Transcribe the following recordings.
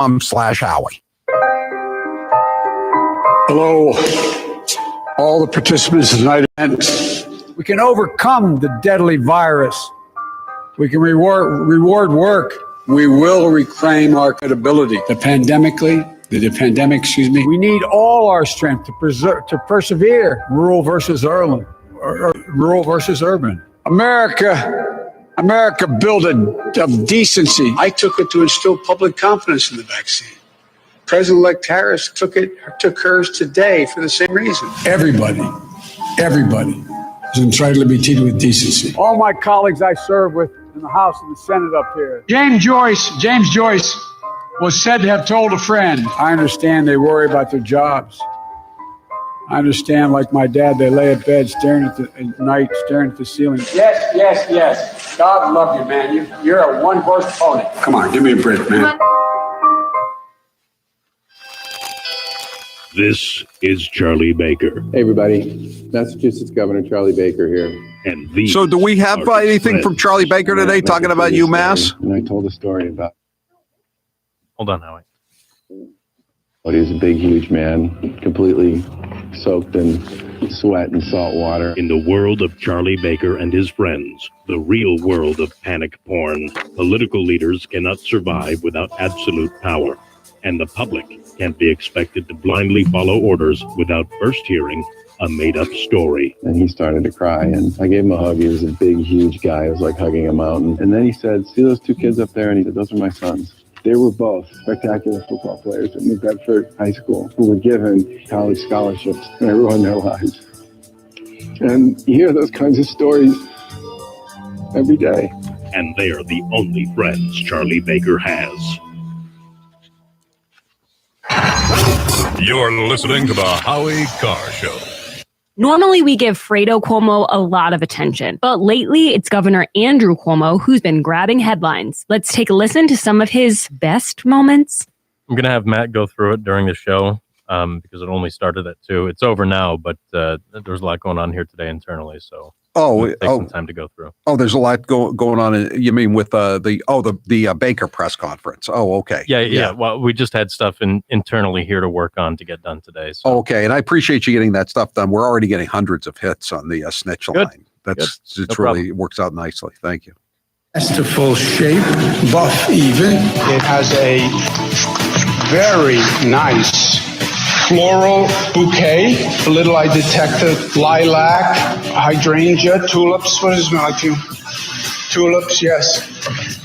Facebook.com/Howie. Hello, all the participants in tonight's event. We can overcome the deadly virus. We can reward work. We will reclaim our credibility. The pandemic, we need all our strength to persevere. Rural versus urban. America built of decency. I took it to instill public confidence in the vaccine. President-elect Harris took hers today for the same reason. Everybody is entitled to be treated with decency. All my colleagues I serve with in the House and the Senate up here. James Joyce was said to have told a friend, I understand they worry about their jobs. I understand, like my dad, they lay at bed staring at the ceiling. Yes. God love you, man. You're a one-horse pony. Come on, give me a break, man. This is Charlie Baker. Hey, everybody. Massachusetts Governor Charlie Baker here. And so do we have anything from Charlie Baker today talking about UMass? And I told a story about... Hold on, Howie. But he was a big, huge man, completely soaked in sweat and salt water. In the world of Charlie Baker and his friends, the real world of panic porn, political leaders cannot survive without absolute power. And the public can't be expected to blindly follow orders without first hearing a made-up story. And he started to cry, and I gave him a hug. He was a big, huge guy. It was like hugging a mountain. And then he said, see those two kids up there? And he said, those are my sons. They were both spectacular football players at New Bedford High School who were given college scholarships, and it ruined their lives. And you hear those kinds of stories every day. And they are the only friends Charlie Baker has. You're listening to the Howie Carr Show. Normally, we give Fredo Cuomo a lot of attention, but lately it's Governor Andrew Cuomo who's been grabbing headlines. Let's take a listen to some of his best moments. I'm going to have Matt go through it during the show because it only started at 2. It's over now, but there's a lot going on here today internally, so take some time to go through. Oh, there's a lot going on. You mean with the Baker press conference? Oh, okay. Yeah. Well, we just had stuff internally here to work on to get done today. So. Okay, and I appreciate you getting that stuff done. We're already getting hundreds of hits on the snitch line. It really works out nicely. Thank you. That's to full shape, buff even. It has a very nice floral bouquet. A little I detected lilac, hydrangea, tulips. What does it smell like to you? Tulips, yes.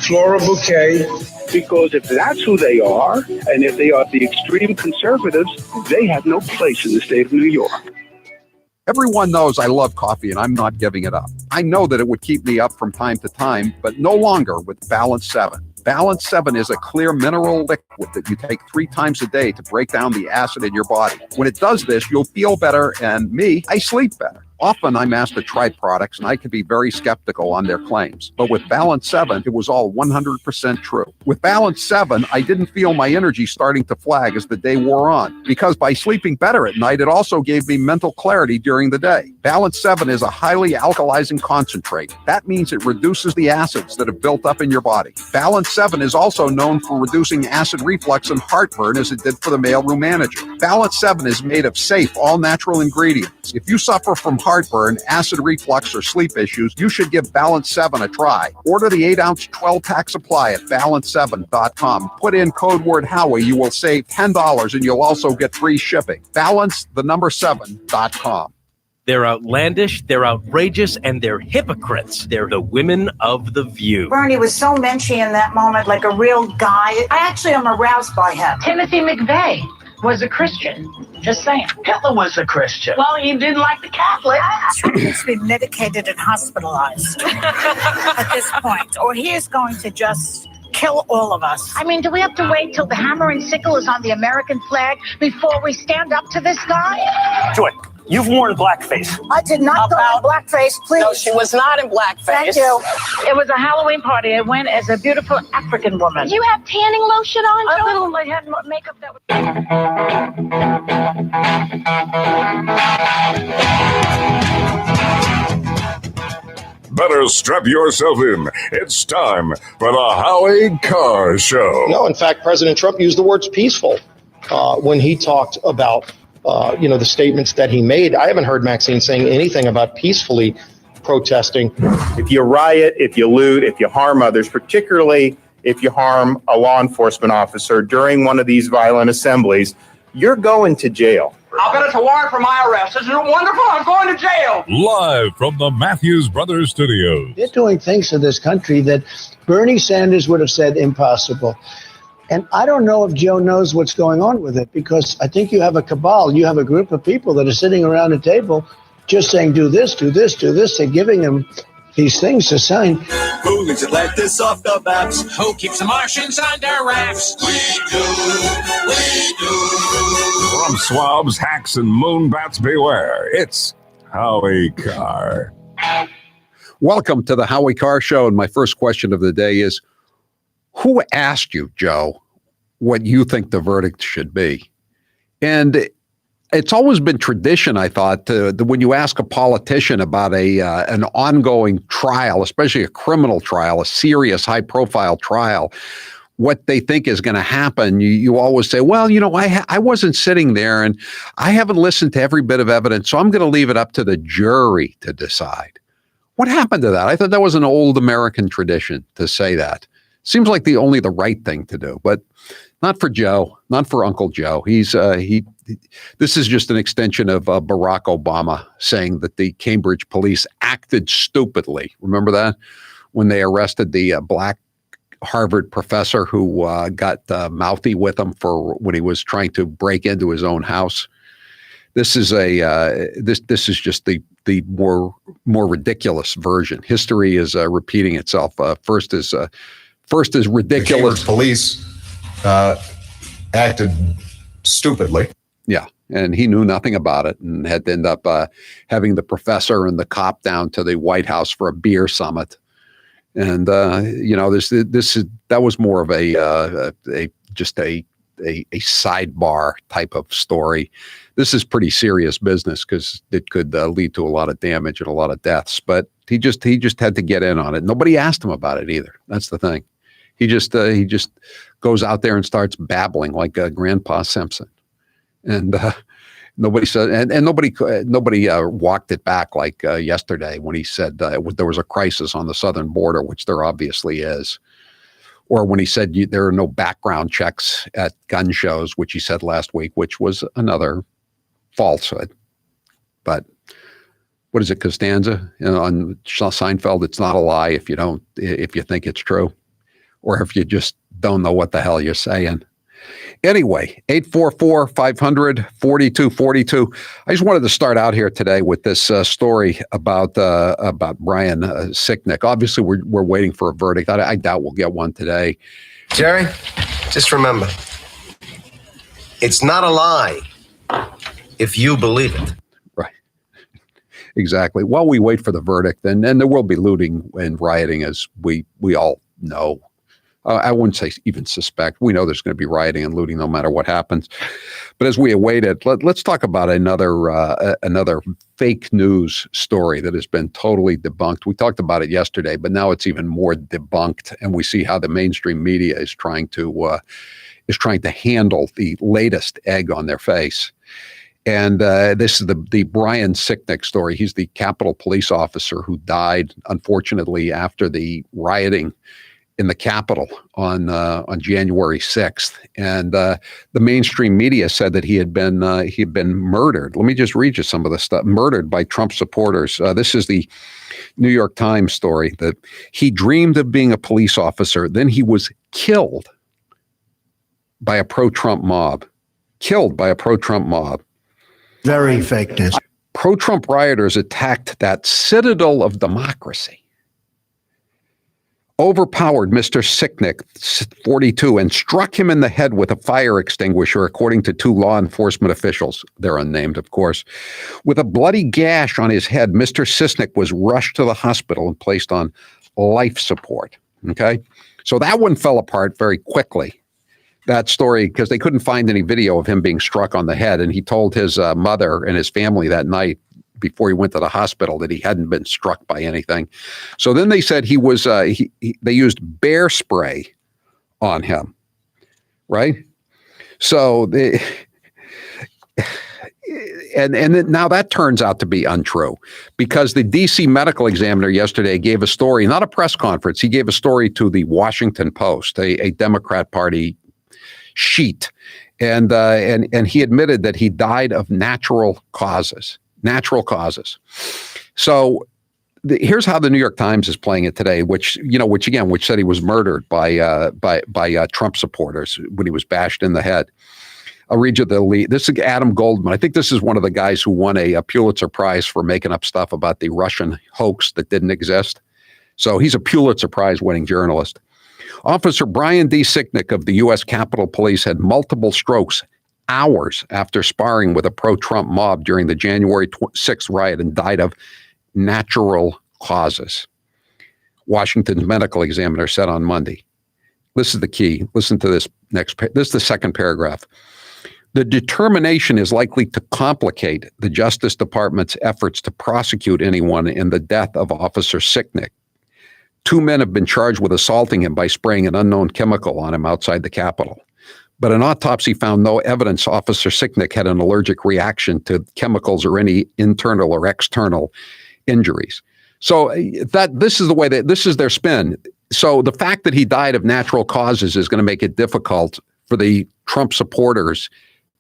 Floral bouquet. Because if that's who they are, and if they are the extreme conservatives, they have no place in the state of New York. Everyone knows I love coffee and I'm not giving it up. I know that it would keep me up from time to time, but no longer with Balance 7. Balance 7 is a clear mineral liquid that you take 3 times a day to break down the acid in your body. When it does this, you'll feel better, and I sleep better. Often I'm asked to try products and I can be very skeptical on their claims. But with Balance 7, it was all 100% true. With Balance 7, I didn't feel my energy starting to flag as the day wore on. Because by sleeping better at night, it also gave me mental clarity during the day. Balance 7 is a highly alkalizing concentrate. That means it reduces the acids that have built up in your body. Balance 7 is also known for reducing acid reflux and heartburn as it did for the mailroom manager. Balance 7 is made of safe, all-natural ingredients. If you suffer from heartburn, acid reflux, or sleep issues, you should give Balance 7 a try. Order the 8-ounce 12-pack supply at balance7.com. Put in code word Howie. You will save $10 and you'll also get free shipping. Balance7.com. They're outlandish, they're outrageous, and they're hypocrites. They're the women of The View. Bernie was so menschy in that moment, like a real guy. I actually am aroused by him. Timothy McVeigh was a Christian. Just saying. Hitler was a Christian. Well, he didn't like the Catholics. Trump needs to be medicated and hospitalized at this point, or he is going to just kill all of us. I mean, do we have to wait till the hammer and sickle is on the American flag before we stand up to this guy? Joy, you've worn blackface. I did not go in blackface, please. No, she was not in blackface. Thank you. It was a Halloween party. I went as a beautiful African woman. Did you have tanning lotion on, A Joy? little, I had makeup that was... better strap yourself in. It's time for the Howie Carr Show. No, in fact, President Trump used the words peaceful when he talked about, the statements that he made. I haven't heard Maxine saying anything about peacefully protesting. If you riot, if you loot, if you harm others, particularly if you harm a law enforcement officer during one of these violent assemblies, you're going to jail. I'll bet it's a warrant for my arrest. Isn't it wonderful? I'm going to jail. Live from the Matthews Brothers Studios. They're doing things to this country that Bernie Sanders would have said impossible. And I don't know if Joe knows what's going on with it, because I think you have a cabal. You have a group of people that are sitting around a table just saying, do this, do this, do this. They're giving him these things to sign. Who lives it like this off the maps? Who keeps the Martians under wraps? We do. From swabs, hacks, and moonbats beware, it's Howie Carr. Welcome to the Howie Carr Show. And my first question of the day is, who asked you, Joe, what you think the verdict should be? And it's always been tradition, I thought, when you ask a politician about an ongoing trial, especially a criminal trial, a serious, high-profile trial, what they think is going to happen, you always say, well, I wasn't sitting there and I haven't listened to every bit of evidence, so I'm going to leave it up to the jury to decide. What happened to that? I thought that was an old American tradition to say that. Seems like only the right thing to do, but not for Joe, not for Uncle Joe. This is just an extension of Barack Obama saying that the Cambridge police acted stupidly. Remember that? When they arrested the black Harvard professor who got mouthy with him when he was trying to break into his own house. This is this is just the more ridiculous version. History is repeating itself. First is ridiculous. The police acted stupidly. Yeah, and he knew nothing about it, and had to end up having the professor and the cop down to the White House for a beer summit. And that was more of a sidebar type of story. This is pretty serious business because it could lead to a lot of damage and a lot of deaths. But he just had to get in on it. Nobody asked him about it either. That's the thing. He just goes out there and starts babbling like Grandpa Simpson, and nobody said, and nobody walked it back like yesterday when he said there was a crisis on the southern border, which there obviously is, or when he said there are no background checks at gun shows, which he said last week, which was another falsehood. But what is it, Costanza on Seinfeld? It's not a lie if you think it's true. Or if you just don't know what the hell you're saying. Anyway, 844-500-4242. I just wanted to start out here today with this story about Brian Sicknick. Obviously, we're waiting for a verdict. I doubt we'll get one today. Jerry, just remember, it's not a lie if you believe it. Right. Exactly. While we wait for the verdict, and there will be looting and rioting, as we all know. I wouldn't say even suspect. We know there's going to be rioting and looting no matter what happens. But as we await it, let's talk about another fake news story that has been totally debunked. We talked about it yesterday, but now it's even more debunked, and we see how the mainstream media is trying to handle the latest egg on their face. And this is the Brian Sicknick story. He's the Capitol police officer who died, unfortunately, after the rioting in the Capitol on January 6th. And the mainstream media said that he had been murdered. Let me just read you some of the stuff. Murdered by Trump supporters. This is the New York Times story that he dreamed of being a police officer. Then he was killed by a pro-Trump mob. Killed by a pro-Trump mob. Very fake news. Pro-Trump rioters attacked that citadel of democracy. Overpowered Mr. Sicknick, 42, and struck him in the head with a fire extinguisher, according to two law enforcement officials. They're unnamed, of course. With a bloody gash on his head, Mr. Sicknick was rushed to the hospital and placed on life support. Okay? So that one fell apart very quickly, that story, because they couldn't find any video of him being struck on the head. And he told his mother and his family that night, before he went to the hospital that he hadn't been struck by anything. So then they said they used bear spray on him, right? So and then now that turns out to be untrue, because the DC medical examiner yesterday gave a story, not a press conference. He gave a story to the Washington Post, a Democrat Party sheet. And he admitted that he died of natural causes. So here's how the New York Times is playing it today, which said he was murdered by Trump supporters when he was bashed in the head. I'll read you the lead. This is Adam Goldman. I think this is one of the guys who won a Pulitzer Prize for making up stuff about the Russian hoax that didn't exist. So he's a Pulitzer Prize winning journalist. Officer Brian D. Sicknick of the U.S. Capitol Police had multiple strokes hours after sparring with a pro-Trump mob during the January 6th riot and died of natural causes. Washington's medical examiner said on Monday. This is the key. Listen to this next. This is the second paragraph. The determination is likely to complicate the Justice Department's efforts to prosecute anyone in the death of Officer Sicknick. 2 men have been charged with assaulting him by spraying an unknown chemical on him outside the Capitol. But an autopsy found no evidence Officer Sicknick had an allergic reaction to chemicals or any internal or external injuries. So this is their spin. So the fact that he died of natural causes is going to make it difficult for the Trump supporters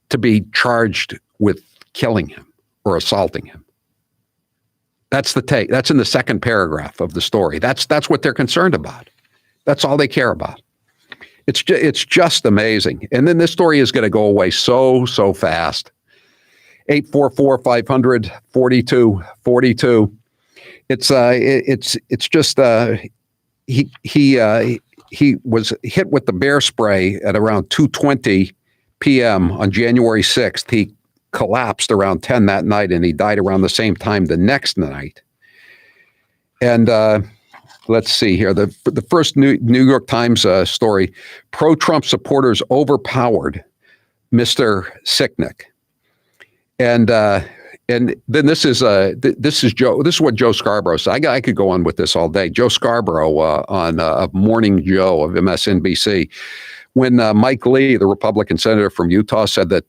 to be charged with killing him or assaulting him. That's the take. That's in the second paragraph of the story. That's what they're concerned about. That's all they care about. It's just amazing. And then this story is going to go away so fast. 844-500-4242. It's just he was hit with the bear spray at around 2:20 p.m. on January 6th. He collapsed around 10 that night, and he died around the same time the next night. And let's see here. The first New York Times story: pro-Trump supporters overpowered Mr. Sicknick. And then this is what Joe Scarborough said. I could go on with this all day. Joe Scarborough on Morning Joe of MSNBC, when Mike Lee, the Republican senator from Utah, said that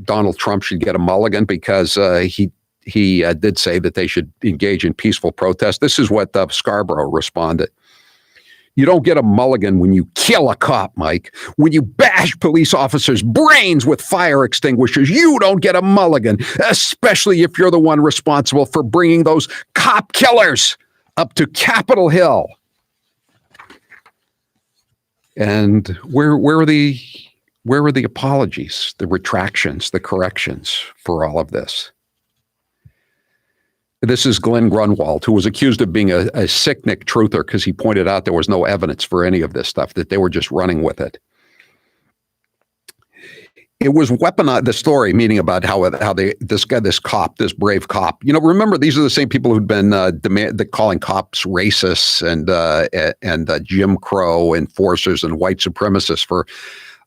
Donald Trump should get a mulligan because he did say that they should engage in peaceful protest. This is what Scarborough responded. You don't get a mulligan when you kill a cop, Mike. When you bash police officers' brains with fire extinguishers, you don't get a mulligan, especially if you're the one responsible for bringing those cop killers up to Capitol Hill. And where were the apologies, the retractions, the corrections for all of this? This is Glenn Grunwald, who was accused of being a Sicknick truther because he pointed out there was no evidence for any of this stuff, that they were just running with it. It was weaponized, the story, meaning about how this brave cop, remember, these are the same people who'd been calling cops racists and Jim Crow enforcers and white supremacists for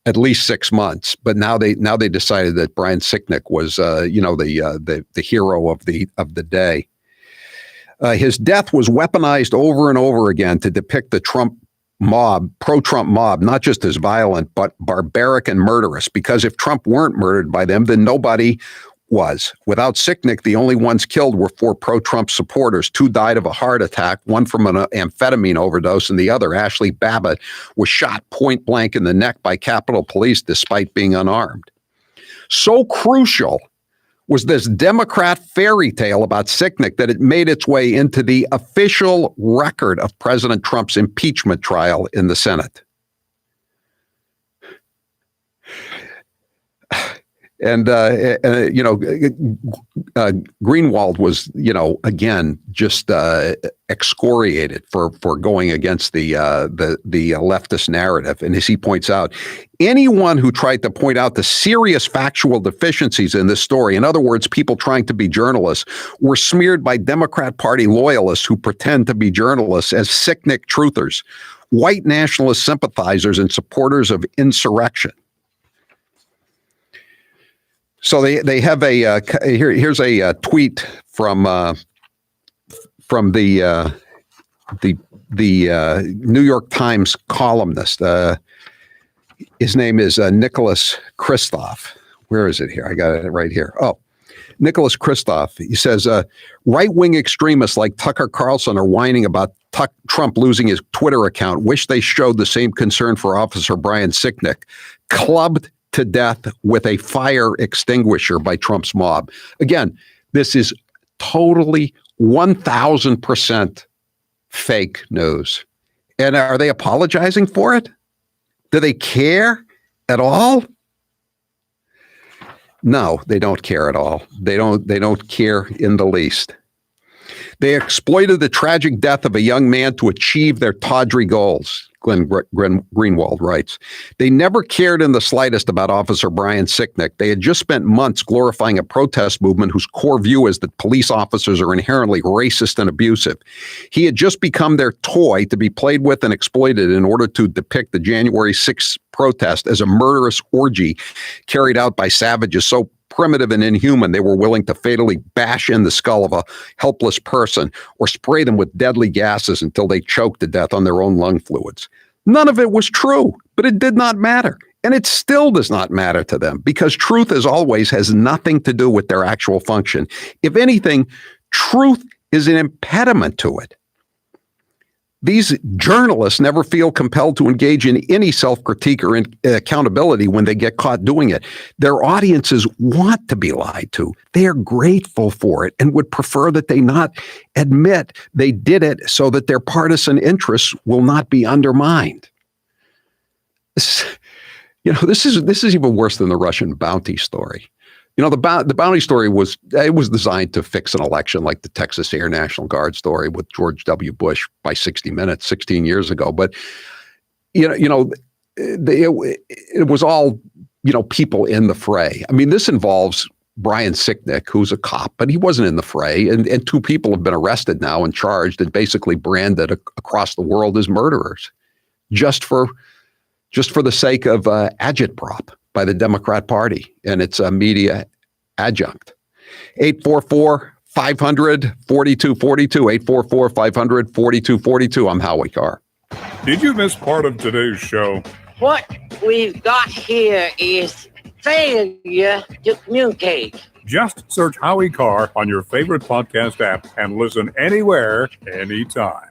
at least 6 months. But now they decided that Brian Sicknick was, the hero of the day. His death was weaponized over and over again to depict the pro-Trump mob, not just as violent, but barbaric and murderous. Because if Trump weren't murdered by them, then nobody was. Without Sicknick, the only ones killed were 4 pro-Trump supporters. 2 died of a heart attack, one from an amphetamine overdose, and the other, Ashley Babbitt, was shot point blank in the neck by Capitol Police despite being unarmed. So crucial was this Democrat fairy tale about Sicknick that it made its way into the official record of President Trump's impeachment trial in the Senate. And Greenwald was, again, just excoriated for going against the leftist narrative. And as he points out, anyone who tried to point out the serious factual deficiencies in this story, in other words, people trying to be journalists, were smeared by Democrat Party loyalists who pretend to be journalists as Sicknick truthers, white nationalist sympathizers, and supporters of insurrection. So they have a here's a tweet from the New York Times columnist. His name is Nicholas Kristof. Where is it here? I got it right here. Oh, Nicholas Kristof. He says right-wing extremists like Tucker Carlson are whining about Trump losing his Twitter account. Wish they showed the same concern for Officer Brian Sicknick, clubbed to death with a fire extinguisher by Trump's mob. Again, this is totally 1,000% fake news. And are they apologizing for it? Do they care at all? No, they don't care at all. They don't care in the least. They exploited the tragic death of a young man to achieve their tawdry goals, Glenn Greenwald writes. They never cared in the slightest about Officer Brian Sicknick. They had just spent months glorifying a protest movement whose core view is that police officers are inherently racist and abusive. He had just become their toy to be played with and exploited in order to depict the January 6th protest as a murderous orgy carried out by savages so primitive and inhuman they were willing to fatally bash in the skull of a helpless person or spray them with deadly gases until they choked to death on their own lung fluids. None of it was true, but it did not matter. And it still does not matter to them because truth, as always, has nothing to do with their actual function. If anything, truth is an impediment to it. These journalists never feel compelled to engage in any self-critique or accountability when they get caught doing it. Their audiences want to be lied to. They are grateful for it and would prefer that they not admit they did it so that their partisan interests will not be undermined. This is even worse than the Russian bounty story. The bounty story was designed to fix an election like the Texas Air National Guard story with George W. Bush by 60 Minutes 16 years ago. But, it was all, people in the fray. I mean, this involves Brian Sicknick, who's a cop, but he wasn't in the fray. And two people have been arrested now and charged and basically branded across the world as murderers just for the sake of agitprop by the Democrat Party and its media adjunct. 844-500-4242, 844-500-4242. I'm Howie Carr. Did you miss part of today's show? What we've got here is failure to communicate. Just search Howie Carr on your favorite podcast app and listen anywhere, anytime.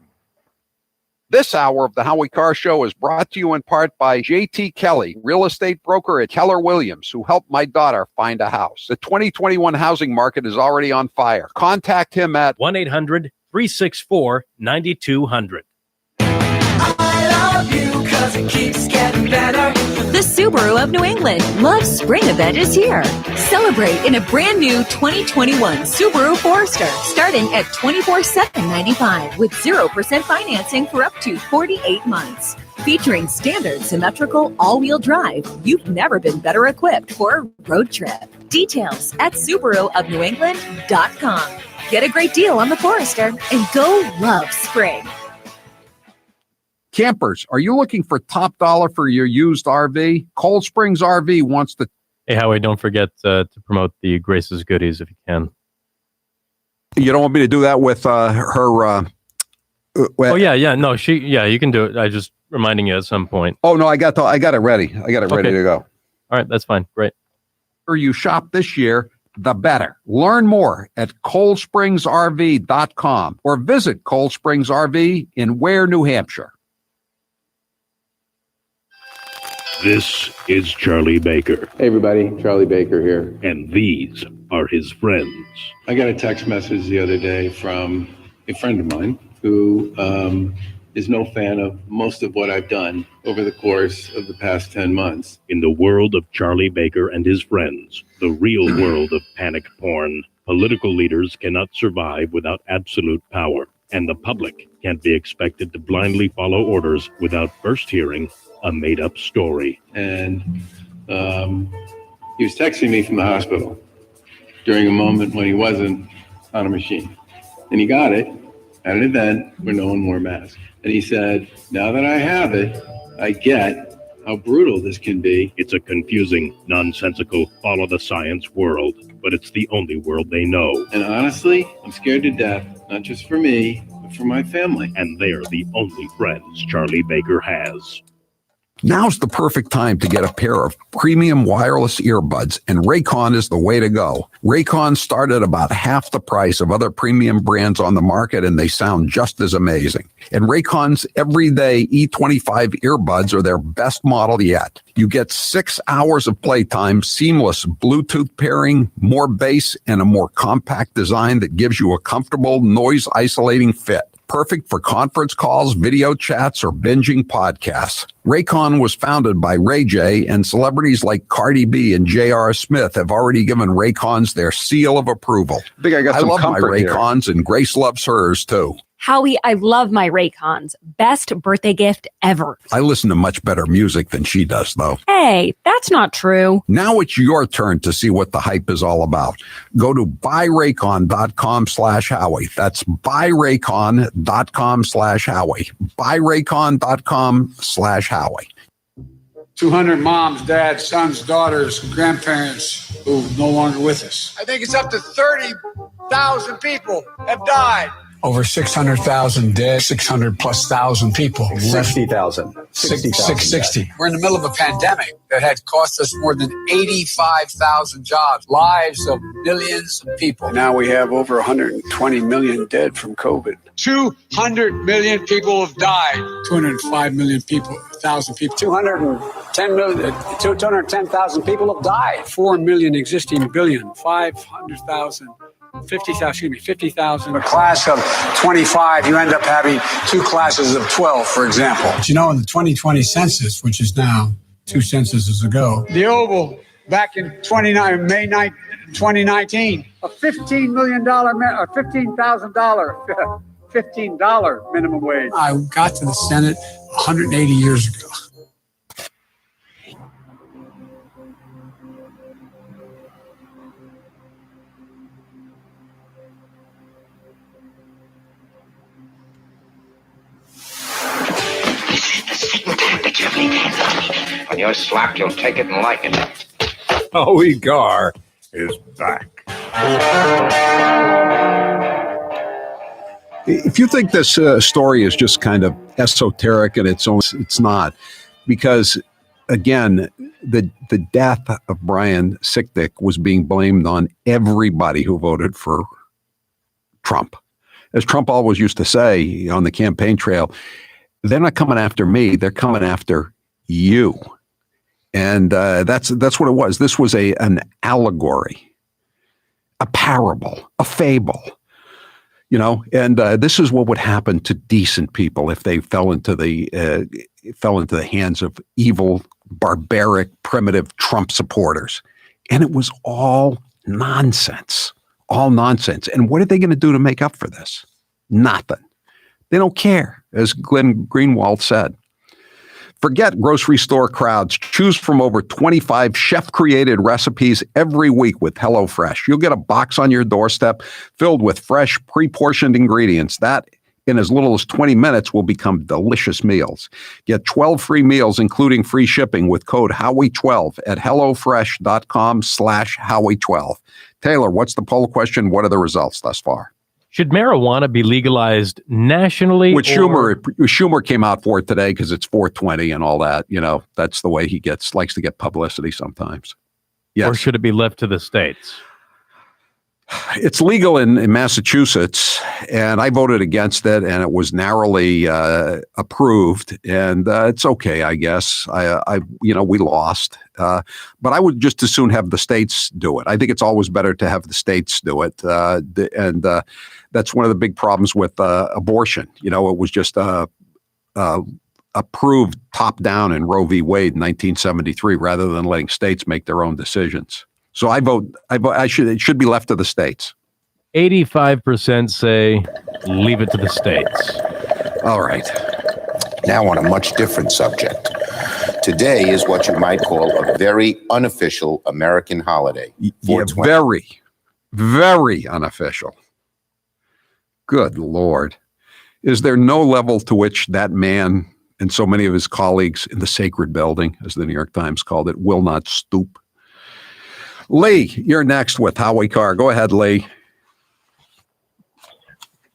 This hour of the Howie Carr Show is brought to you in part by J.T. Kelly, real estate broker at Keller Williams, who helped my daughter find a house. The 2021 housing market is already on fire. Contact him at 1-800-364-9200. I love you because it keeps getting better. The Subaru of New England Love Spring event is here. Celebrate in a brand new 2021 Subaru Forester starting at $24,795 with 0% financing for up to 48 months. Featuring standard symmetrical all-wheel drive, you've never been better equipped for a road trip. Details at SubaruofNewEngland.com. Get a great deal on the Forester and go love spring. Campers, are you looking for top dollar for your used RV? Cold Springs RV wants to... Hey, Howie, don't forget to promote the Grace's goodies if you can. You don't want me to do that with her... Oh, yeah. No, you can do it. I just reminding you at some point. Oh, no, I got it ready. I got it ready to go. All right, that's fine. Great. The you shop this year, the better. Learn more at coldspringsrv.com or visit Cold Springs RV in Ware, New Hampshire. This is Charlie Baker. Hey everybody, Charlie Baker here. And these are his friends. I got a text message the other day from a friend of mine who is no fan of most of what I've done over the course of the past 10 months. In the world of Charlie Baker and his friends, the real world of panic porn, political leaders cannot survive without absolute power, and the public can't be expected to blindly follow orders without first hearing a made-up story. And he was texting me from the hospital during a moment when he wasn't on a machine. And he got it at an event where no one wore masks. And he said, now that I have it, I get how brutal this can be. It's a confusing, nonsensical, follow the science world, but it's the only world they know. And honestly, I'm scared to death, not just for me, but for my family. And they're the only friends Charlie Baker has. Now's the perfect time to get a pair of premium wireless earbuds, and Raycon is the way to go. Raycon start at about half the price of other premium brands on the market, and they sound just as amazing. And Raycon's everyday E25 earbuds are their best model yet. You get 6 hours of playtime, seamless Bluetooth pairing, more bass, and a more compact design that gives you a comfortable, noise-isolating fit. Perfect for conference calls, video chats, or binging podcasts. Raycon was founded by Ray J, and celebrities like Cardi B and J.R. Smith have already given Raycons their seal of approval. I think I got some love my comfort here. Raycons, and Grace loves hers too. Howie, I love my Raycons. Best birthday gift ever. I listen to much better music than she does, though. Hey, that's not true. Now it's your turn to see what the hype is all about. Go to buyraycon.com/Howie. That's buyraycon.com/Howie. Buyraycon.com/Howie. 200 moms, dads, sons, daughters, grandparents who are no longer with us. I think it's up to 30,000 people have died. Over 600,000 dead, 600 plus thousand people. 60,000. 660. We're in the middle of a pandemic that had cost us more than 85,000 jobs, lives of millions of people. Now we have over 120 million dead from COVID. 200 million people have died. 205 million people, 1,000 people. 210,000 people have died. 4 million existing billion, 500,000. 50,000. A class of 25, you end up having two classes of 12, for example. But you know, in the 2020 census, which is now 2 censuses ago, the Oval back in May 9th, 2019, a $15 million, $15,000, $15 minimum wage. I got to the Senate 180 years ago. When you're slapped, you'll take it and like it. Howie Carr is back. If you think this story is just kind of esoteric, and it's not, because again, the death of Brian Sicknick was being blamed on everybody who voted for Trump. As Trump always used to say on the campaign trail, they're not coming after me, they're coming after you. And that's what it was. This was an allegory, a parable, a fable, and this is what would happen to decent people if they fell into the hands of evil, barbaric, primitive Trump supporters. And it was all nonsense. And what are they going to do to make up for this? Nothing. They don't care, as Glenn Greenwald said. Forget grocery store crowds. Choose from over 25 chef-created recipes every week with HelloFresh. You'll get a box on your doorstep filled with fresh, pre-portioned ingredients that, in as little as 20 minutes, will become delicious meals. Get 12 free meals, including free shipping, with code Howie12 at HelloFresh.com/Howie12. Taylor, what's the poll question? What are the results thus far? Should marijuana be legalized nationally? With Schumer came out for it today because it's 420 and all that. That's the way he likes to get publicity sometimes. Yes. Or should it be left to the states? It's legal in Massachusetts, and I voted against it, and it was narrowly approved, and it's okay, I guess. We lost, but I would just as soon have the states do it. I think it's always better to have the states do it, and that's one of the big problems with abortion. It was just approved top down in Roe v. Wade in 1973, rather than letting states make their own decisions. So I vote. It should be left to the states. 85% say leave it to the states. All right. Now on a much different subject. Today is what you might call a very unofficial American holiday. Yeah, very, very unofficial. Good Lord. Is there no level to which that man and so many of his colleagues in the sacred building, as the New York Times called it, will not stoop. Lee, you're next with Howie Carr. Go ahead, Lee.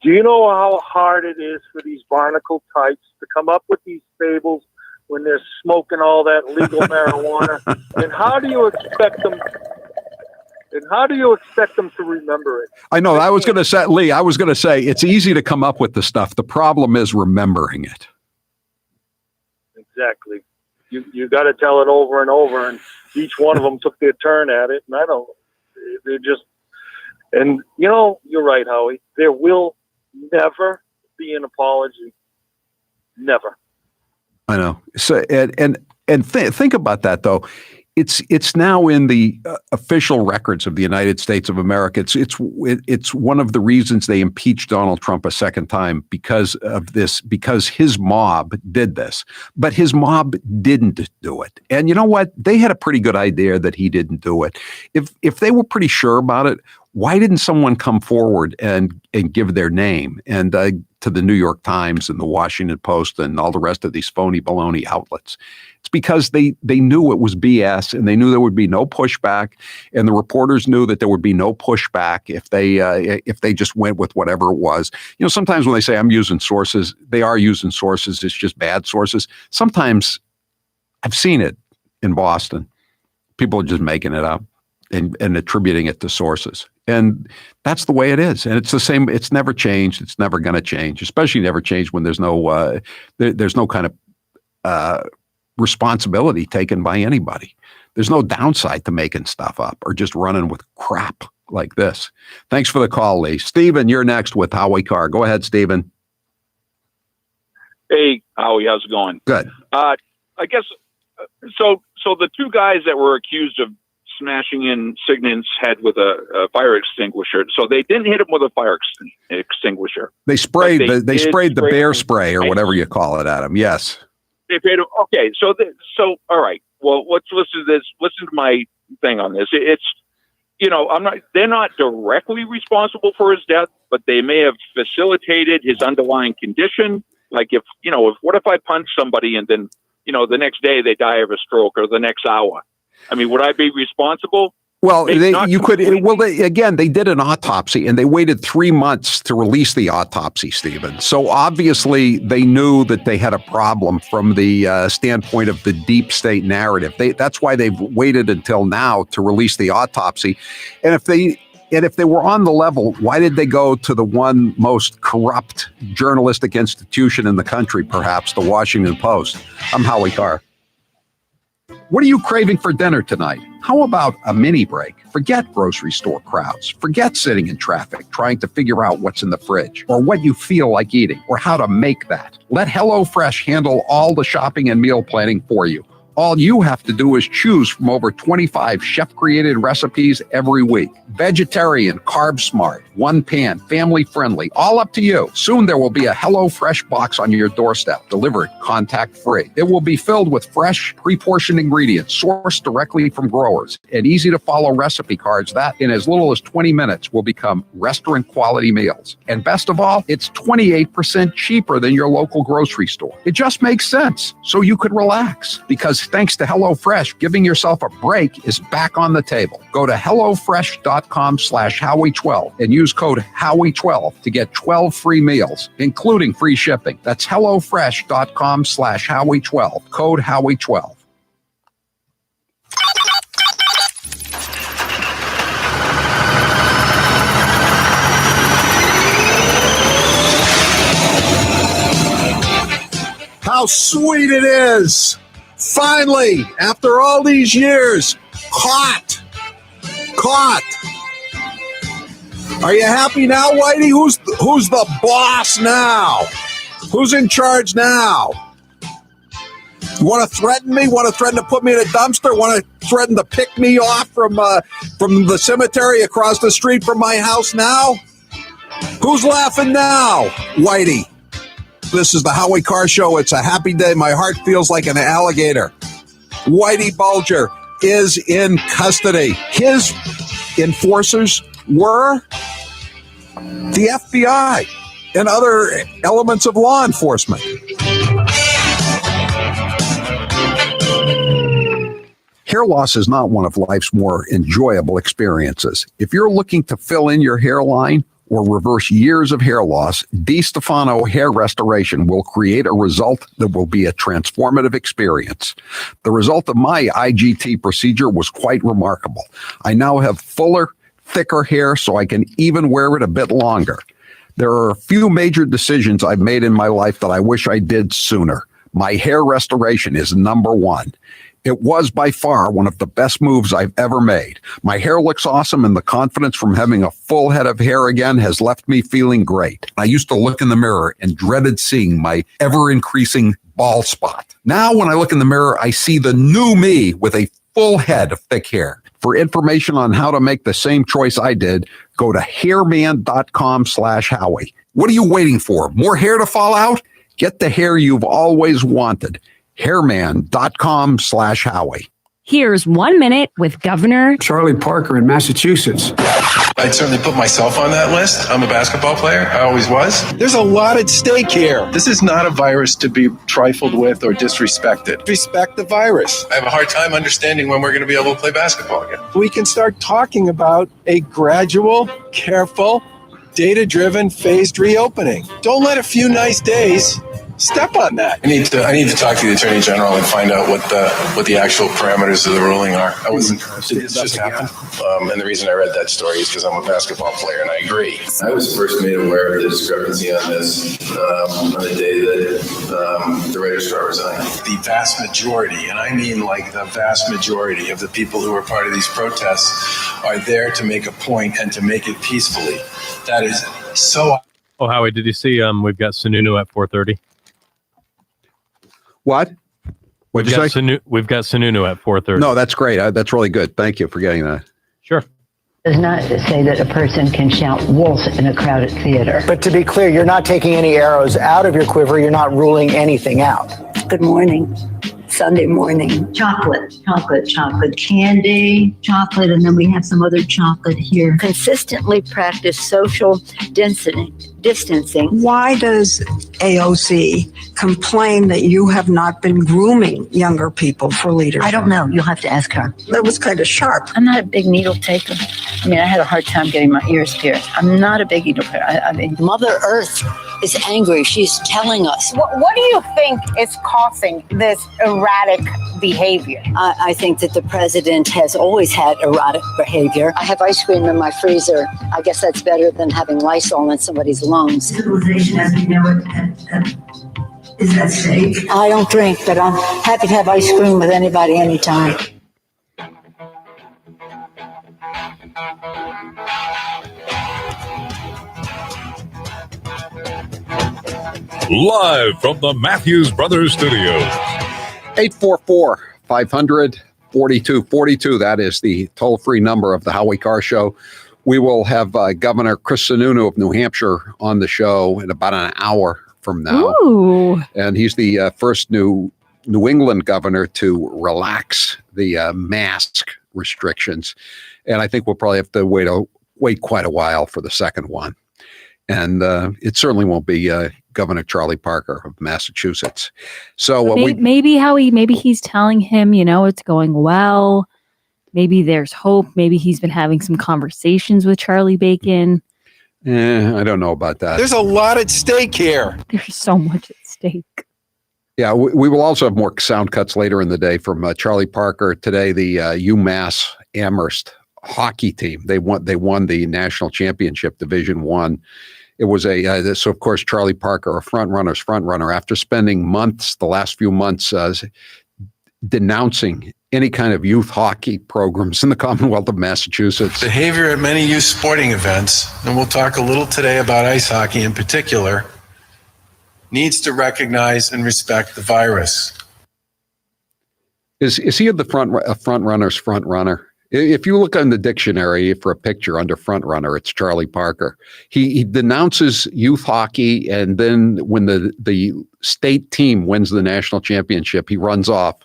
Do you know how hard it is for these barnacle types to come up with these fables when they're smoking all that legal marijuana? And how do you expect them? And how do you expect them to remember it? I know. I was going to say, Lee, I was going to say it's easy to come up with the stuff. The problem is remembering it. Exactly. You got to tell it over and over, and each one of them took their turn at it. And they're just, and you're right, Howie. There will never be an apology. Never. I know. So think about that though. It's now in the official records of the United States of America. It's one of the reasons they impeached Donald Trump a second time because of this, because his mob did this, but his mob didn't do it. And you know what? They had a pretty good idea that he didn't do it. If they were pretty sure about it, why didn't someone come forward and give their name and to the New York Times and the Washington Post and all the rest of these phony baloney outlets? It's because they knew it was BS, and they knew there would be no pushback, and the reporters knew that there would be no pushback if they just went with whatever it was. Sometimes when they say I'm using sources, they are using sources. It's just bad sources. Sometimes I've seen it in Boston. People are just making it up and attributing it to sources. And that's the way it is. And it's the same. It's never changed. It's never going to change, especially never change when there's no kind of responsibility taken by anybody. There's no downside to making stuff up or just running with crap like this. Thanks for the call, Lee. Stephen, you're next with Howie Carr. Go ahead, Stephen. Hey, Howie, how's it going? Good. I guess so the two guys that were accused of smashing in Signan's head with a fire extinguisher. So they didn't hit him with a fire extinguisher. They sprayed the bear spray or whatever you call it at him. Yes. They paid him. Okay. So all right. Well, let's listen to this. Listen to my thing on this. It's, they're not directly responsible for his death, but they may have facilitated his underlying condition. Like what if I punch somebody and then, the next day they die of a stroke or the next hour? I mean, would I be responsible? Well, they did an autopsy and they waited 3 months to release the autopsy, Stephen. So obviously they knew that they had a problem from the standpoint of the deep state narrative. That's why they've waited until now to release the autopsy. And if they were on the level, why did they go to the one most corrupt journalistic institution in the country, perhaps, the Washington Post? I'm Howie Carr. What are you craving for dinner tonight? How about a mini break? Forget grocery store crowds. Forget sitting in traffic trying to figure out what's in the fridge or what you feel like eating or how to make that. Let HelloFresh handle all the shopping and meal planning for you. All you have to do is choose from over 25 chef-created recipes every week. Vegetarian, carb smart, one pan, family friendly, all up to you. Soon there will be a HelloFresh box on your doorstep, delivered contact-free. It will be filled with fresh, pre-portioned ingredients sourced directly from growers and easy-to-follow recipe cards that, in as little as 20 minutes, will become restaurant-quality meals. And best of all, it's 28% cheaper than your local grocery store. It just makes sense, so you could relax, because thanks to HelloFresh, giving yourself a break is back on the table. Go to HelloFresh.com/Howie12 and use code Howie12 to get 12 free meals, including free shipping. That's HelloFresh.com/Howie12, code Howie12. How sweet it is! Finally, after all these years, caught. Are you happy now, Whitey? Who's the boss now? Who's in charge now? You want to threaten me? Want to threaten to put me in a dumpster? Want to threaten to pick me off from the cemetery across the street from my house now? Who's laughing now, Whitey? This is the Howie Carr Show. It's a happy day. My heart feels like an alligator. Whitey Bulger is in custody. His enforcers were the FBI and other elements of law enforcement. Hair loss is not one of life's more enjoyable experiences. If you're looking to fill in your hairline or reverse years of hair loss, DiStefano Hair Restoration will create a result that will be a transformative experience. The result of my IGT procedure was quite remarkable. I now have fuller, thicker hair so I can even wear it a bit longer. There are a few major decisions I've made in my life that I wish I did sooner. My hair restoration is number one. It was by far one of the best moves I've ever made. My hair looks awesome, and the confidence from having a full head of hair again has left me feeling great. I used to look in the mirror and dreaded seeing my ever-increasing bald spot. Now, when I look in the mirror, I see the new me with a full head of thick hair. For information on how to make the same choice I did, go to hairman.com/Howie. What are you waiting for? More hair to fall out? Get the hair you've always wanted. Hairman.com/Howie. Here's 1 minute with Governor Charlie Parker in Massachusetts. I'd certainly put myself on that list. I'm a basketball player. I always was. There's a lot at stake here. This is not a virus to be trifled with or disrespected. Respect the virus. I have a hard time understanding when we're going to be able to play basketball again. We can start talking about a gradual, careful, data-driven, phased reopening. Don't let a few nice days step on that. I need to talk to the Attorney General and find out what the actual parameters of the ruling are. This just happened. And the reason I read that story is because I'm a basketball player, and I agree. I was first made aware of the discrepancy on this on the day that the registrar resigned. The vast majority, and I mean like the vast majority of the people who are part of these protests are there to make a point and to make it peacefully. That is so. Oh, Howie, did you see we've got Sununu at 4:30? What? What'd you say? We've got Sununu at 4:30. No, that's great. That's really good. Thank you for getting that. Sure. Does not say that a person can shout wolf in a crowded theater. But to be clear, you're not taking any arrows out of your quiver. You're not ruling anything out. Good morning. Sunday morning. Chocolate, candy, chocolate, and then we have some other chocolate here. Consistently practice social distancing. Why does AOC complain that you have not been grooming younger people for leadership? I don't know. You'll have to ask her. That was kind of sharp. I'm not a big needle taker. I mean, I had a hard time getting my ears pierced. I'm not a big needle taker. I mean, Mother Earth is angry. She's telling us. What do you think is causing this erratic behavior? I think that the president has always had erratic behavior. I have ice cream in my freezer. I guess that's better than having Lysol in somebody's lungs. Civilization as we know it is at stake. I don't drink, but I'm happy to have ice cream with anybody anytime. Live from the Matthews Brothers Studios. 844-500-4242. That is the toll-free number of the Howie Carr Show. We will have Governor Chris Sununu of New Hampshire on the show in about an hour from now. Ooh. And he's the first New England governor to relax the mask restrictions. And I think we'll probably have to wait quite a while for the second one. And it certainly won't be Governor Charlie Parker of Massachusetts. So maybe he's telling him, it's going well. Maybe there's hope. Maybe he's been having some conversations with Charlie Bacon. I don't know about that. There's a lot at stake here. There's so much at stake. Yeah, we will also have more sound cuts later in the day from Charlie Parker. Today, the UMass Amherst hockey team, they won the national championship, Division I. It was so of course, Charlie Parker, a front runner, after spending the last few months, denouncing any kind of youth hockey programs in the Commonwealth of Massachusetts. Behavior at many youth sporting events, and we'll talk a little today about ice hockey in particular, needs to recognize and respect the virus. Is he the front runner's front runner? If you look on the dictionary for a picture under front runner, it's Charlie Parker. He denounces youth hockey, and then when the state team wins the national championship, he runs off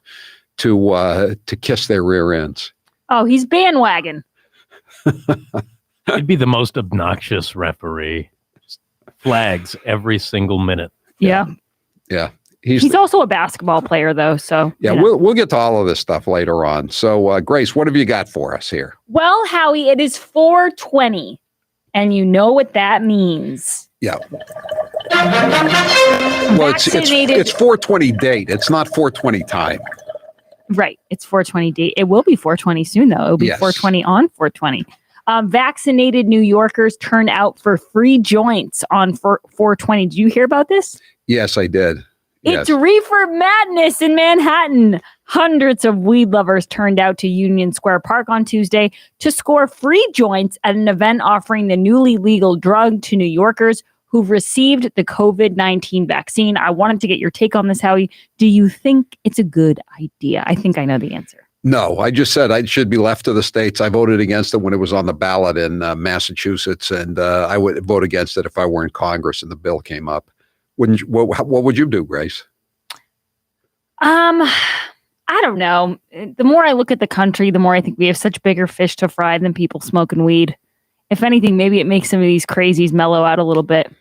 to kiss their rear ends. Oh, he's bandwagon. He'd be the most obnoxious referee. Just flags every single minute. Yeah. Yeah. He's also a basketball player, though. So yeah, we'll get to all of this stuff later on. So, Grace, what have you got for us here? Well, Howie, it is 420, and you know what that means. Yeah. Well, it's 420 date. It's not 420 time. Right. It's 420 date. It will be 420 soon, though. It'll be 420 on 420. Vaccinated New Yorkers turn out for free joints on 420. Did you hear about this? Yes, I did. It's reefer madness in Manhattan. Hundreds of weed lovers turned out to Union Square Park on Tuesday to score free joints at an event offering the newly legal drug to New Yorkers who've received the COVID-19 vaccine. I wanted to get your take on this, Howie. Do you think it's a good idea? I think I know the answer. No, I just said it should be left to the states. I voted against it when it was on the ballot in Massachusetts, and I would vote against it if I were in Congress and the bill came up. Wouldn't you, what would you do, Grace? I don't know. The more I look at the country, the more I think we have such bigger fish to fry than people smoking weed. If anything, maybe it makes some of these crazies mellow out a little bit.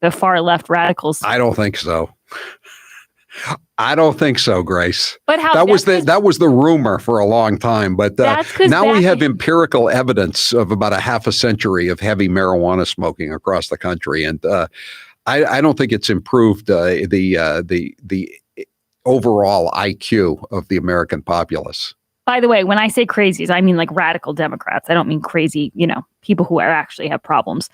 The far left radicals. I don't think so. I don't think so, Grace. But how that was the rumor for a long time, but now we have empirical evidence of about a half a century of heavy marijuana smoking across the country, and I don't think it's improved the overall IQ of the American populace. By the way, when I say crazies, I mean like radical Democrats. I don't mean crazy, people who actually have problems.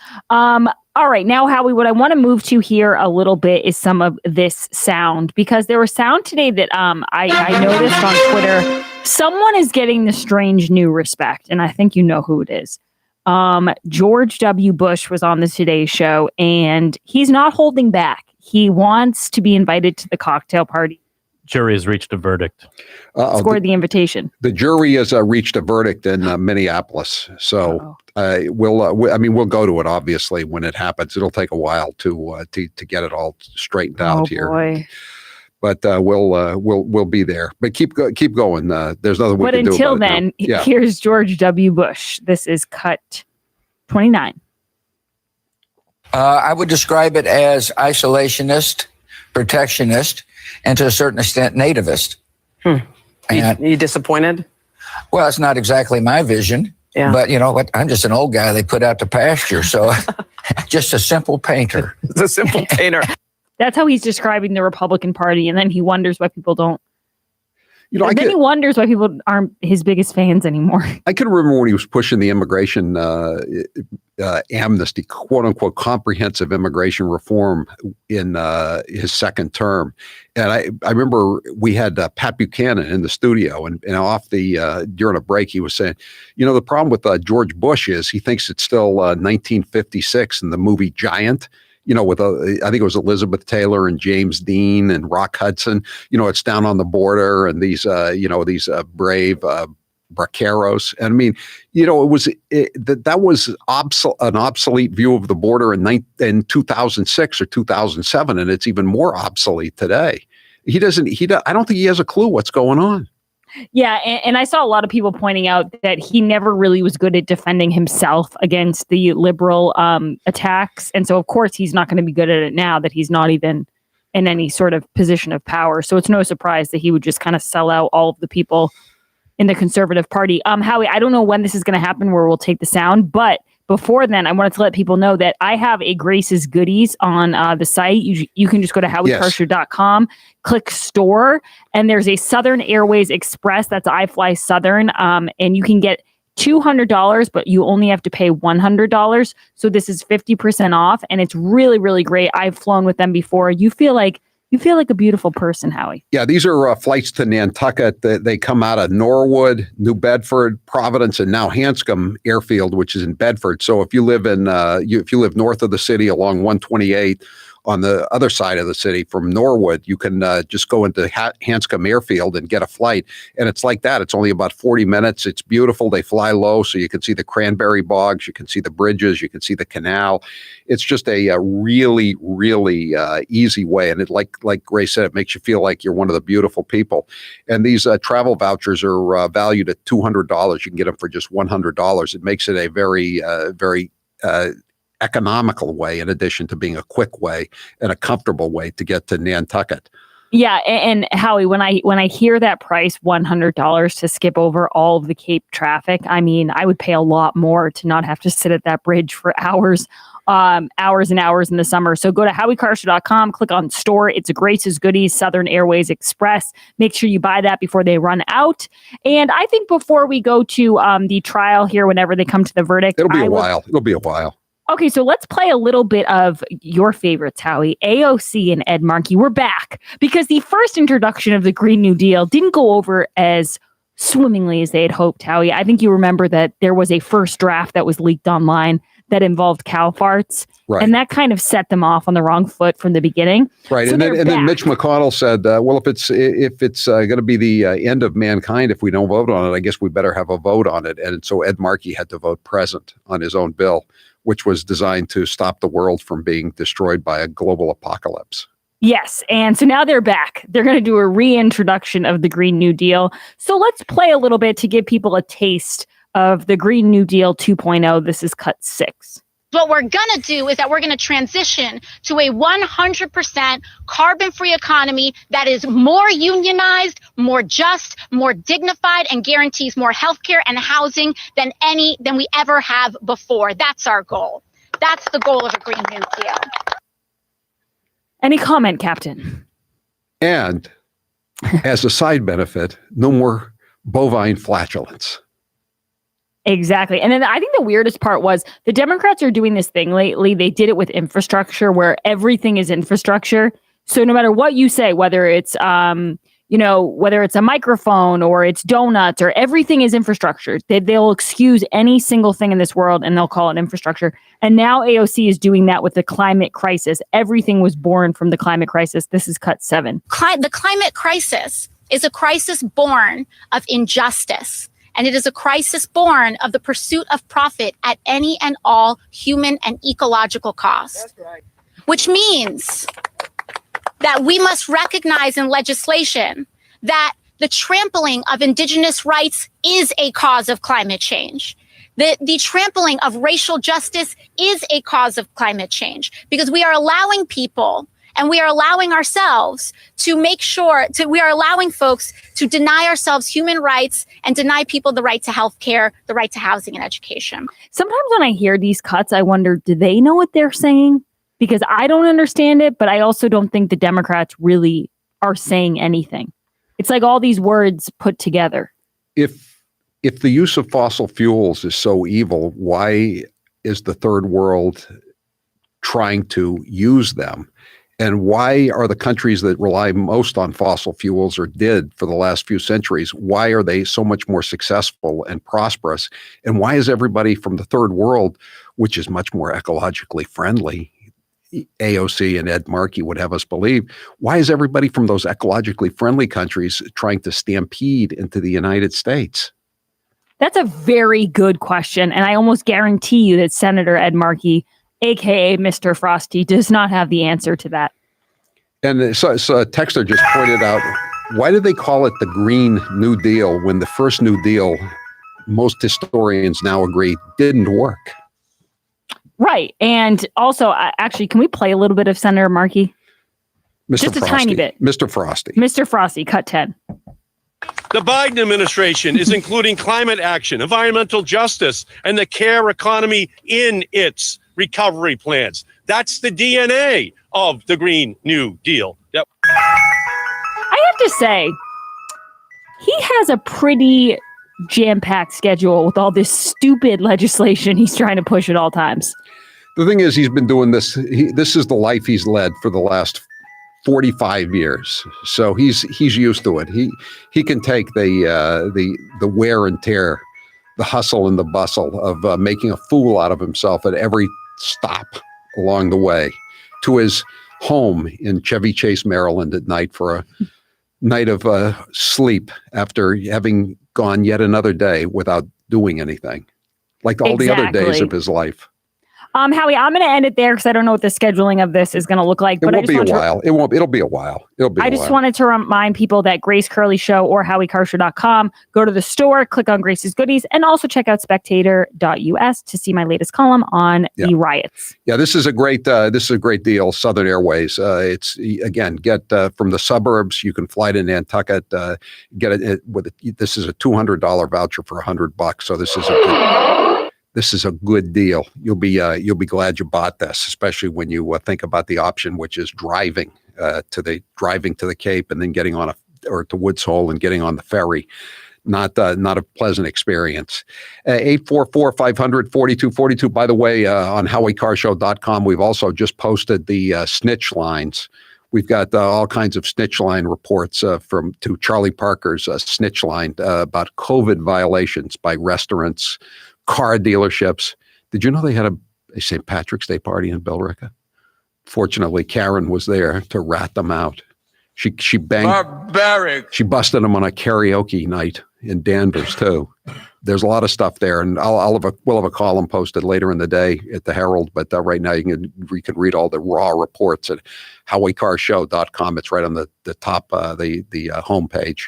All right, now, Howie, what I want to move to here a little bit is some of this sound, because there was sound today that I noticed on Twitter. Someone is getting the strange new respect, and I think you know who it is. George W. Bush was on the Today Show, and he's not holding back. He wants to be invited to the cocktail party. Jury has reached a verdict. Scored the invitation. The jury has reached a verdict in Minneapolis. So we'll go to it, obviously, when it happens. It'll take a while to get it all straightened out here. Boy. But we'll be there. But keep going. There's nothing we can do. But until then, here's George W. Bush. This is cut 29. I would describe it as isolationist, protectionist, and to a certain extent, nativist. And you disappointed? Well, it's not exactly my vision. Yeah. But you know what? I'm just an old guy they put out to pasture. So just a simple painter. It's a simple painter. That's how he's describing the Republican Party. And then he wonders why people don't. He wonders why people aren't his biggest fans anymore. I can remember when he was pushing the immigration amnesty, quote unquote, comprehensive immigration reform in his second term. And I remember we had Pat Buchanan in the studio, and off during a break, he was saying, the problem with George Bush is he thinks it's still 1956 in the movie Giant. With I think it was Elizabeth Taylor and James Dean and Rock Hudson. It's down on the border, and these brave braceros. And I mean, that was an obsolete view of the border in 2006 or 2007, and it's even more obsolete today. I don't think he has a clue what's going on. Yeah, and I saw a lot of people pointing out that he never really was good at defending himself against the liberal attacks. And so, of course, he's not going to be good at it now that he's not even in any sort of position of power. So it's no surprise that he would just kind of sell out all of the people in the Conservative Party. Howie, I don't know when this is going to happen where we'll take the sound, but before then, I wanted to let people know that I have a Grace's Goodies on the site. You can just go to howiecarrshow.com, click store, and there's a Southern Airways Express. That's iFly Southern, and you can get $200, but you only have to pay $100. So this is 50% off, and it's really, really great. I've flown with them before. You feel like a beautiful person, Howie. Yeah, these are flights to Nantucket. They come out of Norwood, New Bedford, Providence, and now Hanscom Airfield, which is in Bedford. So if you live if you live north of the city along 128, on the other side of the city from Norwood, you can just go into Hanscom Airfield and get a flight. And it's like that. It's only about 40 minutes. It's beautiful. They fly low, so you can see the cranberry bogs. You can see the bridges. You can see the canal. It's just a really, really easy way. And it, like Grace said, it makes you feel like you're one of the beautiful people. And these travel vouchers are valued at $200. You can get them for just $100. It makes it a very, very economical way, in addition to being a quick way and a comfortable way to get to Nantucket. Yeah, and Howie, when I hear that price, $100 to skip over all of the Cape traffic, I mean, I would pay a lot more to not have to sit at that bridge for hours and hours in the summer. So go to howiecarr.com, click on store. It's Grace's Goodies, Southern Airways Express. Make sure you buy that before they run out. And I think before we go to the trial here, whenever they come to the verdict, It'll be a while. Okay, so let's play a little bit of your favorites, Howie. AOC and Ed Markey. We're back because the first introduction of the Green New Deal didn't go over as swimmingly as they had hoped, Howie. I think you remember that there was a first draft that was leaked online that involved cow farts. Right. And that kind of set them off on the wrong foot from the beginning. Right. So and then Mitch McConnell said, well, if it's going to be the end of mankind, if we don't vote on it, I guess we better have a vote on it. And so Ed Markey had to vote present on his own bill, which was designed to stop the world from being destroyed by a global apocalypse. Yes. And so now they're back. They're going to do a reintroduction of the Green New Deal. So let's play a little bit to give people a taste of the Green New Deal 2.0. This is cut 6. What we're going to do is that we're going to transition to a 100% carbon-free economy that is more unionized, more just, more dignified, and guarantees more healthcare and housing than we ever have before. That's our goal. That's the goal of a Green New Deal. Any comment, Captain? And as a side benefit, no more bovine flatulence. Exactly. And then I think the weirdest part was the Democrats are doing this thing lately. They did it with infrastructure where everything is infrastructure. So no matter what you say, whether it's, whether it's a microphone or it's donuts or everything is infrastructure, they'll excuse any single thing in this world and they'll call it infrastructure. And now AOC is doing that with the climate crisis. Everything was born from the climate crisis. This is cut 7. The climate crisis is a crisis born of injustice. And it is a crisis born of the pursuit of profit at any and all human and ecological cost. That's right. Which means that we must recognize in legislation that the trampling of indigenous rights is a cause of climate change. The trampling of racial justice is a cause of climate change because we are allowing people and we are allowing ourselves to we are allowing folks to deny ourselves human rights and deny people the right to health care, the right to housing and education. Sometimes when I hear these cuts, I wonder, do they know what they're saying? Because I don't understand it, but I also don't think the Democrats really are saying anything. It's like all these words put together. If the use of fossil fuels is so evil, why is the third world trying to use them? And why are the countries that rely most on fossil fuels or did for the last few centuries, why are they so much more successful and prosperous? And why is everybody from the third world, which is much more ecologically friendly, AOC and Ed Markey would have us believe, why is everybody from those ecologically friendly countries trying to stampede into the United States? That's a very good question. And I almost guarantee you that Senator Ed Markey, AKA Mr. Frosty, does not have the answer to that. And so a texter just pointed out, why do they call it the Green New Deal when the first New Deal, most historians now agree, didn't work? Right. And also, actually, can we play a little bit of Senator Markey? Just a tiny bit. Mr. Frosty. Mr. Frosty, cut 10. The Biden administration is including climate action, environmental justice, and the care economy in its recovery plans. That's the DNA of the Green New Deal. Yep. I have to say, he has a pretty jam-packed schedule with all this stupid legislation he's trying to push at all times. The thing is, he's been doing this. This is the life he's led for the last 45 years. So he's used to it. He can take the wear and tear, the hustle and the bustle of making a fool out of himself at every stop along the way to his home in Chevy Chase, Maryland at night for a night of sleep after having gone yet another day without doing anything, like all the other days of his life. Howie, I'm going to end it there because I don't know what the scheduling of this is going to look like. It won't be a while. It'll be a while. I just wanted to remind people that Grace Curley Show or HowieCarrshow.com. Go to the store, click on Grace's goodies, and also check out spectator.us to see my latest column on the riots. Yeah, this is a great deal. Southern Airways. It's again, get from the suburbs. You can fly to Nantucket. Get it with this is a $200 voucher for $100. So this is a good deal. You'll be glad you bought this, especially when you think about the option, which is driving to the Cape and then getting on to Woods Hole and getting on the ferry. Not a pleasant experience. 844-500-4242. By the way, on HowieCarrshow.com, we've also just posted the snitch lines. We've got all kinds of snitch line reports to Charlie Parker's snitch line about COVID violations by restaurants, car dealerships. Did you know they had a St. Patrick's Day party in Billerica? Fortunately, Karen was there to rat them out. She banged. Barbaric. She busted them on a karaoke night in Danvers too. There's a lot of stuff there, and we'll have a column posted later in the day at the Herald. But right now you can read all the raw reports at HowieCarrshow.com. It's right on the top the homepage.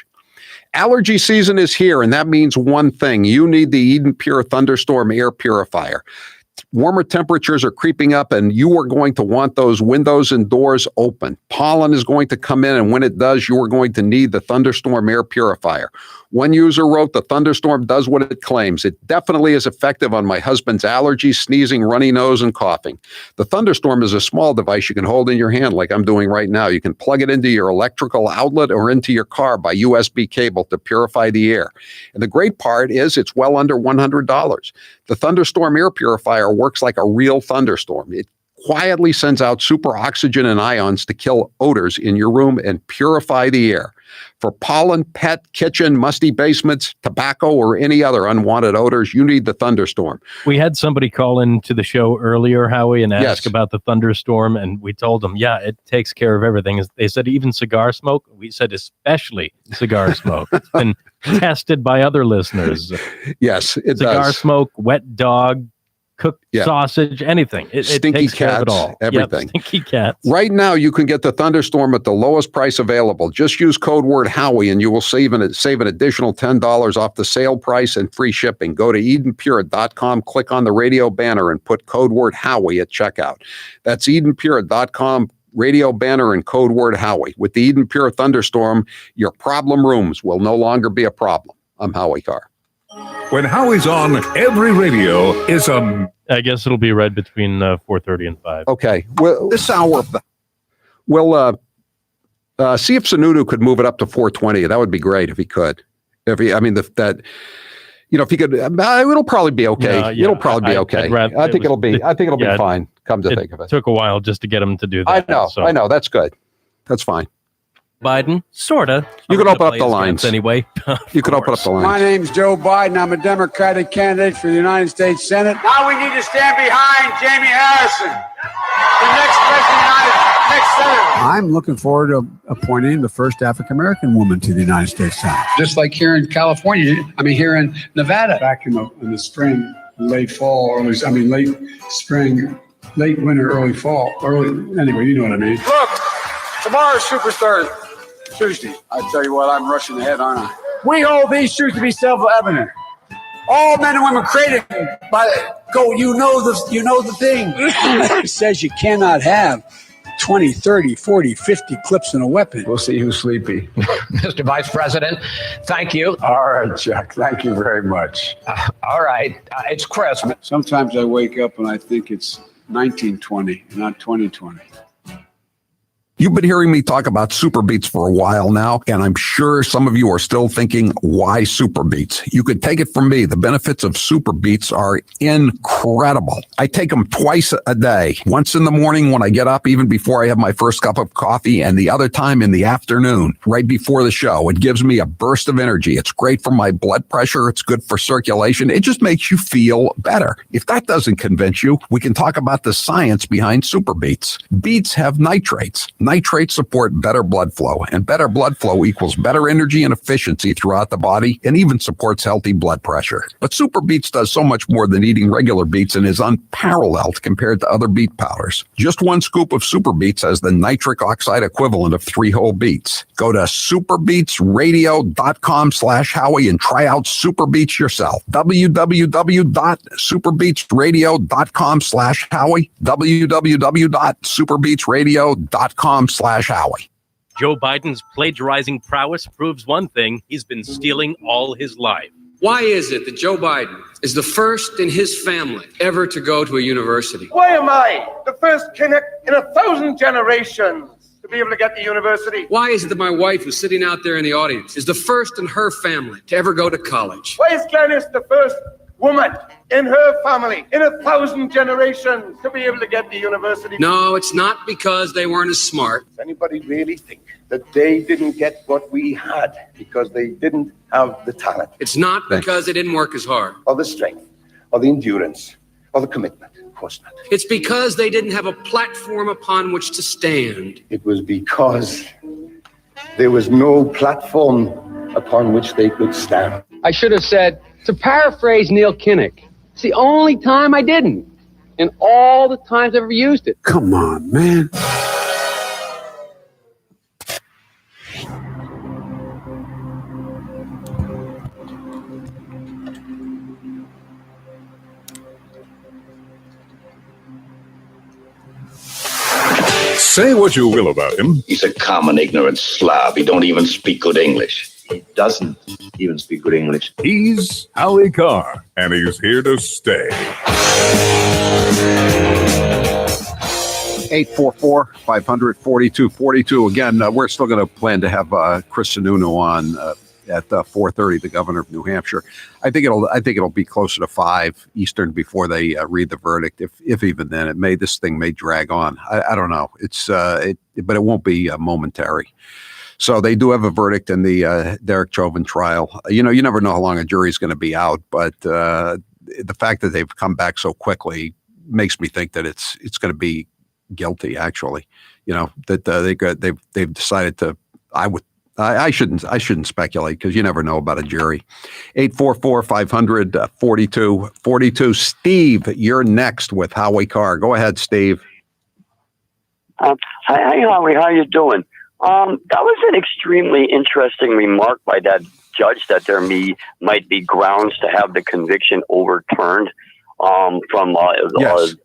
Allergy season is here, and that means one thing. You need the Eden Pure Thunderstorm air purifier. Warmer temperatures are creeping up, and you are going to want those windows and doors open. Pollen is going to come in, and when it does, you are going to need the Thunderstorm air purifier. One user wrote, "The Thunderstorm does what it claims. It definitely is effective on my husband's allergies, sneezing, runny nose, and coughing." The Thunderstorm is a small device you can hold in your hand like I'm doing right now. You can plug it into your electrical outlet or into your car by USB cable to purify the air. And the great part is it's well under $100. The Thunderstorm air purifier works like a real thunderstorm. It quietly sends out super oxygen and ions to kill odors in your room and purify the air. For pollen, pet, kitchen, musty basements, tobacco, or any other unwanted odors, you need the Thunderstorm. We had somebody call into the show earlier, Howie, and ask about the Thunderstorm, and we told them, yeah, it takes care of everything. They said even cigar smoke. We said especially cigar smoke. It's been tested by other listeners. Yes, it cigar does. Smoke, wet dog, cooked sausage, anything. It Stinky takes care of cats, it all. everything. Yep, stinky cats. Right now, you can get the Thunderstorm at the lowest price available. Just use code word Howie, and you will save an additional $10 off the sale price and free shipping. Go to EdenPure.com, click on the radio banner, and put code word Howie at checkout. That's EdenPure.com. Radio banner and code word Howie. With the Eden Pure Thunderstorm, your problem rooms will no longer be a problem. I'm Howie Carr. When Howie's on, every radio is a... I guess it'll be right between 4:30 and 5. Okay. Well, this hour of the... We'll see if Sununu could move it up to 4:20. That would be great if he could. If he could, it'll probably be okay. It'll probably be okay. I think it'll be fine. Come to think of it. It took a while just to get him to do that. I know. That's good. That's fine. Biden, sorta. You can open up the lines anyway. You can open up the lines. My name's Joe Biden. I'm a Democratic candidate for the United States Senate. Now we need to stand behind Jamie Harrison, the next president, next senator. I'm looking forward to appointing the first African-American woman to the United States Senate. Just like here in California, here in Nevada. Back in the spring, late fall, late spring, late winter, early fall. Anyway, you know what I mean. Look, tomorrow's Superstar Tuesday. I tell you what, I'm rushing ahead, aren't I? We hold these truths to be self-evident. All men and women created by you know the thing. It says you cannot have 20, 30, 40, 50 clips in a weapon. We'll see who's sleepy. Mr. Vice President, thank you. All right, Chuck. Thank you very much. All right. It's Christmas. Sometimes I wake up and I think it's 1920, not 2020. You've been hearing me talk about Super Beets for a while now, and I'm sure some of you are still thinking, why Super Beets? You could take it from me. The benefits of Super Beets are incredible. I take them twice a day, once in the morning when I get up, even before I have my first cup of coffee, and the other time in the afternoon, right before the show. It gives me a burst of energy. It's great for my blood pressure. It's good for circulation. It just makes you feel better. If that doesn't convince you, we can talk about the science behind Super Beets. Beets have nitrates. Nitrates support better blood flow, and better blood flow equals better energy and efficiency throughout the body, and even supports healthy blood pressure. But Super Beets does so much more than eating regular beets and is unparalleled compared to other beet powders. Just one scoop of Super Beets has the nitric oxide equivalent of 3 whole beets. Go to superbeetsradio.com/Howie and try out Super Beets yourself. www.superbeetsradio.com/Howie. www.superbeetsradio.com/Howie. Joe Biden's plagiarizing prowess proves one thing: he's been stealing all his life. Why is it that Joe Biden is the first in his family ever to go to a university? Why am I the first Kinnick in 1,000 generations to be able to get to university? Why is it that my wife, who's sitting out there in the audience, is the first in her family to ever go to college? Why is Glenys the first woman in her family in 1,000 generations to be able to get to university? No, it's not because they weren't as smart. Does anybody really think that they didn't get what we had because they didn't have the talent? It's not because they didn't work as hard. Or the strength, or the endurance, or the commitment. Of course not. It's because they didn't have a platform upon which to stand. It was because there was no platform upon which they could stand. I should have said, to paraphrase Neil Kinnock, it's the only time I didn't, and all the times I've ever used it. Come on, man. Say what you will about him. He's a common ignorant slob. He don't even speak good English. He doesn't even speak good English. He's Howie Carr, and he's here to stay. 844-500-4242. Again, we're still going to plan to have Chris Sununu on at 4:30, the governor of New Hampshire. I think it'll be closer to 5 Eastern before they read the verdict. If even then, this thing may drag on. I don't know. But it won't be momentary. So they do have a verdict in the Derek Chauvin trial. You never know how long a jury's going to be out, but the fact that they've come back so quickly makes me think that it's going to be guilty. Actually, that they've decided to. I shouldn't speculate because you never know about a jury. 844-500-4242. Steve, you're next with Howie Carr. Go ahead, Steve. Hi, Howie. How you doing? That was an extremely interesting remark by that judge that there might be grounds to have the conviction overturned from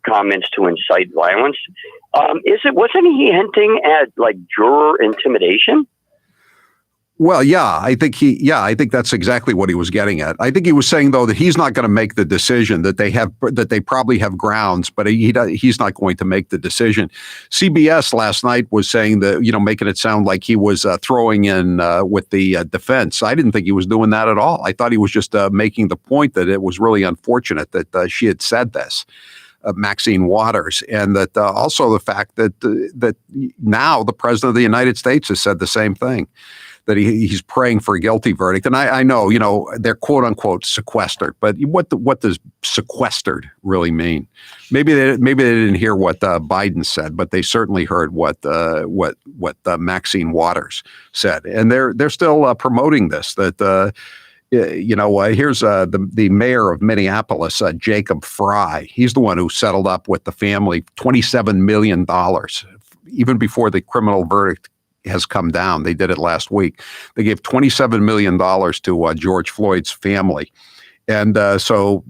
comments to incite violence. Wasn't he hinting at like juror intimidation? Well, I think that's exactly what he was getting at. I think he was saying, though, that he's not going to make the decision, that they probably have grounds, but he's not going to make the decision. CBS last night was saying that, making it sound like he was throwing in with the defense. I didn't think he was doing that at all. I thought he was just making the point that it was really unfortunate that she had said this. Maxine Waters, and that also the fact that now the president of the United States has said the same thing, that he's praying for a guilty verdict. And I know, they're quote unquote sequestered, but what does sequestered really mean? Maybe they didn't hear what Biden said, but they certainly heard what Maxine Waters said, and they're still promoting this. That here's the mayor of Minneapolis, Jacob Fry. He's the one who settled up with the family $27 million, even before the criminal verdict has come down. They did it last week. They gave $27 million to George Floyd's family. And after,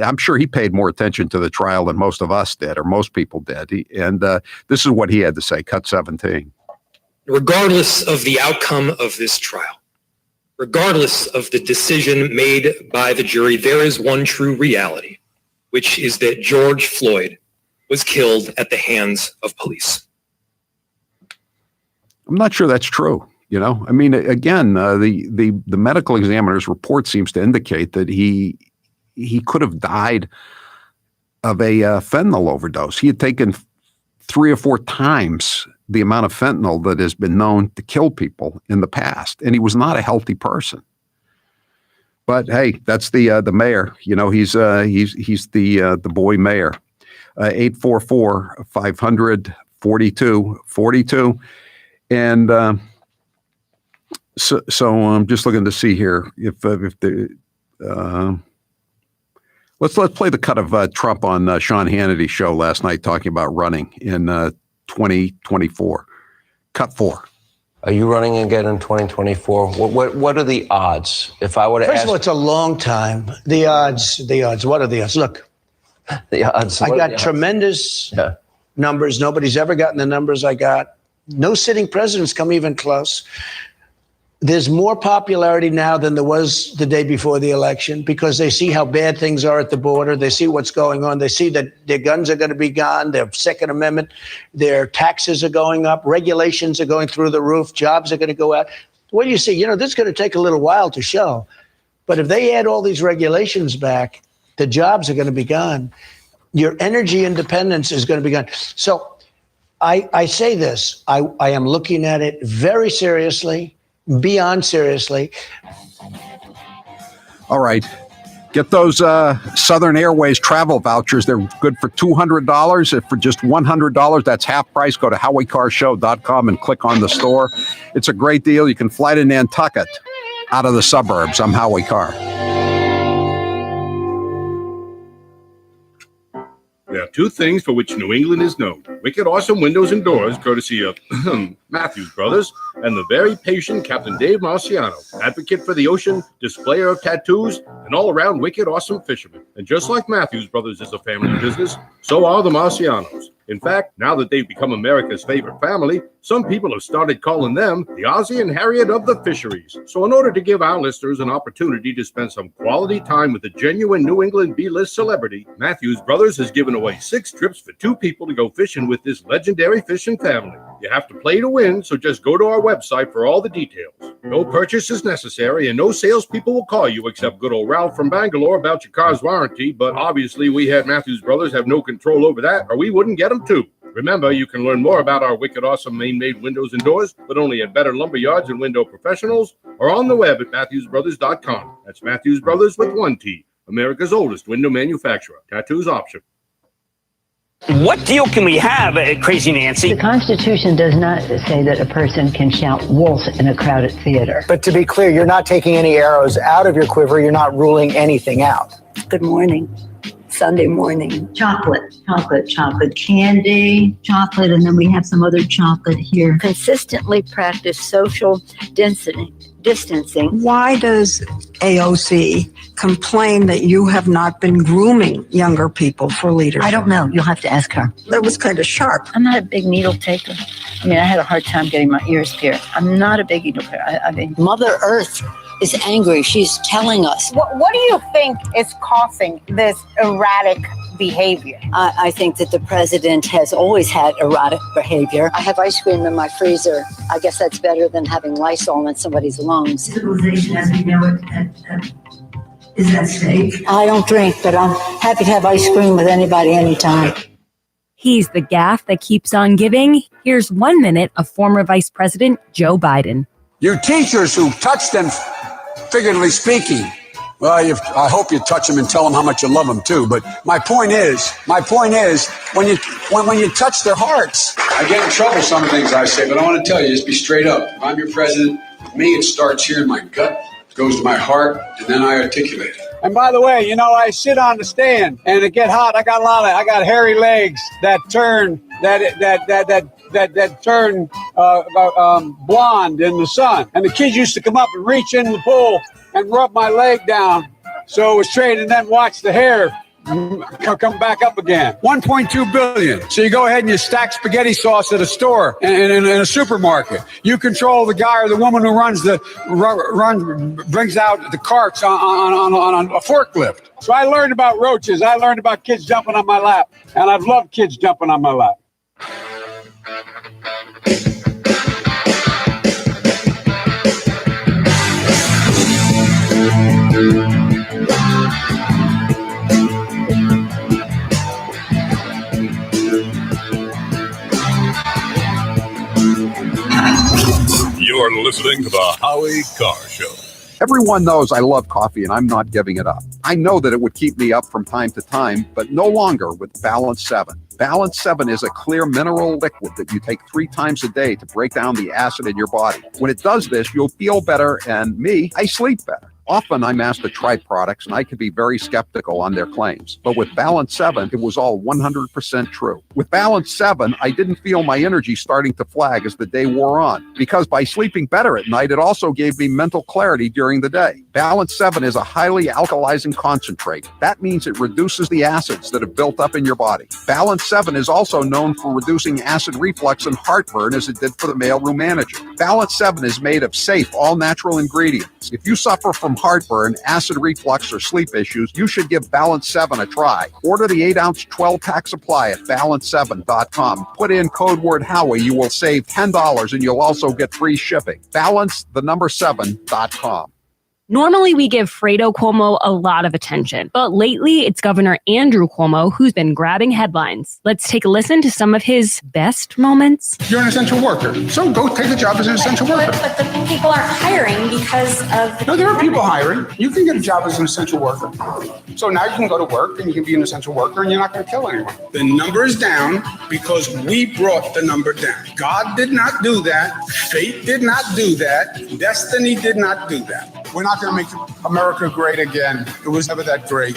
I'm sure he paid more attention to the trial than most of us did, or most people did. This is what he had to say, cut 17. Regardless of the outcome of this trial, regardless of the decision made by the jury, there is one true reality, which is that George Floyd was killed at the hands of police. I'm not sure that's true. I mean, again, the medical examiner's report seems to indicate that he could have died of a fentanyl overdose. He had taken 3 or 4 times the amount of fentanyl that has been known to kill people in the past, and he was not a healthy person. But hey, that's the mayor. He's the boy mayor. 844-500 42. And so I'm just looking to see here if the let's play the cut of Trump on Sean Hannity's show last night talking about running in 2024. Cut 4. Are you running again in 2024? What are the odds? If I were to First ask, of all, it's a long time. The odds. What are the odds? Look, the odds. I got tremendous numbers. Nobody's ever gotten the numbers I got. No sitting presidents come even close. There's more popularity now than there was the day before the election because they see how bad things are at the border. They see what's going on. They see that their guns are going to be gone. Their Second Amendment, their taxes are going up. Regulations are going through the roof. Jobs are going to go out. What do you see? This is going to take a little while to show. But if they add all these regulations back, the jobs are going to be gone. Your energy independence is going to be gone. So I say this. I am looking at it very seriously. Beyond seriously. All right. Get those Southern Airways travel vouchers. They're good for $200. If for just $100, that's half price. Go to HowieCarrShow.com and click on the store. It's a great deal. You can fly to Nantucket out of the suburbs. I'm Howie Carr. There are two things for which New England is known. Wicked awesome windows and doors, courtesy of Matthews Brothers, and the very patient Captain Dave Marciano, advocate for the ocean, displayer of tattoos, and all-around wicked awesome fisherman. And just like Matthews Brothers is a family business, so are the Marcianos. In fact, now that they've become America's favorite family, some people have started calling them the Ozzie and Harriet of the fisheries. So in order to give our listeners an opportunity to spend some quality time with a genuine New England B-list celebrity, Matthews Brothers has given away 6 trips for 2 people to go fishing with this legendary fishing family. You have to play to win, so just go to our website for all the details. No purchase is necessary, and no salespeople will call you except good old Ralph from Bangalore about your car's warranty, but obviously we at Matthews Brothers have no control over that, or we wouldn't get them too. Remember, you can learn more about our wicked awesome Maine-made windows and doors, but only at Better Lumber Yards and Window Professionals, or on the web at MatthewsBrothers.com. That's Matthews Brothers with 1 T, America's oldest window manufacturer. Tattoos option. What deal can we have, Crazy Nancy? The Constitution does not say that a person can shout wolf in a crowded theater. But to be clear, you're not taking any arrows out of your quiver. You're not ruling anything out. Good morning. Sunday morning. Chocolate, candy, chocolate, and then we have some other chocolate here. Consistently practice social distancing. Why does AOC complain that you have not been grooming younger people for leadership? I don't know. You'll have to ask her. That was kind of sharp. I'm not a big needle taker. I mean, I had a hard time getting my ears pierced. I'm not a big needle taker. I mean, Mother Earth is angry. She's telling us. What do you think is causing this erratic behavior? I think that the president has always had erratic behavior. I have ice cream in my freezer. I guess that's better than having Lysol in somebody's lungs. Civilization as we know it is at stake. I don't drink, but I'm happy to have ice cream with anybody anytime. He's the gaffe that keeps on giving. Here's 1 minute of former Vice President Joe Biden. You teachers who touch them, figuratively speaking, well, I hope you touch them and tell them how much you love them too. But my point is, when you touch their hearts, I get in trouble some things I say, but I want to tell you, just be straight up. If I'm your president, with me, it starts here in my gut, goes to my heart, and then I articulate it. And by the way, I sit on the stand and it get hot. I got hairy legs that turn blonde in the sun. And the kids used to come up and reach in the pool and rub my leg down so it was straight, and then watch the hair come back up again. 1.2 billion. So you go ahead and you stack spaghetti sauce at a store in a supermarket. You control the guy or the woman who brings out the carts on a forklift. So I learned about roaches. I learned about kids jumping on my lap, and I've loved kids jumping on my lap. You're listening to the Howie Carr Show. Everyone knows I love coffee and I'm not giving it up. I know that it would keep me up from time to time, but no longer with Balance 7. Balance 7 is a clear mineral liquid that you take 3 times a day to break down the acid in your body. When it does this, you'll feel better, and me, I sleep better. Often I'm asked to try products and I can be very skeptical on their claims. But with Balance 7, it was all 100% true. With Balance 7, I didn't feel my energy starting to flag as the day wore on. Because by sleeping better at night, it also gave me mental clarity during the day. Balance 7 is a highly alkalizing concentrate. That means it reduces the acids that have built up in your body. Balance 7 is also known for reducing acid reflux and heartburn as it did for the mailroom manager. Balance 7 is made of safe, all-natural ingredients. If you suffer from heartburn, acid reflux, or sleep issues, you should give Balance 7 a try. Order the 8-ounce 12-pack supply at balance7.com. Put in code word Howie. You will save $10 and you'll also get free shipping. Balance7.com. Normally, we give Fredo Cuomo a lot of attention, but lately it's Governor Andrew Cuomo who's been grabbing headlines. Let's take a listen to some of his best moments. You're an essential worker, so go take a job as an essential worker. But the people aren't hiring because of... No, there are people hiring. You can get a job as an essential worker. So now you can go to work and you can be an essential worker and you're not going to kill anyone. The number is down because we brought the number down. God did not do that. Fate did not do that. Destiny did not do that. We're not going to make America great again. It was never that great.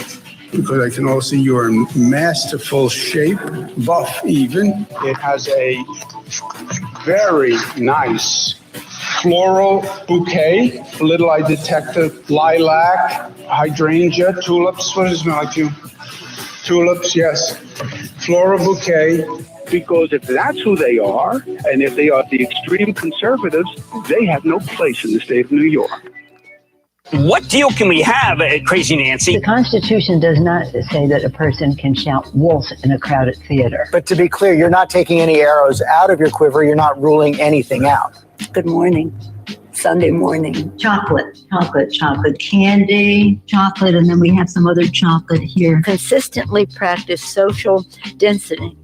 Because I can also see you're in masterful shape, buff even. It has a very nice floral bouquet. A little I detected lilac, hydrangea, tulips. What does it smell like to you? Tulips, yes. Floral bouquet. Because if that's who they are, and if they are the extreme conservatives, they have no place in the state of New York. What deal can we have, Crazy Nancy? The Constitution does not say that a person can shout wolf in a crowded theater. But to be clear, you're not taking any arrows out of your quiver. You're not ruling anything out. Good morning. Sunday morning. Chocolate, candy, chocolate, and then we have some other chocolate here. Consistently practice social distancing.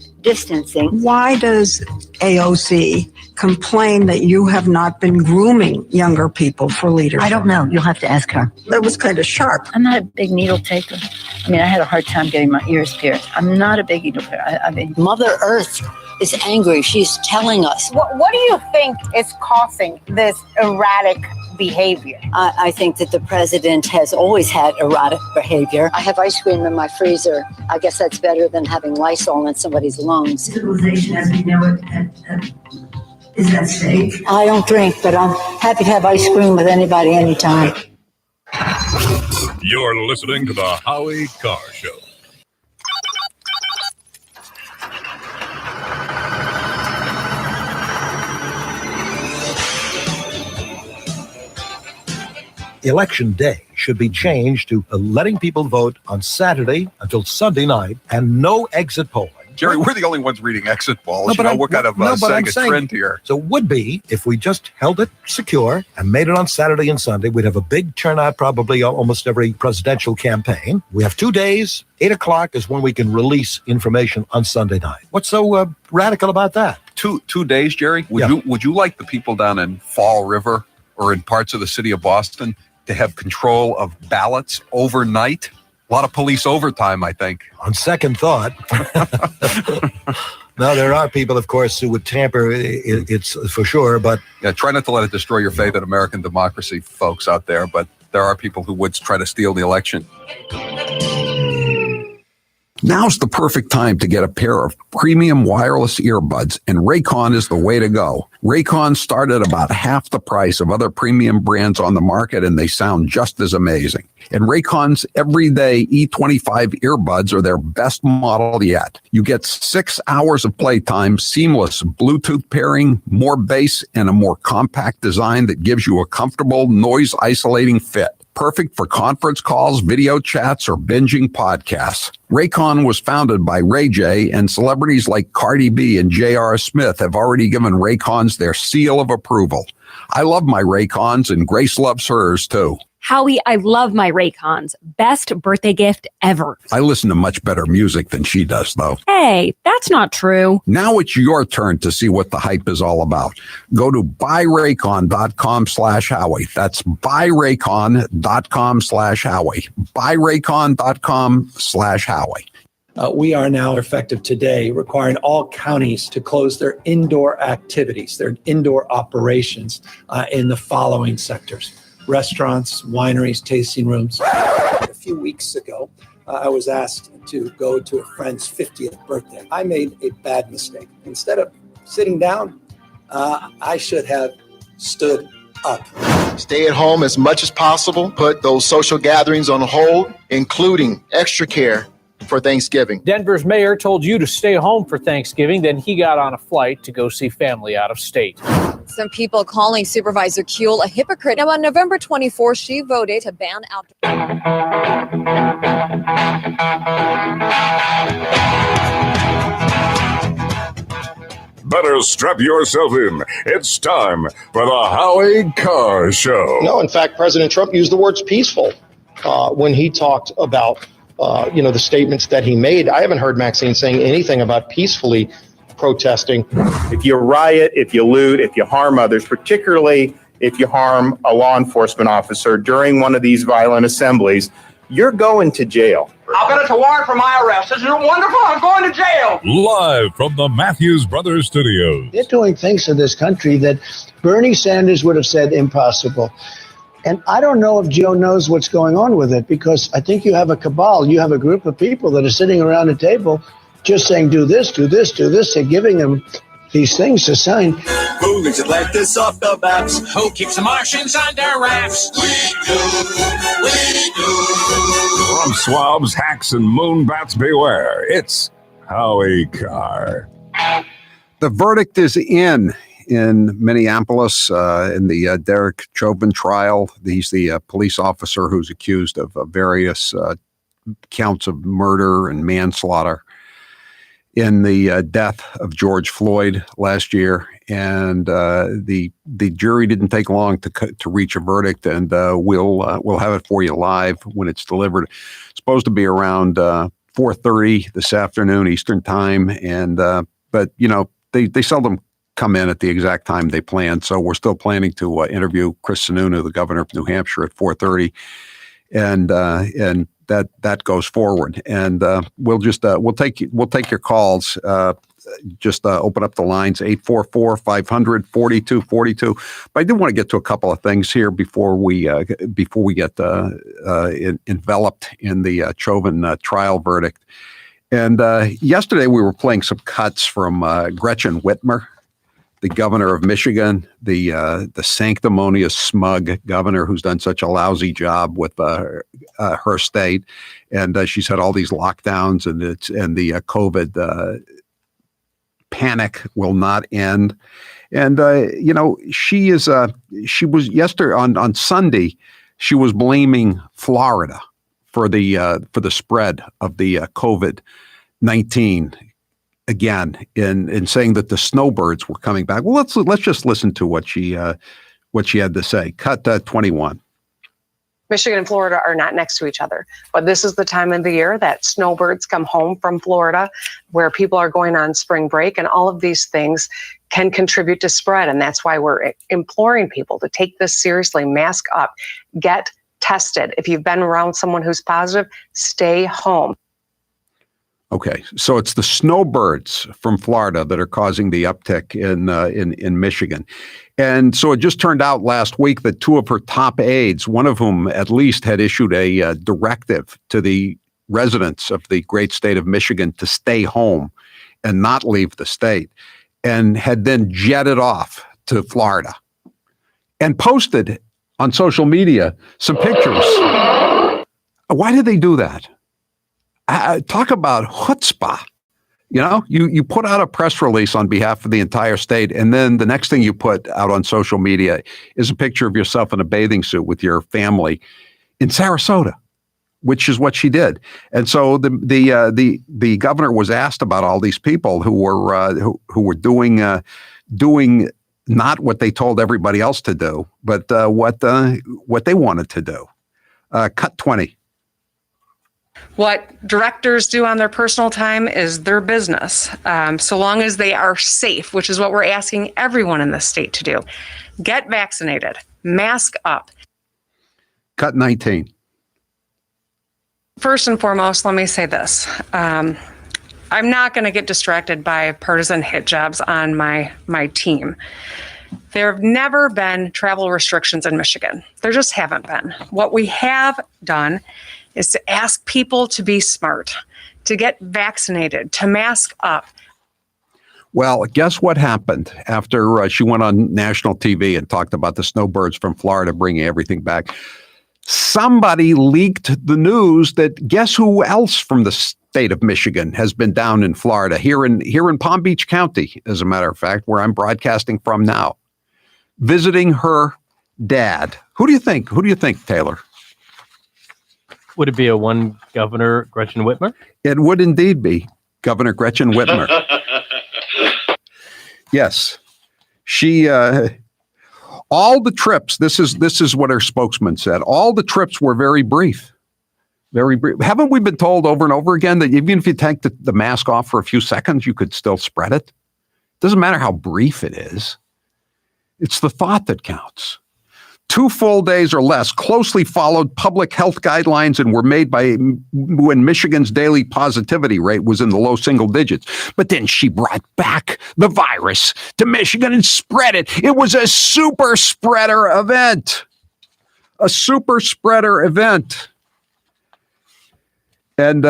Why does AOC complain that you have not been grooming younger people for leadership? I don't know. You'll have to ask her. That was kind of sharp. I'm not a big needle taker. I mean, I had a hard time getting my ears pierced. I'm not a big needle taker. I mean, Mother Earth is angry. She's telling us. What do you think is causing this erratic behavior? I think that the president has always had erratic behavior. I have ice cream in my freezer. I guess that's better than having Lysol in somebody's lungs. Civilization as we know it is at stake. I don't drink, but I'm happy to have ice cream with anybody, anytime. You're listening to the Howie Carr Show. Election day should be changed to letting people vote on Saturday until Sunday night and no exit polling. Jerry, we're the only ones reading exit polls. We're kind of setting a trend here. So it would be, if we just held it secure and made it on Saturday and Sunday, we'd have a big turnout probably almost every presidential campaign. We have 2 days. 8 o'clock is when we can release information on Sunday night. What's so radical about that? 2 days, Jerry? Would you like the people down in Fall River or in parts of the city of Boston to have control of ballots overnight? A lot of police overtime, I think. On second thought. Now, there are people, of course, who would tamper, it's for sure, but... Yeah, try not to let it destroy your faith in American democracy, folks out there, but there are people who would try to steal the election. Now's the perfect time to get a pair of premium wireless earbuds, and Raycon is the way to go. Raycon start at about half the price of other premium brands on the market, and they sound just as amazing. And Raycon's everyday E25 earbuds are their best model yet. You get 6 hours of playtime, seamless Bluetooth pairing, more bass, and a more compact design that gives you a comfortable, noise-isolating fit. Perfect for conference calls, video chats, or binging podcasts. Raycon was founded by Ray J, and celebrities like Cardi B and J.R. Smith have already given Raycons their seal of approval. I love my Raycons, and Grace loves hers, too. Howie, I love my Raycons. Best birthday gift ever. I listen to much better music than she does, though. Hey, that's not true. Now it's your turn to see what the hype is all about. Go to buyraycon.com/Howie. That's buyraycon.com/Howie. Buyraycon.com/Howie. We are now effective today requiring all counties to close their indoor activities, their indoor operations in the following sectors: restaurants, wineries, tasting rooms. A few weeks ago, I was asked to go to a friend's 50th birthday. I made a bad mistake. Instead of sitting down, I should have stood up. Stay at home as much as possible. Put those social gatherings on hold, including extra care for Thanksgiving. Denver's mayor told you to stay home for Thanksgiving, then he got on a flight to go see family out of state. Some people calling Supervisor Kuehl a hypocrite. Now, on November 24th, she voted to ban outdoor. Better strap yourself in. It's time for the Howie Carr Show. No, in fact, President Trump used the words peaceful when he talked about the statements that he made. I haven't heard Maxine saying anything about peacefully protesting. If you riot, if you loot, if you harm others, particularly if you harm a law enforcement officer during one of these violent assemblies, you're going to jail. I've got a warrant for my arrest. This is wonderful. I'm going to jail. Live from the Matthews Brothers Studios. They're doing things in this country that Bernie Sanders would have said impossible. And I don't know if Joe knows what's going on with it, because I think you have a cabal. You have a group of people that are sitting around a table just saying, do this, do this, do this. They're giving them these things to sign. Who lives Atlantis off the maps? Who keeps the Martians under wraps? We do. From swabs, hacks, and moonbats beware, it's Howie Carr. The verdict is in Minneapolis in the Derek Chauvin trial. He's the police officer who's accused of various counts of murder and manslaughter in the death of George Floyd last year. And the jury didn't take long to reach a verdict, and we'll have it for you live when it's delivered. It's supposed to be around 4:30 this afternoon Eastern time, and but they seldom come in at the exact time they planned. So we're still planning to interview Chris Sununu, the governor of New Hampshire, at 4:30, and that goes forward. And we'll take your calls. Just open up the lines, 844-500-4242. But I do want to get to a couple of things here before we get enveloped in the Chauvin trial verdict. And yesterday we were playing some cuts from Gretchen Whitmer, the governor of Michigan, the sanctimonious, smug governor who's done such a lousy job with her state, and she's had all these lockdowns, and the COVID panic will not end. And she was yesterday on Sunday, she was blaming Florida for the spread of the COVID-19. Again, in saying that the snowbirds were coming back. Well, let's just listen to what she had to say. Cut 21. Michigan and Florida are not next to each other, but this is the time of the year that snowbirds come home from Florida, where people are going on spring break, and all of these things can contribute to spread. And that's why we're imploring people to take this seriously, mask up, get tested. If you've been around someone who's positive, stay home. Okay, so it's the snowbirds from Florida that are causing the uptick in Michigan. And so it just turned out last week that two of her top aides, one of whom at least had issued a directive to the residents of the great state of Michigan to stay home and not leave the state, and had then jetted off to Florida and posted on social media some pictures. Why did they do that? Talk about chutzpah. You put out a press release on behalf of the entire state, and then the next thing you put out on social media is a picture of yourself in a bathing suit with your family in Sarasota, which is what she did. And so the governor was asked about all these people who were doing not what they told everybody else to do, but what they wanted to do. Cut 20. What directors do on their personal time is their business, so long as they are safe, which is what we're asking everyone in this state to do. Get vaccinated, mask up. Cut 19. First and foremost, let me say this. I'm not going to get distracted by partisan hit jobs on my team. There have never been travel restrictions in Michigan. There just haven't been. What we have done is to ask people to be smart, to get vaccinated, to mask up. Well, guess what happened after she went on national TV and talked about the snowbirds from Florida bringing everything back? Somebody leaked the news that guess who else from the state of Michigan has been down in Florida, here in Palm Beach County, as a matter of fact, where I'm broadcasting from now, visiting her dad. Who do you think? Who do you think, Taylor? Would it be a one Governor Gretchen Whitmer? It would indeed be Governor Gretchen Whitmer. Yes. She, all the trips, this is what her spokesman said, all the trips were very brief. Very brief. Haven't we been told over and over again that even if you take the mask off for a few seconds, you could still spread it? Doesn't matter how brief it is. It's the thought that counts. 2 full days or less closely followed public health guidelines and were made by when Michigan's daily positivity rate was in the low single digits. But then she brought back the virus to Michigan and spread it. It was a super spreader event. A super spreader event. And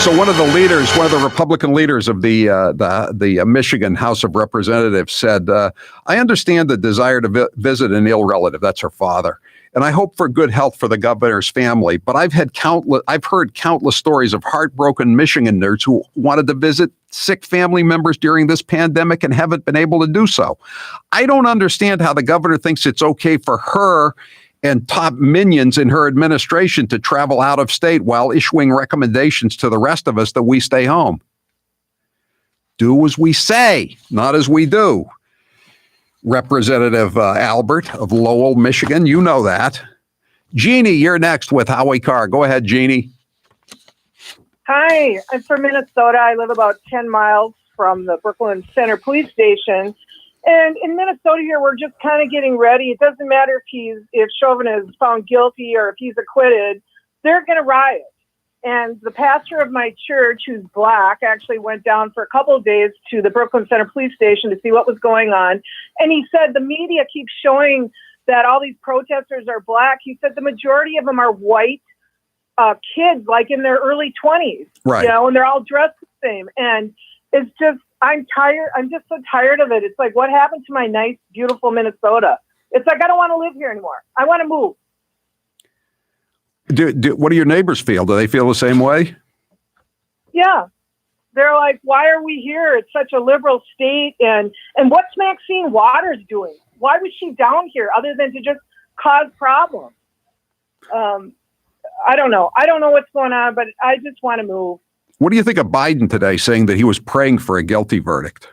so one of the Republican leaders of the Michigan House of Representatives said, I understand the desire to visit an ill relative. That's her father. And I hope for good health for the governor's family. But I've heard countless stories of heartbroken Michiganders who wanted to visit sick family members during this pandemic and haven't been able to do so. I don't understand how the governor thinks it's okay for her and top minions in her administration to travel out of state while issuing recommendations to the rest of us that we stay home. Do as we say, not as we do. Representative Albert of Lowell, Michigan, you know that. Jeannie, you're next with Howie Carr. Go ahead, Jeannie. Hi, I'm from Minnesota. I live about 10 miles from the Brooklyn Center Police Station. And in Minnesota here, we're just kind of getting ready. It doesn't matter if Chauvin is found guilty or if he's acquitted, they're going to riot. And the pastor of my church, who's black, actually went down for a couple of days to the Brooklyn Center Police Station to see what was going on. And he said the media keeps showing that all these protesters are black. He said the majority of them are white kids, like in their early 20s, right? And they're all dressed the same. And it's just, I'm tired. I'm just so tired of it. It's like, what happened to my nice, beautiful Minnesota? It's like, I don't want to live here anymore. I want to move. What do your neighbors feel? Do they feel the same way? Yeah. They're like, why are we here? It's such a liberal state. And what's Maxine Waters doing? Why was she down here other than to just cause problems? I don't know. I don't know what's going on, but I just want to move. What do you think of Biden today saying that he was praying for a guilty verdict?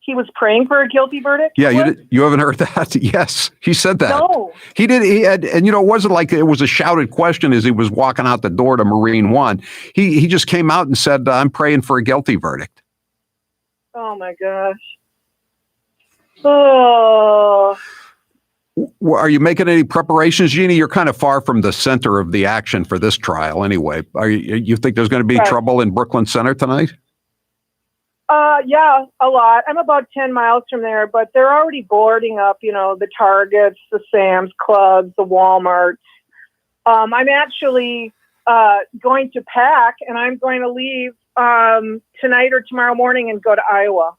He was praying for a guilty verdict? Yeah, you haven't heard that? Yes, he said that. No. He did. He had, and it wasn't like it was a shouted question as he was walking out the door to Marine One. He just came out and said, I'm praying for a guilty verdict. Oh my gosh. Oh. Are you making any preparations, Jeannie? You're kind of far from the center of the action for this trial anyway. You think there's going to be trouble in Brooklyn Center tonight? Yeah, a lot. I'm about 10 miles from there, but they're already boarding up, the Targets, the Sam's Clubs, the Walmarts. I'm actually going to pack, and I'm going to leave tonight or tomorrow morning and go to Iowa.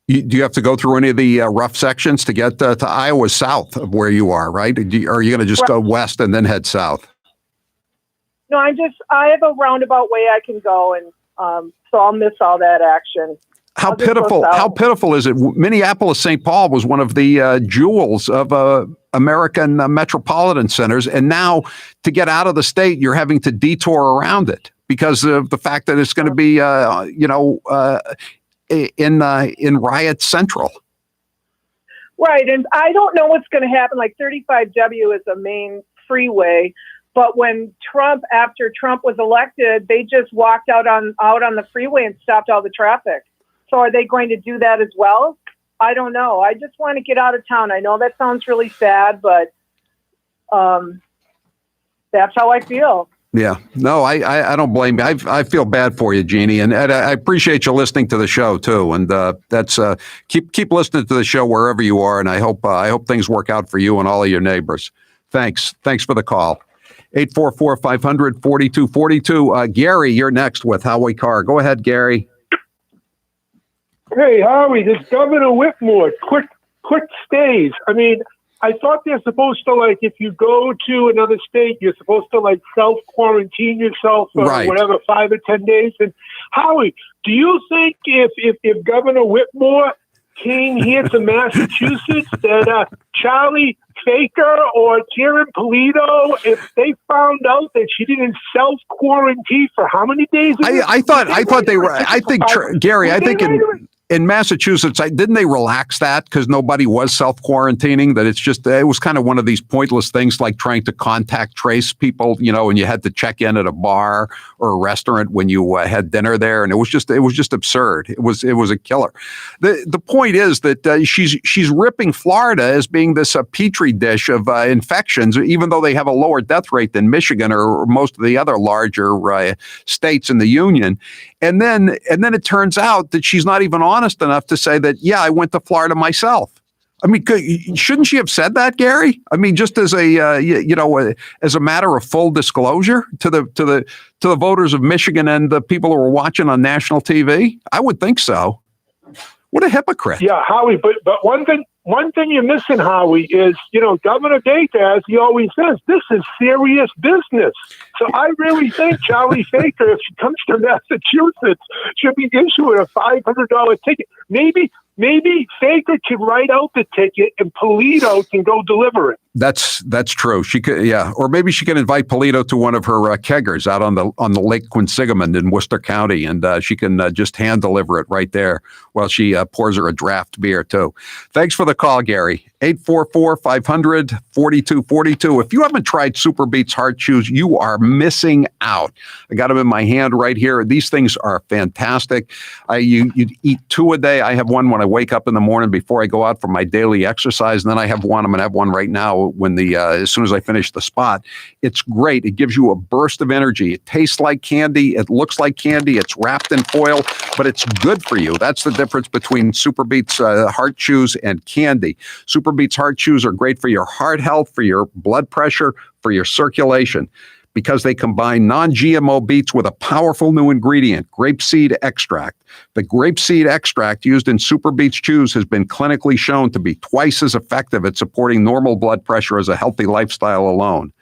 Do you have to go through any of the rough sections to get to Iowa south of where you are, right? Or are you going to just go west and then head south? No, I have a roundabout way I can go, and so I'll miss all that action. How pitiful is it? Minneapolis, St. Paul was one of the jewels of American metropolitan centers. And now to get out of the state, you're having to detour around it because of the fact that it's going to be, in Riot Central. Right, and I don't know what's going to happen. Like 35W is a main freeway, but after Trump was elected, they just walked out on the freeway and stopped all the traffic. So are they going to do that as well? I don't know. I just want to get out of town. I know that sounds really sad, but that's how I feel. Yeah, no, I don't blame you. I feel bad for you, Jeannie, and Ed, I appreciate you listening to the show too. And that's keep listening to the show wherever you are, and I hope things work out for you and all of your neighbors. Thanks for the call. 844-500-4242. Gary, you're next with Howie Carr. Go ahead, Gary. Hey, Howie, this Governor Whitmore, quick stays. I mean, I thought they're supposed to, like, if you go to another state, you're supposed to, like, self-quarantine yourself for whatever, 5 or 10 days. And Howie, do you think if Governor Whitmore came here to Massachusetts that Charlie Faker or Karen Polito, if they found out that she didn't self-quarantine for how many days? I thought they were. I think, Gary, I think in Massachusetts, didn't they relax that because nobody was self-quarantining? That it was kind of one of these pointless things like trying to contact trace people, and you had to check in at a bar or a restaurant when you had dinner there, and it was just absurd. It was a killer. The point is that she's ripping Florida as being this petri dish of infections, even though they have a lower death rate than Michigan or most of the other larger states in the union. And then it turns out that she's not even honest enough to say that, yeah, I went to Florida myself. I mean, shouldn't she have said that, Gary? I mean, just as as a matter of full disclosure to the voters of Michigan and the people who were watching on national TV? I would think so. What a hypocrite. Yeah, Howie, but one thing you're missing, Howie, is, Governor Baker, as he always says, this is serious business. So I really think Charlie Faker, if she comes to Massachusetts, should be issued a $500 ticket. Maybe Faker can write out the ticket and Polito can go deliver it. That's true. She could, yeah, or maybe she can invite Polito to one of her keggers out on the Lake Quinsigamond in Worcester County, and she can just hand deliver it right there while she pours her a draft beer too. Thanks for the call, Gary. 844-500-4242. If you haven't tried Super Beets Heart Chews, you are missing out. I got them in my hand right here. These things are fantastic. You eat 2 a day. I have one when I wake up in the morning before I go out for my daily exercise, and then I have one. I'm going to have one right now when as soon as I finish the spot. It's great. It gives you a burst of energy. It tastes like candy. It looks like candy. It's wrapped in foil, but it's good for you. That's the difference between Super Beets Heart Chews and candy. Super Beets Heart Chews are great for your heart health, for your blood pressure, for your circulation, because they combine non-GMO beets with a powerful new ingredient, grapeseed extract. The grapeseed extract used in Super Beets Chews has been clinically shown to be twice as effective at supporting normal blood pressure as a healthy lifestyle alone.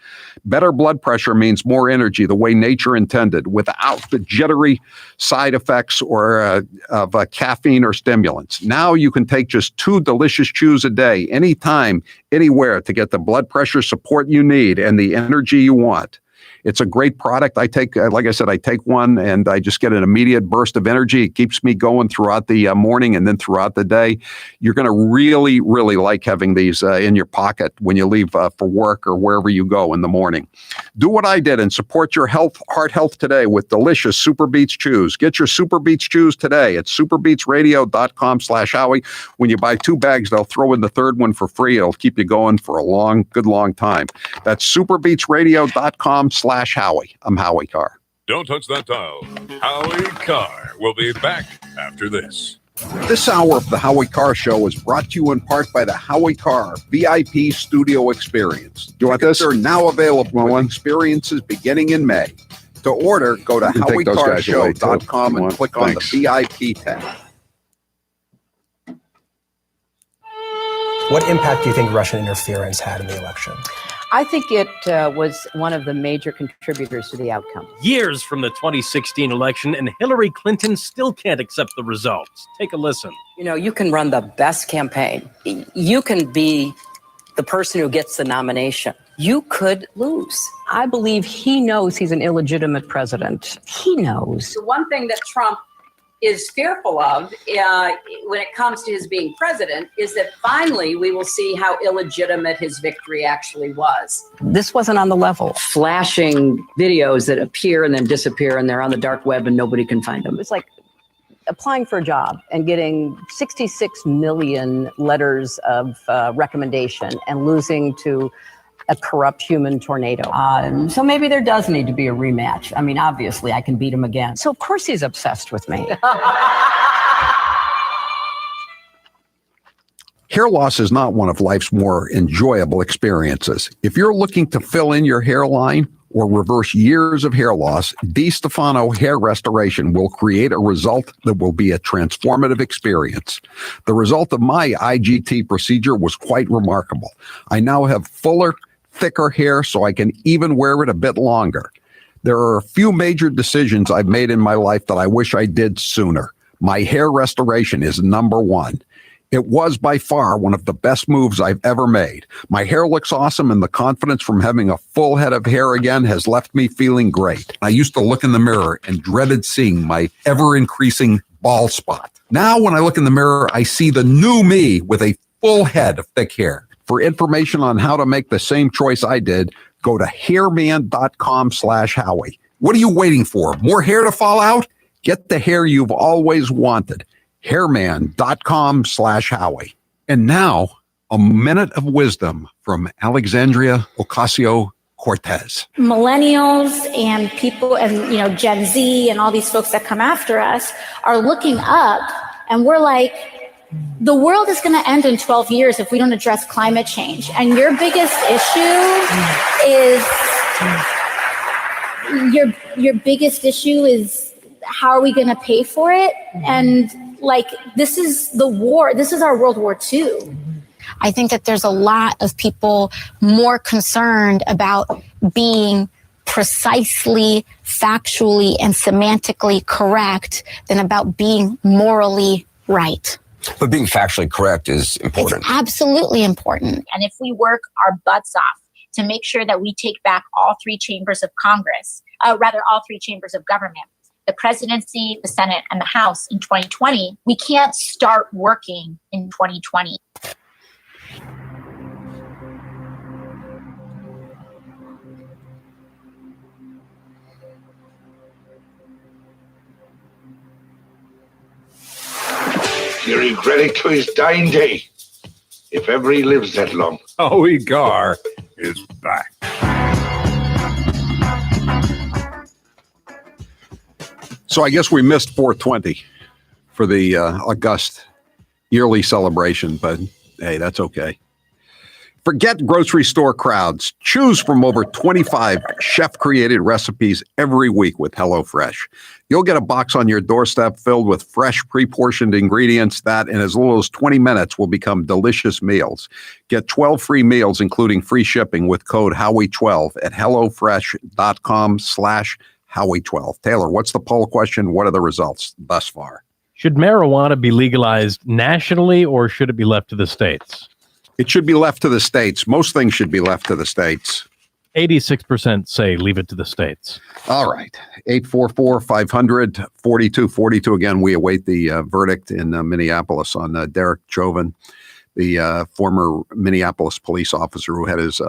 Better blood pressure means more energy, the way nature intended, without the jittery side effects of caffeine or stimulants. Now you can take just 2 delicious chews a day, anytime, anywhere, to get the blood pressure support you need and the energy you want. It's a great product. I take, like I said, I take one and I just get an immediate burst of energy. It keeps me going throughout the morning and then throughout the day. You're going to really, really like having these in your pocket when you leave for work or wherever you go in the morning. Do what I did and support your heart health today with delicious Super Beets Chews. Get your Super Beets Chews today at superbeetsradio.com/Howie. When you buy 2 bags, they'll throw in the 3rd one for free. It'll keep you going for a good long time. That's superbeetsradio.com/Howie. I'm Howie Carr. Don't touch that dial. Howie Carr will be back after this. This hour of the Howie Carr Show is brought to you in part by the Howie Carr VIP Studio Experience. You want this? They're now available with experiences beginning in May. To order, go to HowieCarrShow.com and click on the VIP tab. What impact do you think Russian interference had in the election? I think it was one of the major contributors to the outcome. Years from the 2016 election, and Hillary Clinton still can't accept the results. Take a listen. You can run the best campaign. You can be the person who gets the nomination. You could lose. I believe he knows he's an illegitimate president. He knows. The one thing that Trump is fearful of when it comes to his being president is that finally we will see how illegitimate his victory actually was. This wasn't on the level. Flashing videos that appear and then disappear, and they're on the dark web and nobody can find them. It's like applying for a job and getting 66 million letters of recommendation and losing to a corrupt human tornado. So maybe there does need to be a rematch. I mean, obviously, I can beat him again. So of course he's obsessed with me. Hair loss is not one of life's more enjoyable experiences. If you're looking to fill in your hairline or reverse years of hair loss, DiStefano Hair Restoration will create a result that will be a transformative experience. The result of my IGT procedure was quite remarkable. I now have fuller, thicker hair so I can even wear it a bit longer. There are a few major decisions I've made in my life that I wish I did sooner. My hair restoration is number one. It was by far one of the best moves I've ever made. My hair looks awesome, and the confidence from having a full head of hair again has left me feeling great. I used to look in the mirror and dreaded seeing my ever-increasing bald spot. Now when I look in the mirror, I see the new me with a full head of thick hair. For information on how to make the same choice I did, go to hairman.com/Howie. What are you waiting for? More hair to fall out? Get the hair you've always wanted. Hairman.com/Howie. And now, a minute of wisdom from Alexandria Ocasio-Cortez. Millennials and people and Gen Z and all these folks that come after us are looking up, and we're like, the world is going to end in 12 years if we don't address climate change. And your biggest issue is how are we going to pay for it? And this is the war. This is our World War II. I think that there's a lot of people more concerned about being precisely, factually, and semantically correct than about being morally right. But being factually correct is important. It's absolutely important. And if we work our butts off to make sure that we take back all three chambers of Congress, all three chambers of government, the presidency, the Senate, and the House in 2020, we can't start working in 2020. He regretted to his dying day, if ever he lives that long. Howie Carr is back. So I guess we missed 420 for the August yearly celebration, but hey, that's okay. Forget grocery store crowds. Choose from over 25 chef-created recipes every week with HelloFresh. You'll get a box on your doorstep filled with fresh, pre-portioned ingredients that, in as little as 20 minutes, will become delicious meals. Get 12 free meals, including free shipping, with code Howie12 at HelloFresh.com/Howie12. Taylor, what's the poll question? What are the results thus far? Should marijuana be legalized nationally, or should it be left to the states? It should be left to the states. Most things should be left to the states. 86% say leave it to the states. All right. 844-500-4242. Again, we await the verdict in Minneapolis on Derek Chauvin, the former Minneapolis police officer who had his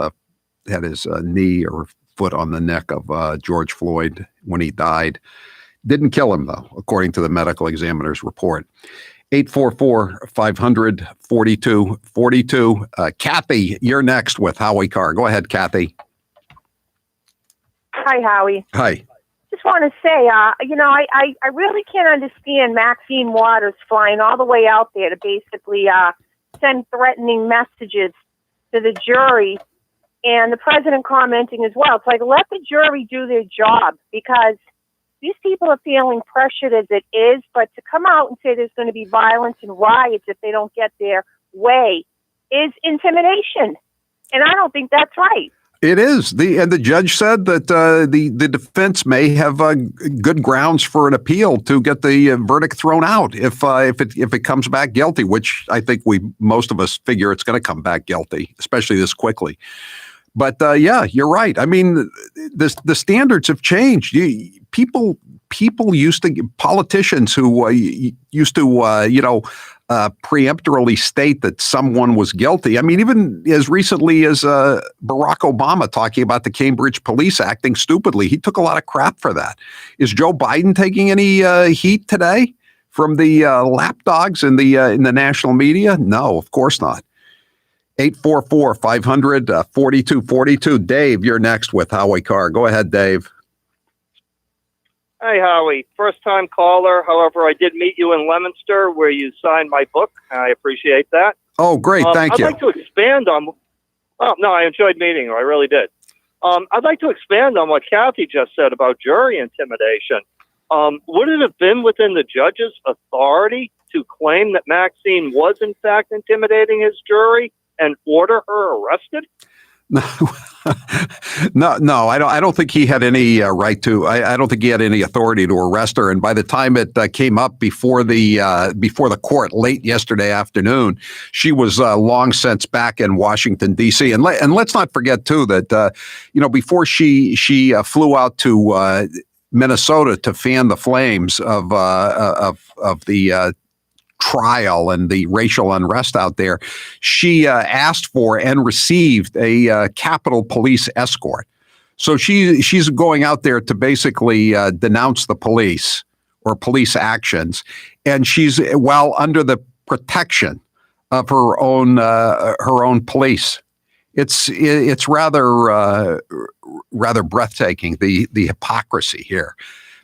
knee or foot on the neck of George Floyd when he died. Didn't kill him, though, according to the medical examiner's report. 844-500-4242. Kathy, you're next with Howie Carr. Go ahead, Kathy. Hi, Howie. Hi. Just want to say, I really can't understand Maxine Waters flying all the way out there to basically send threatening messages to the jury, and the president commenting as well. It's like, let the jury do their job, because these people are feeling pressured as it is, but to come out and say there's going to be violence and riots if they don't get their way is intimidation. And I don't think that's right. It is. The judge said that the defense may have good grounds for an appeal to get the verdict thrown out if it comes back guilty, which I think most of us figure it's going to come back guilty, especially this quickly. But yeah, you're right. I mean, the standards have changed. People people politicians who used to, preemptorily state that someone was guilty. I mean, even as recently as Barack Obama talking about the Cambridge police acting stupidly, he took a lot of crap for that. Is Joe Biden taking any heat today from the lapdogs in the national media? No, of course not. 844-500-4242. Dave, you're next with Howie Carr. Go ahead, Dave. Hey, Howie. First-time caller. However, I did meet you in Leominster where you signed my book. I appreciate that. Oh, great. Thank you. I'd like to expand on... Oh, no, I enjoyed meeting you. I really did. I'd like to expand on what Kathy just said about jury intimidation. Would it have been within the judge's authority to claim that Maxine was, in fact, intimidating his jury and order her arrested? No, I don't think he had any right to. I don't think he had any authority to arrest her. And by the time it came up before the court late yesterday afternoon, she was long since back in Washington D.C. And let's not forget too that before she flew out to Minnesota to fan the flames of the trial and the racial unrest out there, she asked for and received a Capitol Police escort. So she's going out there to basically denounce the police or police actions, and she's under the protection of her own police. It's rather breathtaking, the hypocrisy here.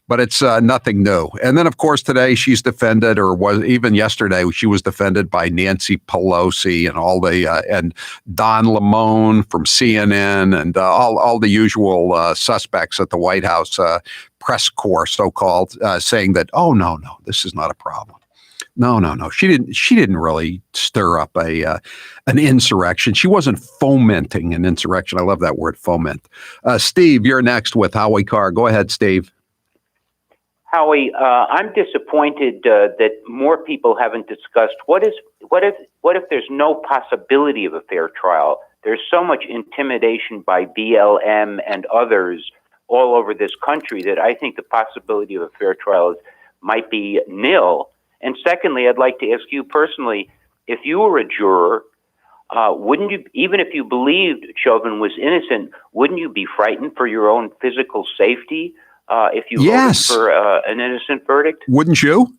But it's nothing new. And then, of course, today she's defended, or was even yesterday, she was defended by Nancy Pelosi and and Don Lemon from CNN and all the usual suspects at the White House press corps, so-called, saying that, oh, no, this is not a problem. No. She didn't really stir up an insurrection. She wasn't fomenting an insurrection. I love that word, foment. Steve, you're next with Howie Carr. Go ahead, Steve. Howie, I'm disappointed that more people haven't discussed what if there's no possibility of a fair trial. There's so much intimidation by BLM and others all over this country that I think the possibility of a fair trial might be nil. And secondly, I'd like to ask you personally, if you were a juror, wouldn't you, even if you believed Chauvin was innocent, wouldn't you be frightened for your own physical safety? If you voted for an innocent verdict? Wouldn't you?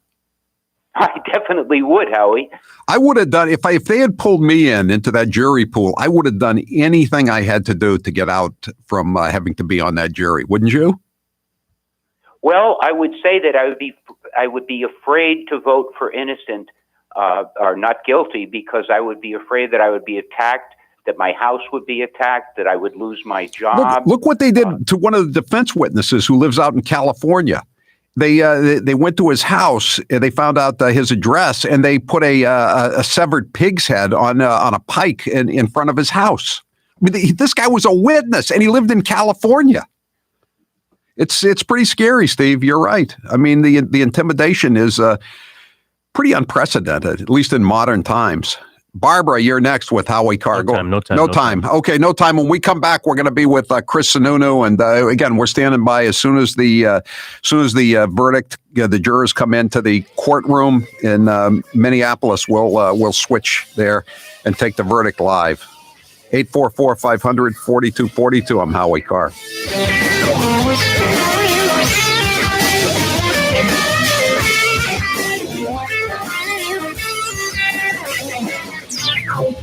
I definitely would, Howie. I would have done, if they had pulled me into that jury pool, I would have done anything I had to do to get out from having to be on that jury. Wouldn't you? Well, I would say that I would be afraid to vote for innocent or not guilty, because I would be afraid that I would be attacked, that my house would be attacked, that I would lose my job. Look what they did to one of the defense witnesses who lives out in California. They went to his house, and they found out his address, and they put a severed pig's head on a pike in front of his house. I mean, this guy was a witness, and he lived in California. It's pretty scary, Steve. You're right. I mean, the intimidation is pretty unprecedented, at least in modern times. Barbara, you're next with Howie Carr. No time. Okay, no time. When we come back, we're going to be with Chris Sununu, and again, we're standing by as soon as the verdict, the jurors come into the courtroom in Minneapolis. We'll switch there and take the verdict live. 844-500-4242. I'm Howie Carr.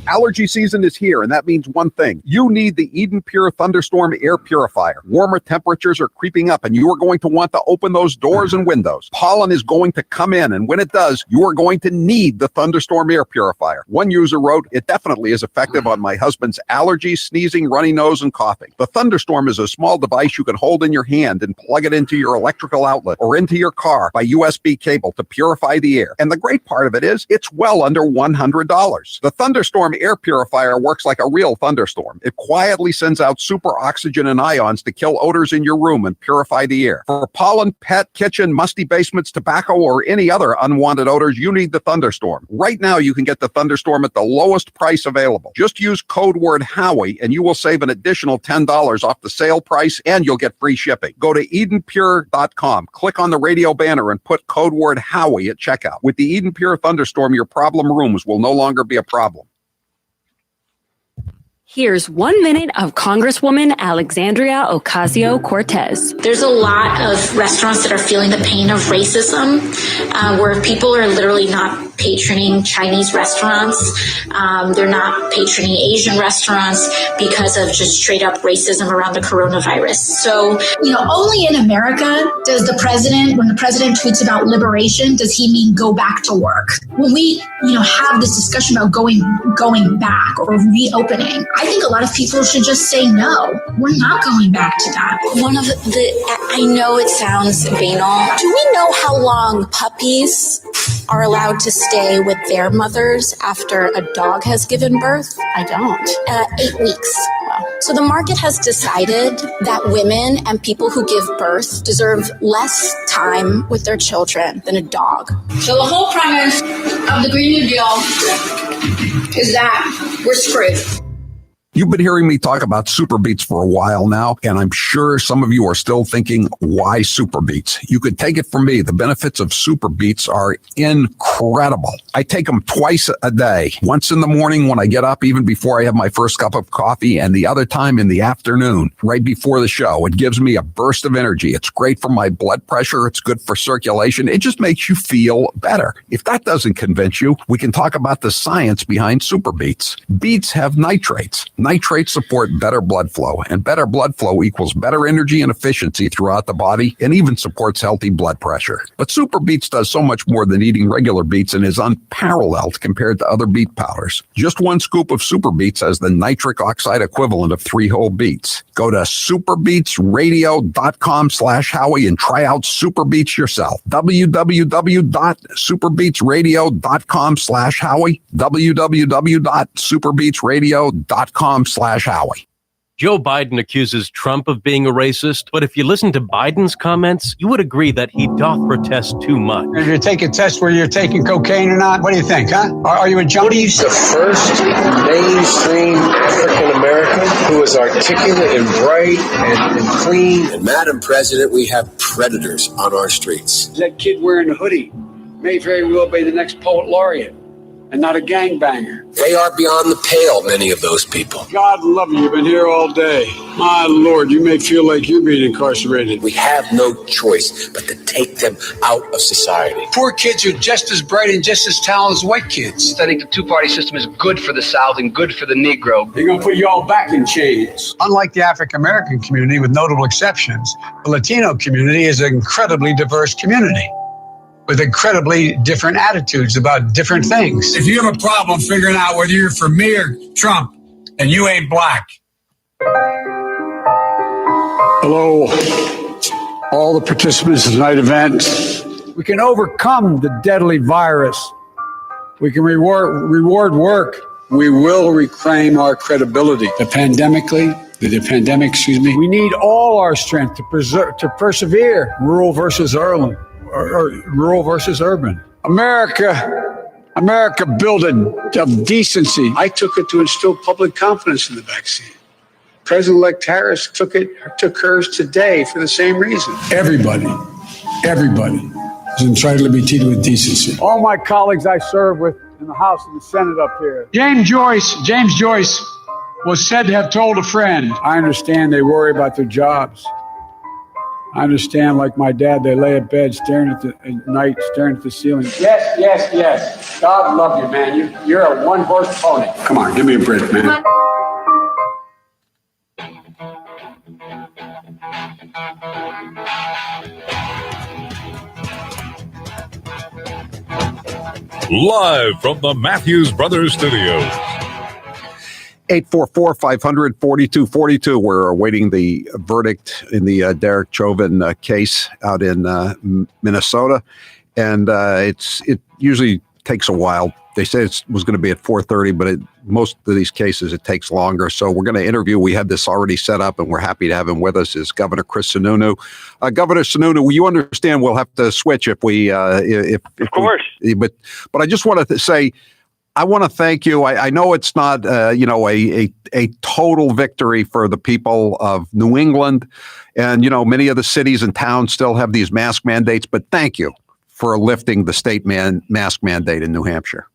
Allergy season is here, and that means one thing. You need the Eden Pure Thunderstorm Air Purifier. Warmer temperatures are creeping up, and you are going to want to open those doors and windows. Pollen is going to come in, and when it does, you are going to need the Thunderstorm Air Purifier. One user wrote, "It definitely is effective on my husband's allergies, sneezing, runny nose, and coughing." The Thunderstorm is a small device you can hold in your hand and plug it into your electrical outlet or into your car by USB cable to purify the air. And the great part of it is, it's well under $100. The Thunderstorm air purifier works like a real thunderstorm. It quietly sends out super oxygen and ions to kill odors in your room and purify the air. For pollen, pet, kitchen, musty basements, tobacco, or any other unwanted odors, you need the Thunderstorm. Right now, you can get the Thunderstorm at the lowest price available. Just use code word Howie and you will save an additional $10 off the sale price, and you'll get free shipping. Go to EdenPure.com, click on the radio banner, and put code word Howie at checkout. With the Eden Pure Thunderstorm, your problem rooms will no longer be a problem. Here's 1 minute of Congresswoman Alexandria Ocasio-Cortez. There's a lot of restaurants that are feeling the pain of racism, where people are literally not patroning Chinese restaurants. They're not patroning Asian restaurants because of just straight up racism around the coronavirus. So, only in America does the president, when the president tweets about liberation, does he mean go back to work? When we, have this discussion about going back or reopening, I think a lot of people should just say, no, we're not going back to that. I know it sounds banal. Do we know how long puppies are allowed to stay with their mothers after a dog has given birth? I don't. 8 weeks. So the market has decided that women and people who give birth deserve less time with their children than a dog. So the whole premise of the Green New Deal is that we're screwed. You've been hearing me talk about Super Beets for a while now, and I'm sure some of you are still thinking, why Super Beets? You could take it from me. The benefits of Super Beets are incredible. I take them twice a day, once in the morning when I get up, even before I have my first cup of coffee, and the other time in the afternoon, right before the show. It gives me a burst of energy. It's great for my blood pressure. It's good for circulation. It just makes you feel better. If that doesn't convince you, we can talk about the science behind Super Beets. Beets have nitrates. Nitrates support better blood flow, and better blood flow equals better energy and efficiency throughout the body, and even supports healthy blood pressure. But Super Beets does so much more than eating regular beets and is unparalleled compared to other beet powders. Just one scoop of Super Beets has the nitric oxide equivalent of 3 whole beets. Go to superbeetsradio.com/Howie and try out Super Beets yourself. www.superbeetsradio.com/Howie. www.superbeetsradio.com/Howie. Joe Biden accuses Trump of being a racist, but if you listen to Biden's comments, you would agree that he doth protest too much. If you're taking tests where you're taking cocaine or not, what do you think, huh? Are you a junkie? The first mainstream African American who is articulate and bright and clean. And Madam President, we have predators on our streets. That kid wearing a hoodie may very well be the next poet laureate. And not a gangbanger. They are beyond the pale, many of those people. God love you. You've been here all day. My Lord, you may feel like you're being incarcerated. We have no choice but to take them out of society. Poor kids are just as bright and just as talented as white kids. I think the two-party system is good for the South and good for the Negro. They're going to put you all back in chains. Unlike the African-American community, with notable exceptions, the Latino community is an incredibly diverse community, with incredibly different attitudes about different things. If you have a problem figuring out whether you're for me or Trump, and you ain't black. Hello, all the participants in tonight's event. We can overcome the deadly virus. We can reward work. We will reclaim our credibility. The pandemic, we need all our strength to persevere. Rural versus urban. America built of decency. I took it to instill public confidence in the vaccine. President-elect Harris took hers today for the same reason. Everybody is entitled to be treated with decency. All my colleagues I serve with in the House and the Senate up here. James Joyce was said to have told a friend, I understand they worry about their jobs. I understand, like my dad, they lay at bed staring at the ceiling. Yes. God love you, man. You're a one-horse pony. Come on, give me a break, man. Live from the Matthews Brothers Studios. 844-500-4242. We're awaiting the verdict in the Derek Chauvin case out in Minnesota. And it usually takes a while They said it was going to be at 4:30, but most of these cases, it takes longer. So we're going to interview. We had this already set up, and we're happy to have him with us, is Governor Chris Sununu. Governor Sununu, you understand we'll have to switch if we... Of course. But I just want to say, I want to thank you. I know it's not, a total victory for the people of New England. And, many of the cities and towns still have these mask mandates, but thank you for lifting the state mask mandate in New Hampshire.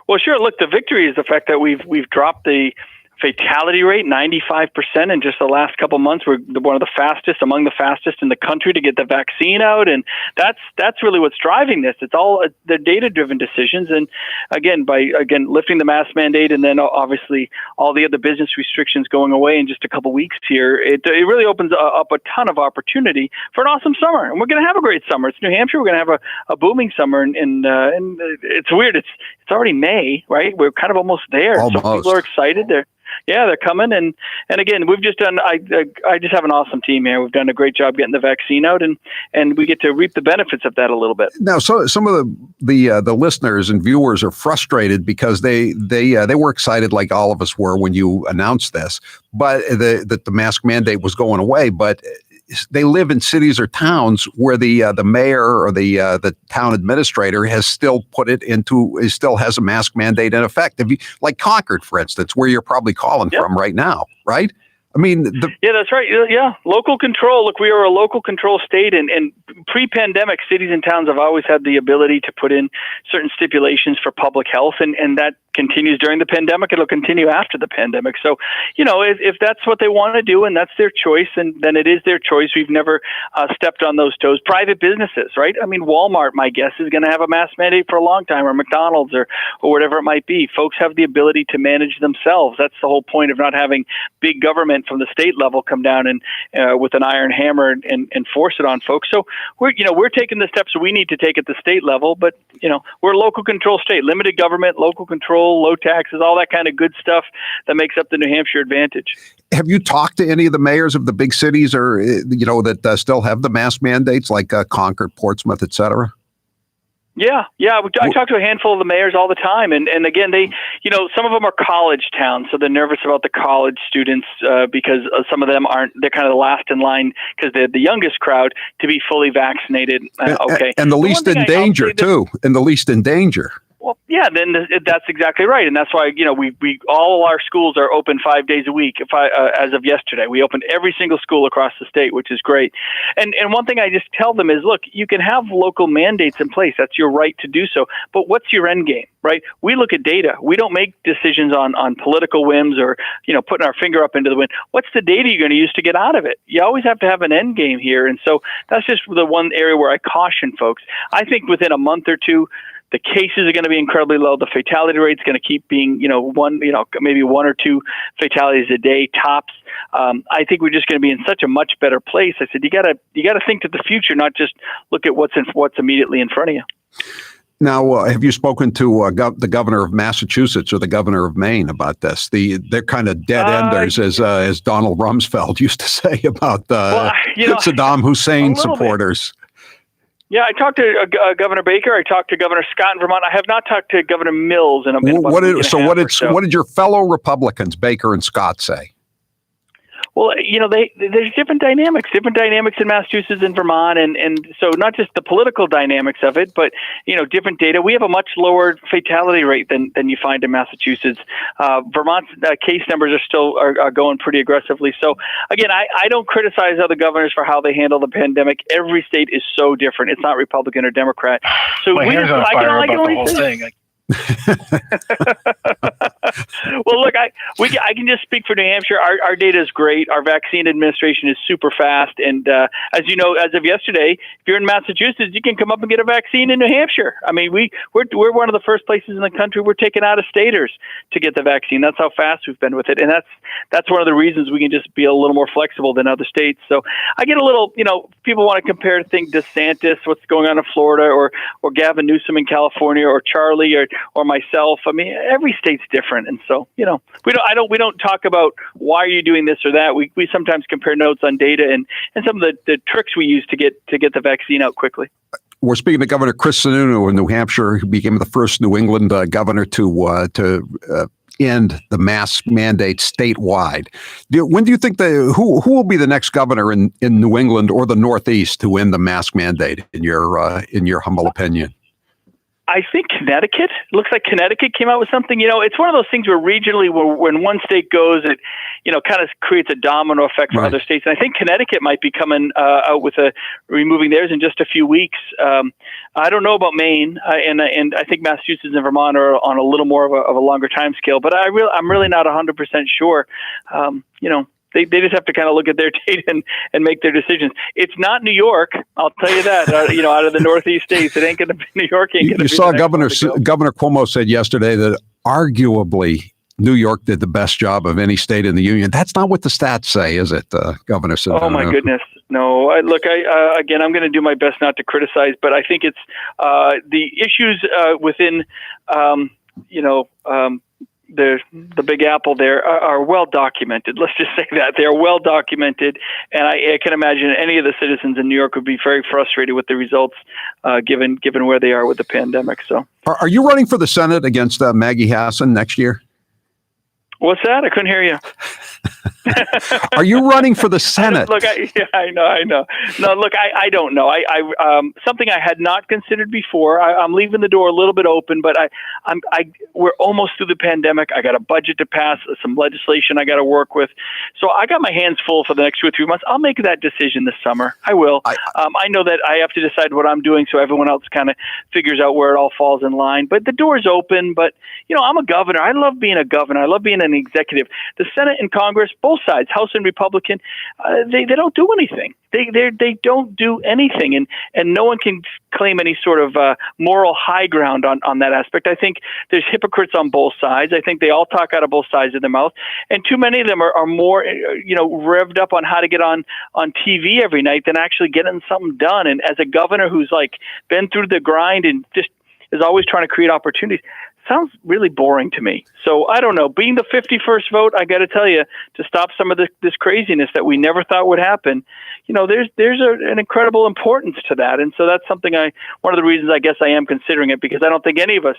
Well, sure. Look, the victory is the fact that we've dropped the fatality rate 95% in just the last couple months. We're one of the fastest, among the fastest in the country to get the vaccine out, and that's really what's driving this. It's all the data-driven decisions, and again, by lifting the mask mandate, and then obviously all the other business restrictions going away in just a couple weeks here, it really opens up a ton of opportunity for an awesome summer, and we're going to have a great summer. It's New Hampshire. We're going to have a booming summer, and it's weird. It's already May, right? We're kind of almost there. Almost. So people are excited. They're coming, and again, we've just done. I just have an awesome team here. We've done a great job getting the vaccine out, and we get to reap the benefits of that a little bit. Now, so some of the listeners and viewers are frustrated because they were excited like all of us were when you announced this, but that the mask mandate was going away, but they live in cities or towns where the mayor or the town administrator has still still has a mask mandate in effect. Like Concord, for instance, where you're probably calling from right now, right? I mean, yeah, that's right. Yeah, local control. Look, we are a local control state, and pre-pandemic, cities and towns have always had the ability to put in certain stipulations for public health, and that continues during the pandemic. It'll continue after the pandemic. So, if that's what they want to do and that's their choice, and then it is their choice. We've never stepped on those toes. Private businesses, right? I mean, Walmart, my guess, is going to have a mask mandate for a long time, or McDonald's, or whatever it might be. Folks have the ability to manage themselves. That's the whole point of not having big government from the state level come down and with an iron hammer and force it on folks. So we're taking the steps we need to take at the state level, but we're a local control state, limited government, local control, low taxes, all that kind of good stuff that makes up the New Hampshire advantage. Have you talked to any of the mayors of the big cities, or that still have the mask mandates, like Concord, Portsmouth, et cetera? Yeah. I talk to a handful of the mayors all the time, and again, they, some of them are college towns, so they're nervous about the college students because some of them aren't. They're kind of the last in line because they're the youngest crowd to be fully vaccinated. And the least in danger too, and the least in danger. Well, yeah, then that's exactly right, and that's why we all our schools are open 5 days a week. As of yesterday, we opened every single school across the state, which is great. And one thing I just tell them is, look, you can have local mandates in place. That's your right to do so. But what's your end game, right? We look at data. We don't make decisions on political whims or putting our finger up into the wind. What's the data you're going to use to get out of it? You always have to have an end game here, and so that's just the one area where I caution folks. I think within a month or two, the cases are going to be incredibly low. The fatality rate is going to keep being, maybe one or two fatalities a day tops. I think we're just going to be in such a much better place. I said, you got to think to the future, not just look at what's immediately in front of you. Now, have you spoken to the governor of Massachusetts or the governor of Maine about this? They're kind of dead enders, as Donald Rumsfeld used to say about Saddam Hussein supporters. Yeah, I talked to Governor Baker. I talked to Governor Scott in Vermont. I have not talked to Governor Mills in a minute. What did your fellow Republicans, Baker and Scott, say? Well, there's different dynamics in Massachusetts and Vermont, and so not just the political dynamics of it, but different data. We have a much lower fatality rate than you find in Massachusetts. Vermont's case numbers are still going pretty aggressively. So again, I don't criticize other governors for how they handle the pandemic. Every state is so different. It's not Republican or Democrat. So I can only say. Well, look, I can just speak for New Hampshire. Our data is great. Our vaccine administration is super fast, and as you know, as of yesterday, if you're in Massachusetts, you can come up and get a vaccine in New Hampshire. I mean, we're one of the first places in the country we're taking out of staters to get the vaccine. That's how fast we've been with it, and that's one of the reasons we can just be a little more flexible than other states. So I get a little, people want to compare things to DeSantis, what's going on in Florida, or Gavin Newsom in California, or Charlie, or myself. I mean, every state's different, and so we don't talk about why are you doing this or that. We sometimes compare notes on data and some of the tricks we use to get the vaccine out quickly. We're speaking to Governor Chris Sununu of New Hampshire, who became the first New England governor to end the mask mandate statewide. When do you think who will be the next governor in New England or the Northeast to end the mask mandate? In your humble opinion? I think Connecticut. It looks like Connecticut came out with something. It's one of those things where regionally, when one state goes, it kind of creates a domino effect for other states. And I think Connecticut might be coming out with removing theirs in just a few weeks. I don't know about Maine, and I think Massachusetts and Vermont are on a little more of a longer time scale. But I'm really not 100% sure. They just have to kind of look at their data and make their decisions. It's not New York, I'll tell you that. Out of the Northeast states, it ain't going to be New York. You saw Governor Cuomo said yesterday that arguably New York did the best job of any state in the union. That's not what the stats say, is it, Governor Sununu? Oh my goodness, no. Again, I'm going to do my best not to criticize, but I think it's the issues within, the Big Apple there are well documented. Let's just say that they are well documented, and I can imagine any of the citizens in New York would be very frustrated with the results, given where they are with the pandemic. So, are you running for the Senate against Maggie Hassan next year? What's that? I couldn't hear you. Are you running for the Senate? I know. No, look, I don't know. Something I had not considered before. I'm leaving the door a little bit open, but we're almost through the pandemic. I got a budget to pass, some legislation I got to work with. So I got my hands full for the next 2 or 3 months. I'll make that decision this summer. I will. I know that I have to decide what I'm doing so everyone else kind of figures out where it all falls in line. But the door's open. But, I'm a governor. I love being a governor. I love being an executive. The Senate and Congress, both sides, House and Republican, they don't do anything. They don't do anything, and no one can claim any sort of moral high ground on that aspect. I think there's hypocrites on both sides. I think they all talk out of both sides of their mouth, and too many of them are more revved up on how to get on TV every night than actually getting something done. And as a governor who's been through the grind and just is always trying to create opportunities, sounds really boring to me. So I don't know. Being the 51st vote, I got to tell you, to stop some of this craziness that we never thought would happen, there's an incredible importance to that. And so that's something one of the reasons I guess I am considering it, because I don't think any of us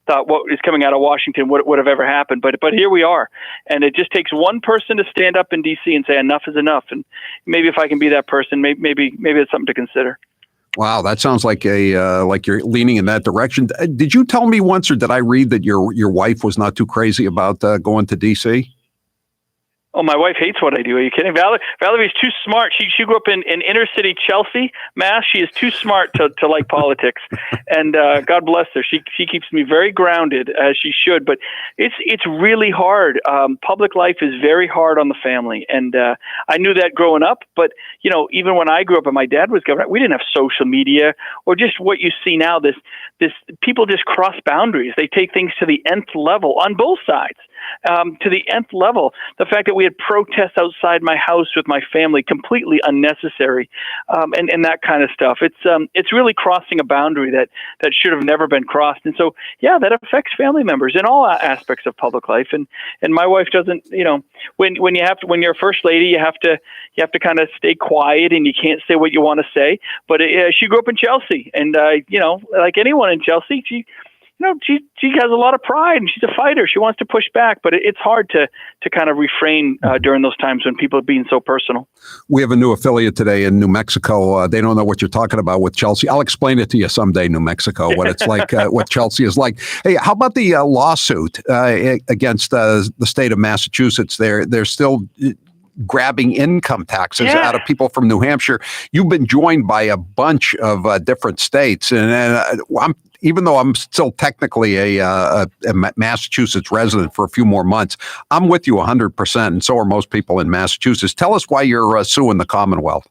thought what is coming out of Washington would have ever happened. But here we are. And it just takes one person to stand up in D.C. and say enough is enough. And maybe if I can be that person, maybe it's something to consider. Wow, that sounds like like you're leaning in that direction. Did you tell me once, or did I read that your wife was not too crazy about going to D.C.? Oh, my wife hates what I do. Are you kidding? Valerie's too smart. She grew up in inner city Chelsea, Mass. She is too smart to like politics, and God bless her. She keeps me very grounded, as she should. But it's really hard. Public life is very hard on the family, and I knew that growing up. But even when I grew up and my dad was governor, we didn't have social media or just what you see now. This people just cross boundaries. They take things to the nth level on both sides. To the nth level. The fact that we had protests outside my house with my family, completely unnecessary, and that kind of stuff. It's really crossing a boundary that should have never been crossed. And so, yeah, that affects family members in all aspects of public life. And my wife doesn't. When you're a first lady, you have to kind of stay quiet and you can't say what you want to say. But she grew up in Chelsea, and like anyone in Chelsea, she has a lot of pride and she's a fighter. She wants to push back, but it's hard to kind of refrain during those times when people are being so personal. We have a new affiliate today in New Mexico. They don't know what you're talking about with Chelsea. I'll explain it to you someday, New Mexico, what it's like, what Chelsea is like. Hey, how about the lawsuit against the state of Massachusetts? They're still grabbing income taxes out of people from New Hampshire. You've been joined by a bunch of different states, and even though I'm still technically a Massachusetts resident for a few more months, I'm with you 100%, and so are most people in Massachusetts. Tell us why you're suing the Commonwealth.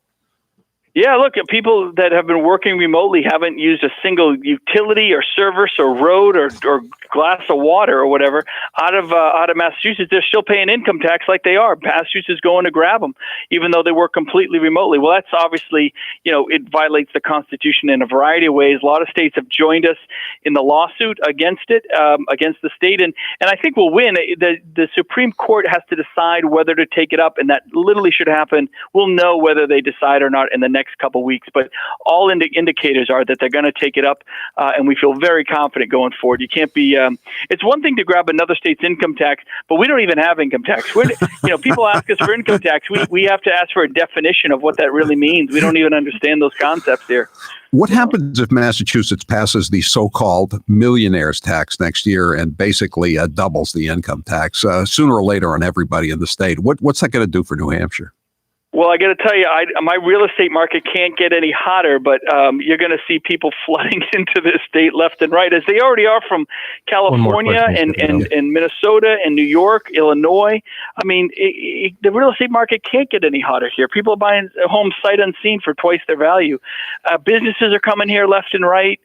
Yeah, look, people that have been working remotely haven't used a single utility or service or road or glass of water or whatever out of Massachusetts. They're still paying income tax like they are. Massachusetts is going to grab them, even though they work completely remotely. Well, that's obviously, it violates the Constitution in a variety of ways. A lot of states have joined us in the lawsuit against it, against the state, and I think we'll win. The Supreme Court has to decide whether to take it up, and that literally should happen. We'll know whether they decide or not in the next next couple weeks. But all indicators are that they're going to take it up, and we feel very confident going forward. You can't be. It's one thing to grab another state's income tax, but we don't even have income tax. People ask us for income tax. We have to ask for a definition of what that really means. We don't even understand those concepts here. What happens if Massachusetts passes the so-called millionaires tax next year and basically doubles the income tax sooner or later on everybody in the state? What's that going to do for New Hampshire? Well, I got to tell you, my real estate market can't get any hotter, but you're going to see people flooding into this state left and right, as they already are from California and Minnesota and New York, Illinois. I mean, the real estate market can't get any hotter here. People are buying homes sight unseen for twice their value. Businesses are coming here left and right.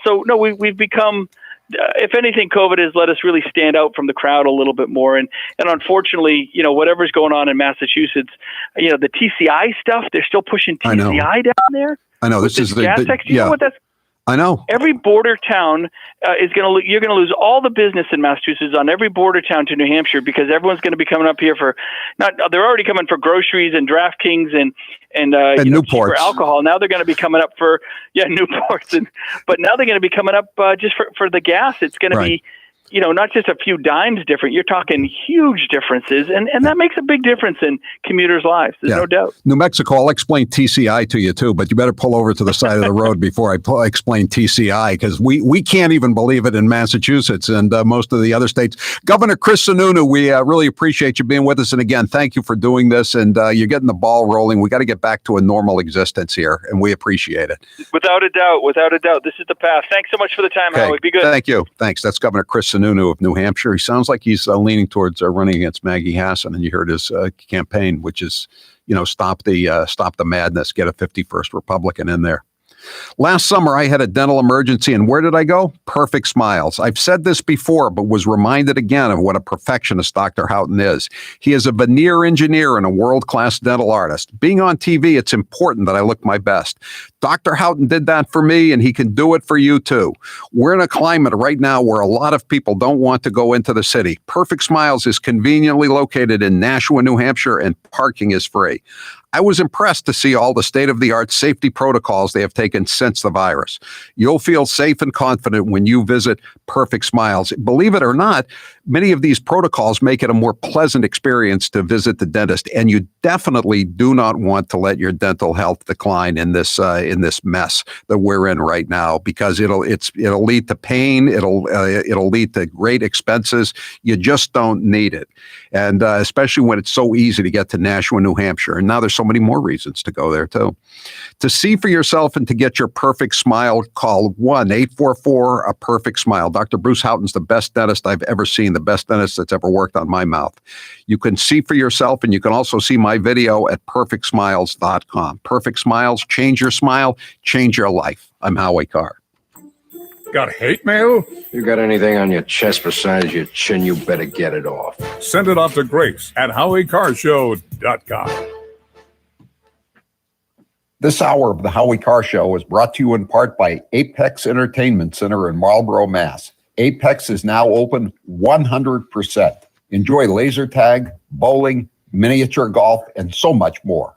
No, we've become... if anything, COVID has let us really stand out from the crowd a little bit more. And unfortunately, whatever's going on in Massachusetts, the TCI stuff, they're still pushing TCI down there. I know. This is gas tax. You know what that's? I know. Every border town you're going to lose all the business in Massachusetts on every border town to New Hampshire, because everyone's going to be coming up here they're already coming for groceries and DraftKings and Newports for alcohol. Now they're going to be coming up for Newports, but now they're going to be coming up just for the gas. It's going to be not just a few dimes different. You're talking huge differences, and that makes a big difference in commuters' lives. There's no doubt. New Mexico, I'll explain TCI to you too, but you better pull over to the side of the road before I explain TCI, because we can't even believe it in Massachusetts and most of the other states. Governor Chris Sununu, we really appreciate you being with us, and again, thank you for doing this, and you're getting the ball rolling. We got to get back to a normal existence here, and we appreciate it. Without a doubt. This is the path. Thanks so much for the time, Howie. Be good. Thank you. Thanks. That's Governor Chris Sununu of New Hampshire. He sounds like he's leaning towards running against Maggie Hassan, and you heard his campaign, which is, stop the madness, get a 51st Republican in there. Last summer, I had a dental emergency, and where did I go? Perfect Smiles. I've said this before, but was reminded again of what a perfectionist Dr. Houghton is. He is a veneer engineer and a world-class dental artist. Being on TV, it's important that I look my best. Dr. Houghton did that for me, and he can do it for you too. We're in a climate right now where a lot of people don't want to go into the city. Perfect Smiles is conveniently located in Nashua, New Hampshire, and parking is free. I was impressed to see all the state-of-the-art safety protocols they have taken since the virus. You'll feel safe and confident when you visit Perfect Smiles. Believe it or not, many of these protocols make it a more pleasant experience to visit the dentist, and you definitely do not want to let your dental health decline in this mess that we're in right now, because it'll lead to pain. It'll lead to great expenses. You just don't need it, and especially when it's so easy to get to Nashua, New Hampshire. And now there's so many more reasons to go there too. To see for yourself and to get your perfect smile, call 1-844-A-PERFECT-SMILE. Dr. Bruce Houghton's the best dentist I've ever seen, the best dentist that's ever worked on my mouth. You can see for yourself, and you can also see my video at perfectsmiles.com. Perfect Smiles, change your smile, change your life. I'm Howie Carr. Got hate mail? You got anything on your chest besides your chin, you better get it off. Send it off to Grace at HowieCarrshow.com. This hour of the Howie Carr Show is brought to you in part by Apex Entertainment Center in Marlborough, Mass. Apex is now open 100%. Enjoy laser tag, bowling, miniature golf, and so much more.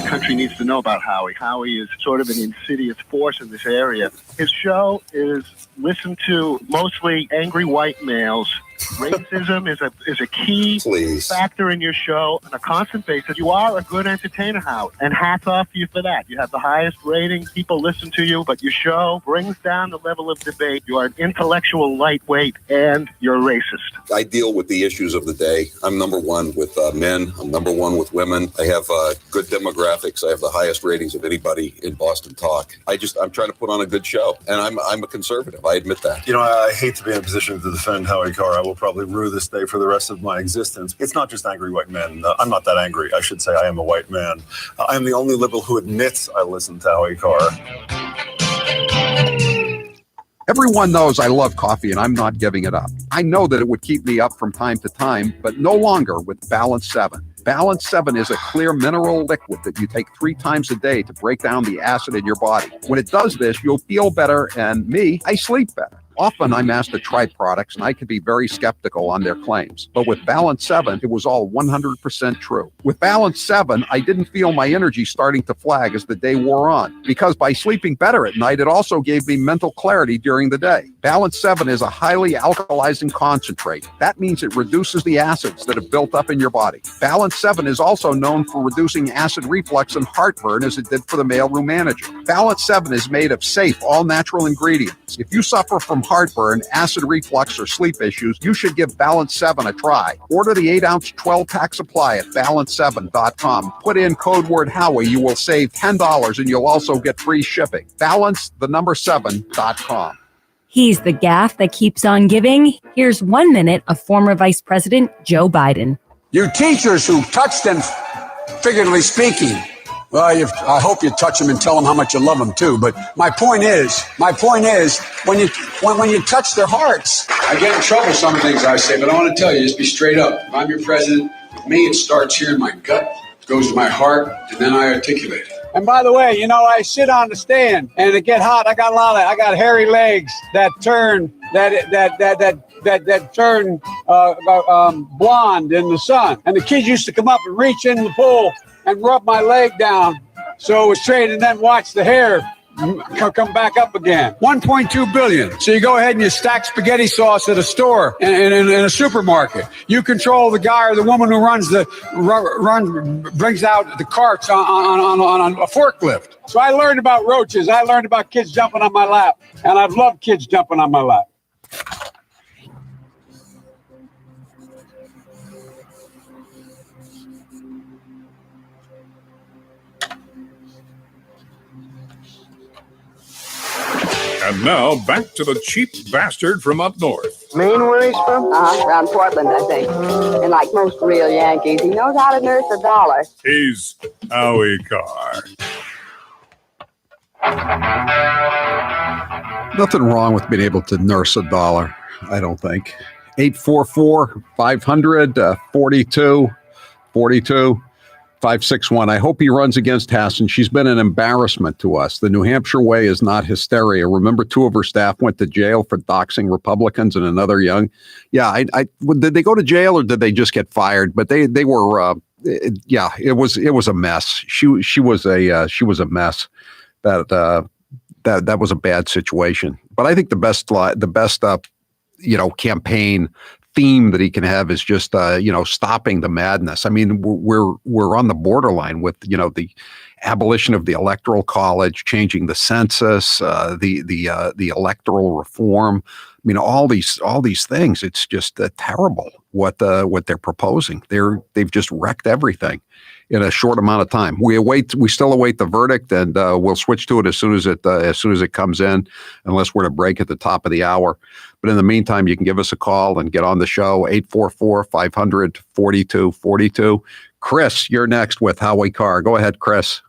Country needs to know about Howie. Howie is sort of an insidious force in this area. His show is listened to mostly angry white males. Racism is a key factor in your show on a constant basis. You are a good entertainer, Howie, and hats off to you for that. You have the highest rating. People listen to you, but your show brings down the level of debate. You are an intellectual lightweight, and you're racist. I deal with the issues of the day. I'm number one with men. I'm number one with women. I have good demographics. I have the highest ratings of anybody in Boston Talk. I'm trying to put on a good show, and I'm a conservative. I admit that. You know, I hate to be in a position to defend Howie Carr. I will probably rue this day for the rest of my existence. It's not just angry white men. I'm not that angry. I should say I am a white man. I am the only liberal who admits I listen to Howie Carr. Everyone knows I love coffee, and I'm not giving it up. I know that it would keep me up from time to time, but no longer with Balance 7. Balance 7 is a clear mineral liquid that you take 3 times a day to break down the acid in your body. When it does this, you'll feel better, and me, I sleep better. Often I'm asked to try products, and I can be very skeptical on their claims. But with Balance 7, it was all 100% true. With Balance 7, I didn't feel my energy starting to flag as the day wore on, because by sleeping better at night, it also gave me mental clarity during the day. Balance 7 is a highly alkalizing concentrate. That means it reduces the acids that have built up in your body. Balance 7 is also known for reducing acid reflux and heartburn, as it did for the mailroom manager. Balance 7 is made of safe, all-natural ingredients. If you suffer from heartburn, acid reflux, or sleep issues, you should give Balance 7 a try. Order the 8-ounce 12-pack supply at balance7.com. Put in code word Howie. You will save $10, and you'll also get free shipping. Balance7.com. He's the gaffe that keeps on giving. Here's 1 minute of former Vice President Joe Biden. You teachers who touch them, figuratively speaking, well, I hope you touch them and tell them how much you love them too. But my point is, when you touch their hearts, I get in trouble some things I say, but I want to tell you, just be straight up. If I'm your president, with me, it starts here in my gut, it goes to my heart, and then I articulate it. And by the way, I sit on the stand and it get hot. I got hairy legs that turn blonde in the sun. And the kids used to come up and reach in the pool and rub my leg down so it was straight, and then watch the hair come back up again. 1.2 billion. So you go ahead and you stack spaghetti sauce at a store in a supermarket. You control the guy or the woman who brings out the carts on a forklift. So I learned about roaches. I learned about kids jumping on my lap, and I've loved kids jumping on my lap. And now, back to the cheap bastard from up north. Maine, where he's from? Around Portland, I think. And like most real Yankees, he knows how to nurse a dollar. He's Howie Carr. Nothing wrong with being able to nurse a dollar, I don't think. 844-500-4242. 561. I hope he runs against Hassan. She's been an embarrassment to us. The New Hampshire way is not hysteria. Remember, 2 of her staff went to jail for doxing Republicans and another young. Yeah, did they go to jail or did they just get fired? But they were. It was a mess. She was a mess. That was a bad situation. But I think the best campaign theme that he can have is just stopping the madness. I mean, we're on the borderline with the abolition of the Electoral College, changing the census, the electoral reform. I mean, all these things. It's just terrible what they're proposing. They've just wrecked everything in a short amount of time. We still await the verdict, and we'll switch to it as soon as it comes in, unless we're to break at the top of the hour. But in the meantime, you can give us a call and get on the show, 844-500-4242. Chris, you're next with Howie Carr. Go ahead, Chris.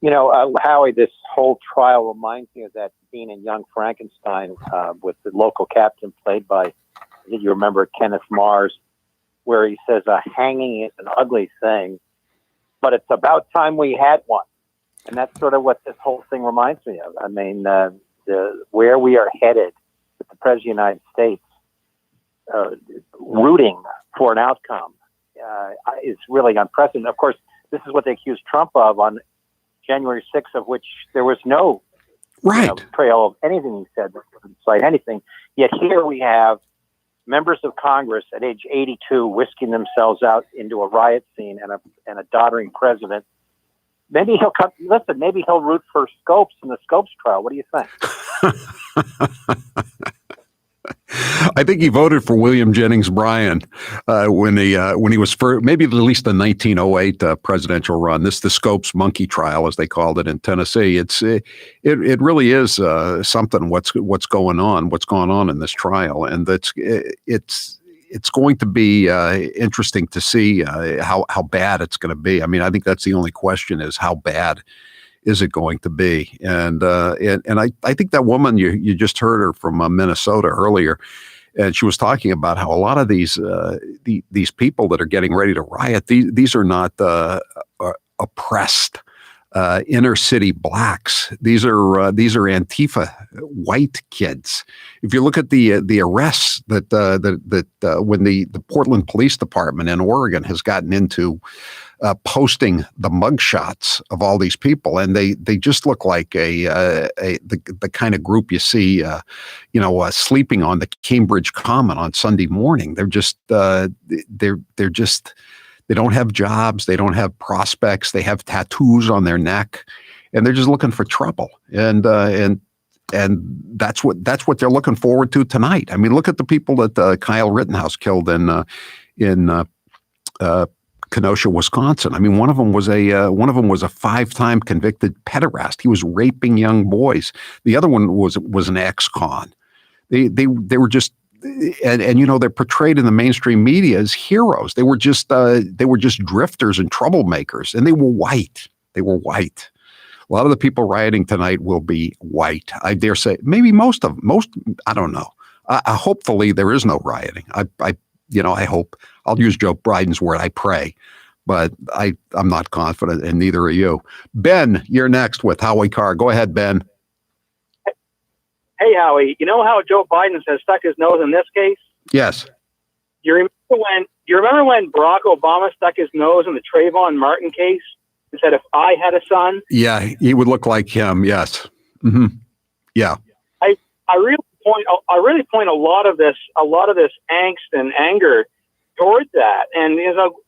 Howie, this whole trial reminds me of that scene in Young Frankenstein with the local captain played by, I think you remember, Kenneth Mars, where he says, hanging is an ugly thing, but it's about time we had one. And that's sort of what this whole thing reminds me of. I mean, where we are headed with the President of the United States rooting for an outcome is really unprecedented. Of course, this is what they accused Trump of on January 6th, of which there was no trail of anything he said that would incite anything. Yet here we have members of Congress at age 82 whisking themselves out into a riot scene and a doddering president. Maybe he'll come. Listen, maybe he'll root for Scopes in the Scopes trial. What do you think? I think he voted for William Jennings Bryan when he was for maybe at least the 1908 presidential run. The Scopes monkey trial, as they called it in Tennessee. It really is something. What's going on in this trial, and it's going to be interesting to see how bad it's going to be. I mean, I think that's the only question: is how bad is it going to be? And I think that woman you just heard her from Minnesota earlier. And she was talking about how a lot of these people that are getting ready to riot, these are not oppressed inner city blacks. These are Antifa white kids. If you look at the arrests that when the Portland Police Department in Oregon has gotten into posting the mugshots of all these people, and they just look like the kind of group you see, sleeping on the Cambridge Common on Sunday morning. They're just they don't have jobs. They don't have prospects. They have tattoos on their neck, and they're just looking for trouble. And that's what they're looking forward to tonight. I mean, look at the people that Kyle Rittenhouse killed in Kenosha, Wisconsin. I mean, one of them was a 5-time convicted pederast. He was raping young boys. The other one was an ex-con. They were just. And they're portrayed in the mainstream media as heroes. They were just drifters and troublemakers, and they were white. They were white. A lot of the people rioting tonight will be white. I dare say, maybe most. I don't know. Hopefully, there is no rioting. I hope. I'll use Joe Biden's word. I pray, but I'm not confident, and neither are you. Ben, you're next with Howie Carr. Go ahead, Ben. Hey, Howie, you know how Joe Biden has stuck his nose in this case? Yes. You remember when Barack Obama stuck his nose in the Trayvon Martin case and said, if I had a son? Yeah, he would look like him. Yes. Mm-hmm. Yeah. I really point a lot of this angst and anger towards that. And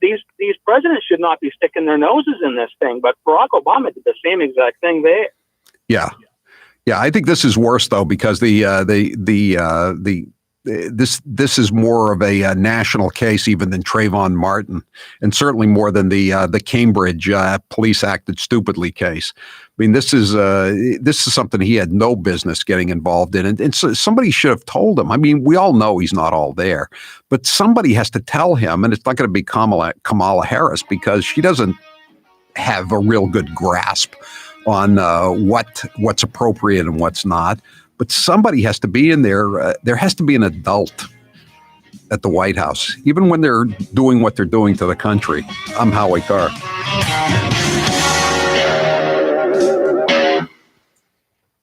these presidents should not be sticking their noses in this thing, but Barack Obama did the same exact thing there. Yeah. Yeah, I think this is worse though, because this is more of a national case even than Trayvon Martin, and certainly more than the Cambridge police acted stupidly case. I mean, this is something he had no business getting involved in, and so somebody should have told him. I mean, we all know he's not all there, but somebody has to tell him, and it's not going to be Kamala Harris, because she doesn't have a real good grasp on what's appropriate and what's not. But somebody has to be in there. There has to be an adult at the White House, even when they're doing what they're doing to the country. I'm Howie Carr.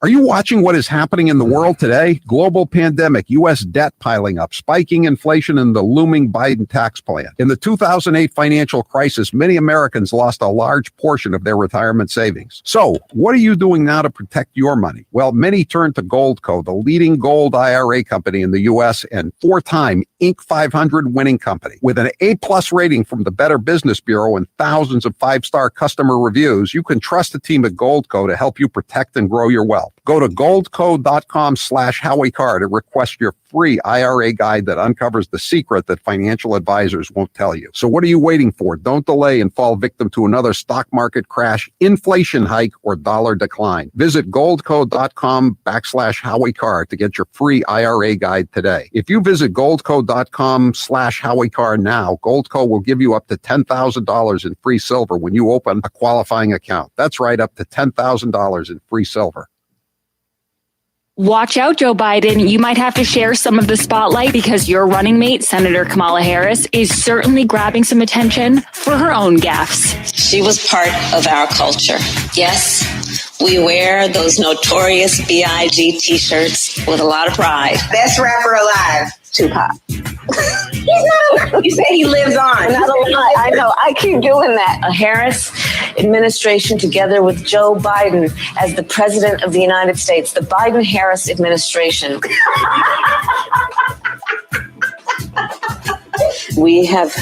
Are you watching what is happening in the world today? Global pandemic, U.S. debt piling up, spiking inflation, and the looming Biden tax plan. In the 2008 financial crisis, many Americans lost a large portion of their retirement savings. So, what are you doing now to protect your money? Well, many turn to Goldco, the leading gold IRA company in the U.S. and 4-time Inc. 500 winning company. With an A-plus rating from the Better Business Bureau and thousands of 5-star customer reviews, you can trust the team at Goldco to help you protect and grow your wealth. Go to goldco.com/Howie Carr to request your free IRA guide that uncovers the secret that financial advisors won't tell you. So what are you waiting for? Don't delay and fall victim to another stock market crash, inflation hike, or dollar decline. Visit goldco.com/Howie Carr to get your free IRA guide today. If you visit goldco.com/Howie Carr now, Goldco will give you up to $10,000 in free silver when you open a qualifying account. That's right, up to $10,000 in free silver. Watch out, Joe Biden. You might have to share some of the spotlight because your running mate, Senator Kamala Harris, is certainly grabbing some attention for her own gaffes. She was part of our culture. Yes, we wear those notorious B.I.G. t-shirts with a lot of pride. Best rapper alive, Tupac. He's not alive. You say he lives on. Not alive. I know. I keep doing that. A Harris administration together with Joe Biden as the president of the United States, the Biden-Harris administration. We have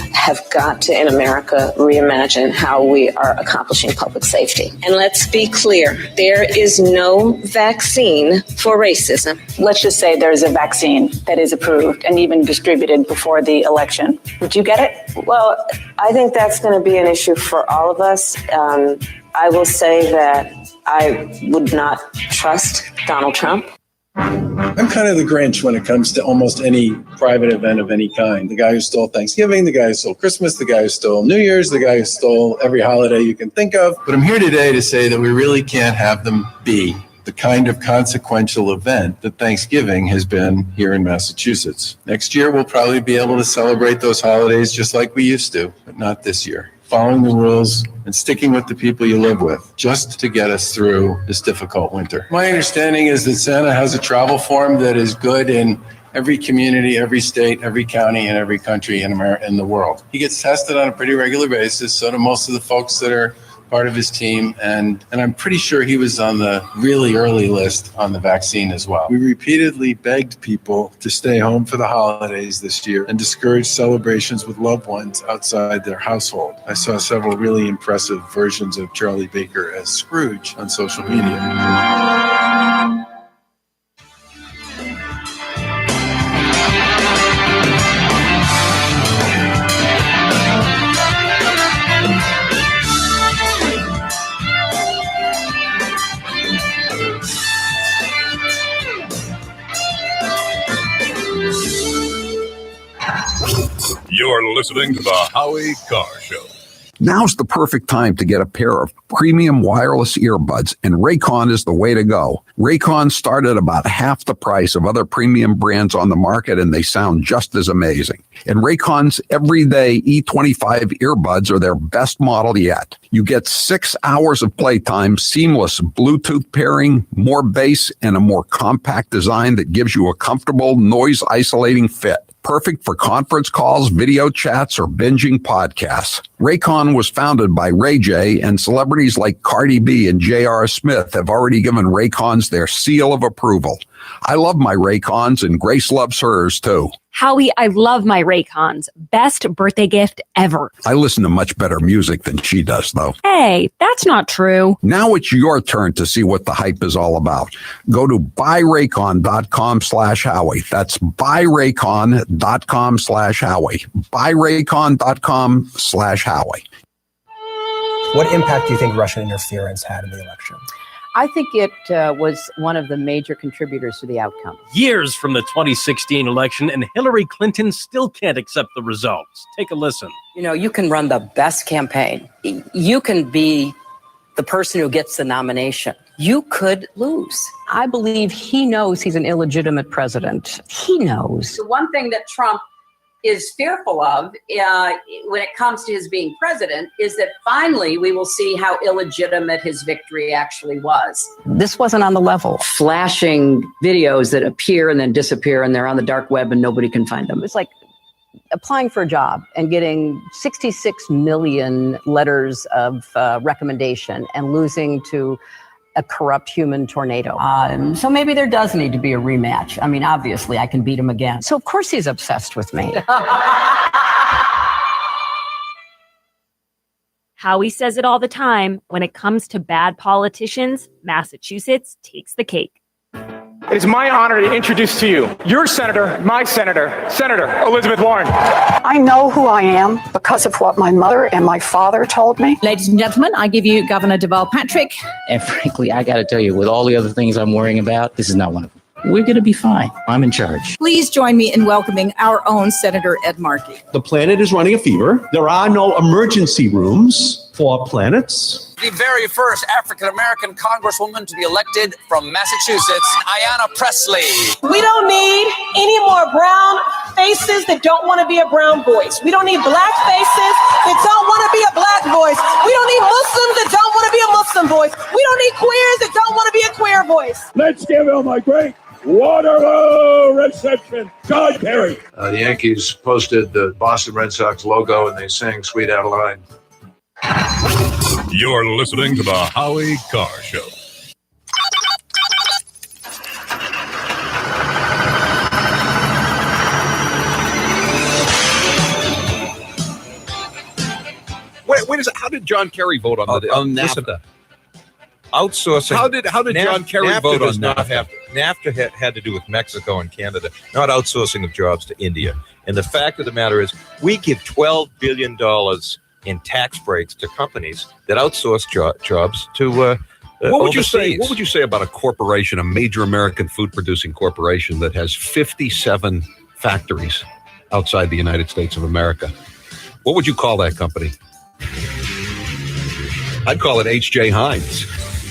got to, in America, reimagine how we are accomplishing public safety. And let's be clear, there is no vaccine for racism. Let's just say there's a vaccine that is approved and even distributed before the election. Would you get it? Well, I think that's going to be an issue for all of us. I will say that I would not trust Donald Trump. I'm kind of the Grinch when it comes to almost any private event of any kind. The guy who stole Thanksgiving, the guy who stole Christmas, the guy who stole New Year's, the guy who stole every holiday you can think of. But I'm here today to say that we really can't have them be the the kind of consequential event that Thanksgiving has been here in Massachusetts. Next year, we'll probably be able to celebrate those holidays just like we used to, but not this year. Following the rules and sticking with the people you live with, just to get us through this difficult winter. My understanding is that Santa has a travel form that is good in every community, every state, every county, and every country in America, in the world. He gets tested on a pretty regular basis, so do most of the folks that are part of his team, and I'm pretty sure he was on the really early list on the vaccine as well. We repeatedly begged people to stay home for the holidays this year and discouraged celebrations with loved ones outside their household. I saw several really impressive versions of Charlie Baker as Scrooge on social media. You're listening to the Howie Carr Show. Now's the perfect time to get a pair of premium wireless earbuds, and Raycon is the way to go. Raycon start at about half the price of other premium brands on the market, and they sound just as amazing. And Raycon's everyday E25 earbuds are their best model yet. You get 6 hours of playtime, seamless Bluetooth pairing, more bass, and a more compact design that gives you a comfortable, noise-isolating fit. Perfect for conference calls, video chats, or binging podcasts. Raycon was founded by Ray J, and celebrities like Cardi B and J.R. Smith have already given Raycons their seal of approval. I love my Raycons, and Grace loves hers, too. Howie, I love my Raycons. Best birthday gift ever. I listen to much better music than she does, though. Hey, that's not true. Now it's your turn to see what the hype is all about. Go to buyraycon.com/Howie. That's buyraycon.com/Howie. buyraycon.com/Howie. What impact do you think Russian interference had in the election? I think it was one of the major contributors to the outcome. Years from the 2016 election, and Hillary Clinton still can't accept the results. Take a listen. You know, you can run the best campaign. You can be the person who gets the nomination. You could lose. I believe he knows he's an illegitimate president. He knows. The one thing that Trump is fearful of when it comes to his being president is that finally we will see how illegitimate his victory actually was. This wasn't on the level. Flashing videos that appear and then disappear, and they're on the dark web and nobody can find them. It's like applying for a job and getting 66 million letters of recommendation and losing to a corrupt human tornado. So maybe there does need to be a rematch. I mean, obviously, I can beat him again. So, of course, he's obsessed with me. Howie says it all the time. When it comes to bad politicians, Massachusetts takes the cake. It is my honor to introduce to you your senator, my senator, Senator Elizabeth Warren. I know who I am because of what my mother and my father told me. Ladies and gentlemen, I give you Governor Deval Patrick. And frankly, I got to tell you, with all the other things I'm worrying about, this is not one of them. We're going to be fine. I'm in charge. Please join me in welcoming our own Senator Ed Markey. The planet is running a fever. There are no emergency rooms for planets. The very first African-American congresswoman to be elected from Massachusetts, Ayanna Pressley. We don't need any more brown faces that don't want to be a brown voice. We don't need black faces that don't want to be a black voice. We don't need Muslims that don't want to be a Muslim voice. We don't need queers that don't want to be a queer voice. Let's give him a great Waterloo reception. John Kerry. The Yankees posted the Boston Red Sox logo and they sang Sweet Adeline. You're listening to the Howie Carr Show. Wait a second. How did John Kerry vote on NAFTA? Outsourcing. How did John Kerry NAFTA vote on does not NAFTA? have NAFTA had to do with Mexico and Canada, not outsourcing of jobs to India. And the fact of the matter is, we give $12 billion in tax breaks to companies that outsource jobs to What would you overseas. say? What would you say about a corporation, a major American food-producing corporation that has 57 factories outside the United States of America? What would you call that company? I'd call it H.J. Heinz.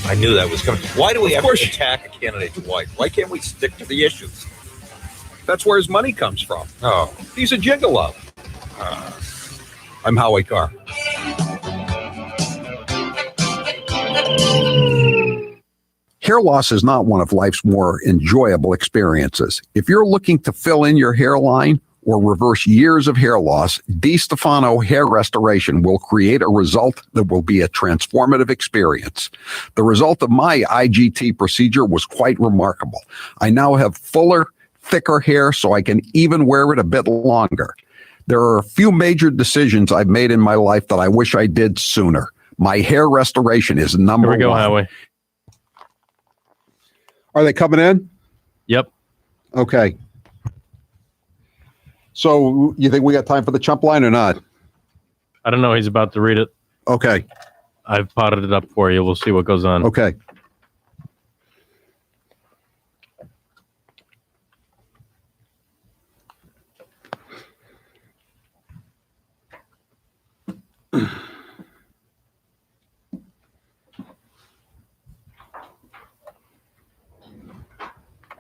I knew that was coming. Why do we have to attack a candidate's wife? Why can't we stick to the issues? That's where his money comes from. Oh, He's a gigolo. I'm Howie Carr. Hair loss is not one of life's more enjoyable experiences. If you're looking to fill in your hairline or reverse years of hair loss, DiStefano Hair Restoration will create a result that will be a transformative experience. The result of my IGT procedure was quite remarkable. I now have fuller, thicker hair, so I can even wear it a bit longer. There are a few major decisions I've made in my life that I wish I did sooner. My hair restoration is number one. Here we go, Howie. Are they coming in? Yep. Okay. So you think we got time for the chump line or not? I don't know. He's about to read it. Okay. I've potted it up for you. We'll see what goes on. Okay.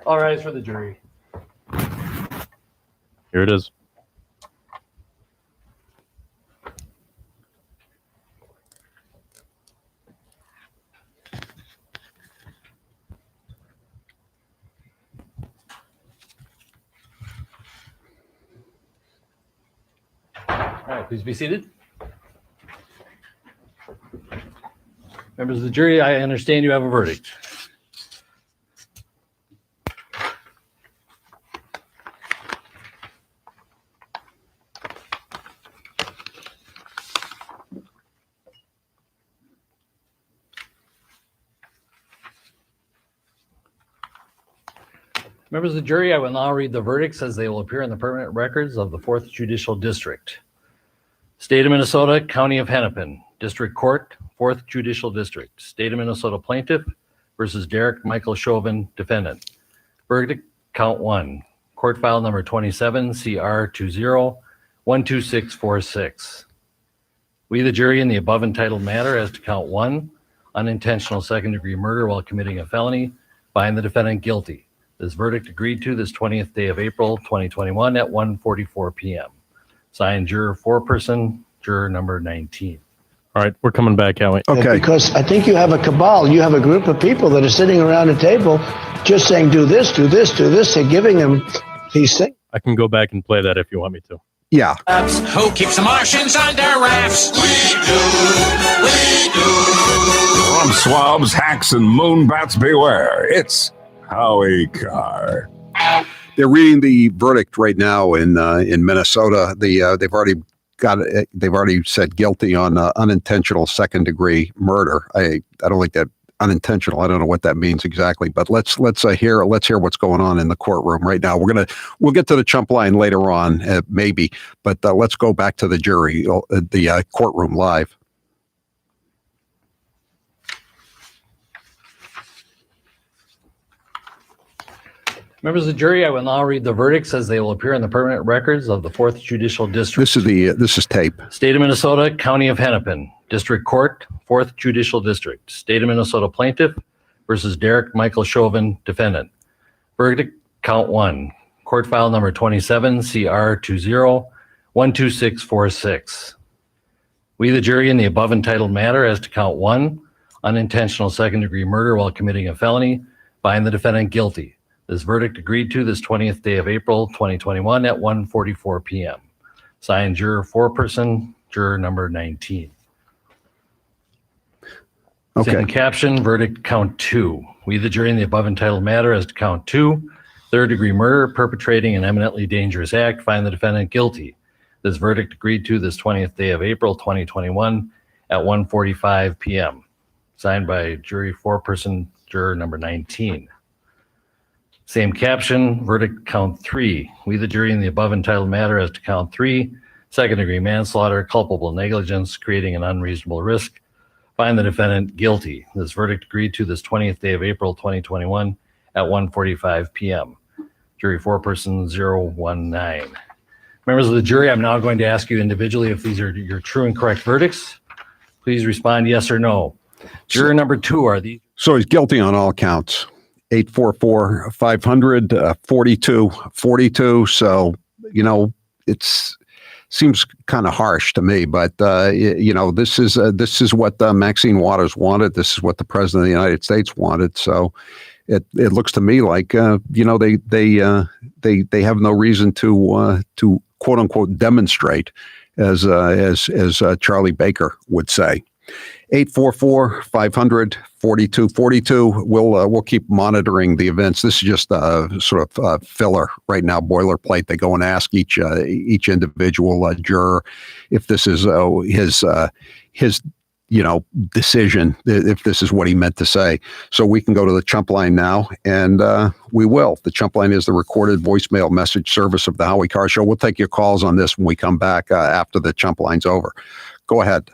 All rise for the jury. Here it is. All right, please be seated. Members of the jury, I understand you have a verdict. Members of the jury, I will now read the verdicts as they will appear in the permanent records of the 4th Judicial District. State of Minnesota, County of Hennepin, District Court, 4th Judicial District. State of Minnesota Plaintiff versus Derek Michael Chauvin, Defendant. Verdict, Count 1. Court File Number 27, CR 20-12646. We, the jury, in the above entitled matter as to Count 1, unintentional second-degree murder while committing a felony, find the defendant guilty. This verdict agreed to this 20th day of April, 2021 at 1:44 p.m. Signed, juror foreperson, juror number 19. All right, we're coming back, Howie. Okay. Because I think you have a cabal. You have a group of people that are sitting around a table just saying, do this, do this, do this. They're giving him these things. I can go back and play that if you want me to. Yeah. Who keeps the Martians under wraps? We do. From swabs, hacks, and moonbats beware. It's Howie Carr. They're reading the verdict right now in Minnesota. They've already said guilty on unintentional second-degree murder. I don't like that unintentional. I don't know what that means exactly, but let's hear what's going on in the courtroom right now. We'll get to the chump line later on, maybe, but let's go back to the jury, the courtroom live. Members of the jury, I will now read the verdicts as they will appear in the permanent records of the 4th Judicial District. This is tape. State of Minnesota, County of Hennepin, District Court, 4th Judicial District. State of Minnesota Plaintiff versus Derek Michael Chauvin, Defendant. Verdict, Count 1. Court File Number 27, CR 20-12646. We, the jury, in the above entitled matter as to Count 1, unintentional second-degree murder while committing a felony, find the defendant guilty. This verdict agreed to this 20th day of April, 2021 at 1:44 p.m. Signed, juror foreperson, juror number 19. Okay. Same caption, verdict count 2. We, the jury, in the above entitled matter as to count 2, third-degree murder, perpetrating an eminently dangerous act, find the defendant guilty. This verdict agreed to this 20th day of April, 2021 at 1:45 p.m. Signed by jury foreperson, juror number 19. Same caption, verdict count 3. We, the jury, in the above entitled matter as to count 3, second-degree manslaughter, culpable negligence, creating an unreasonable risk, find the defendant guilty. This verdict agreed to this 20th day of April, 2021 at 1:45 p.m. Jury foreperson 019. Members of the jury, I'm now going to ask you individually if these are your true and correct verdicts. Please respond yes or no. Juror number 2, are these? So he's guilty on all counts. 844-500-4242. So, it's seems kind of harsh to me, but this is what Maxine Waters wanted. This is what the president of the United States wanted. So it looks to me like they have no reason to quote unquote demonstrate, as Charlie Baker would say. 844-500-4242. We'll keep monitoring the events. This is just a sort of filler right now, boilerplate. They go and ask each individual juror if this is his decision, if this is what he meant to say. So we can go to the chump line now, and we will. The chump line is the recorded voicemail message service of the Howie Carr Show. We'll take your calls on this when we come back after the chump line's over. Go ahead.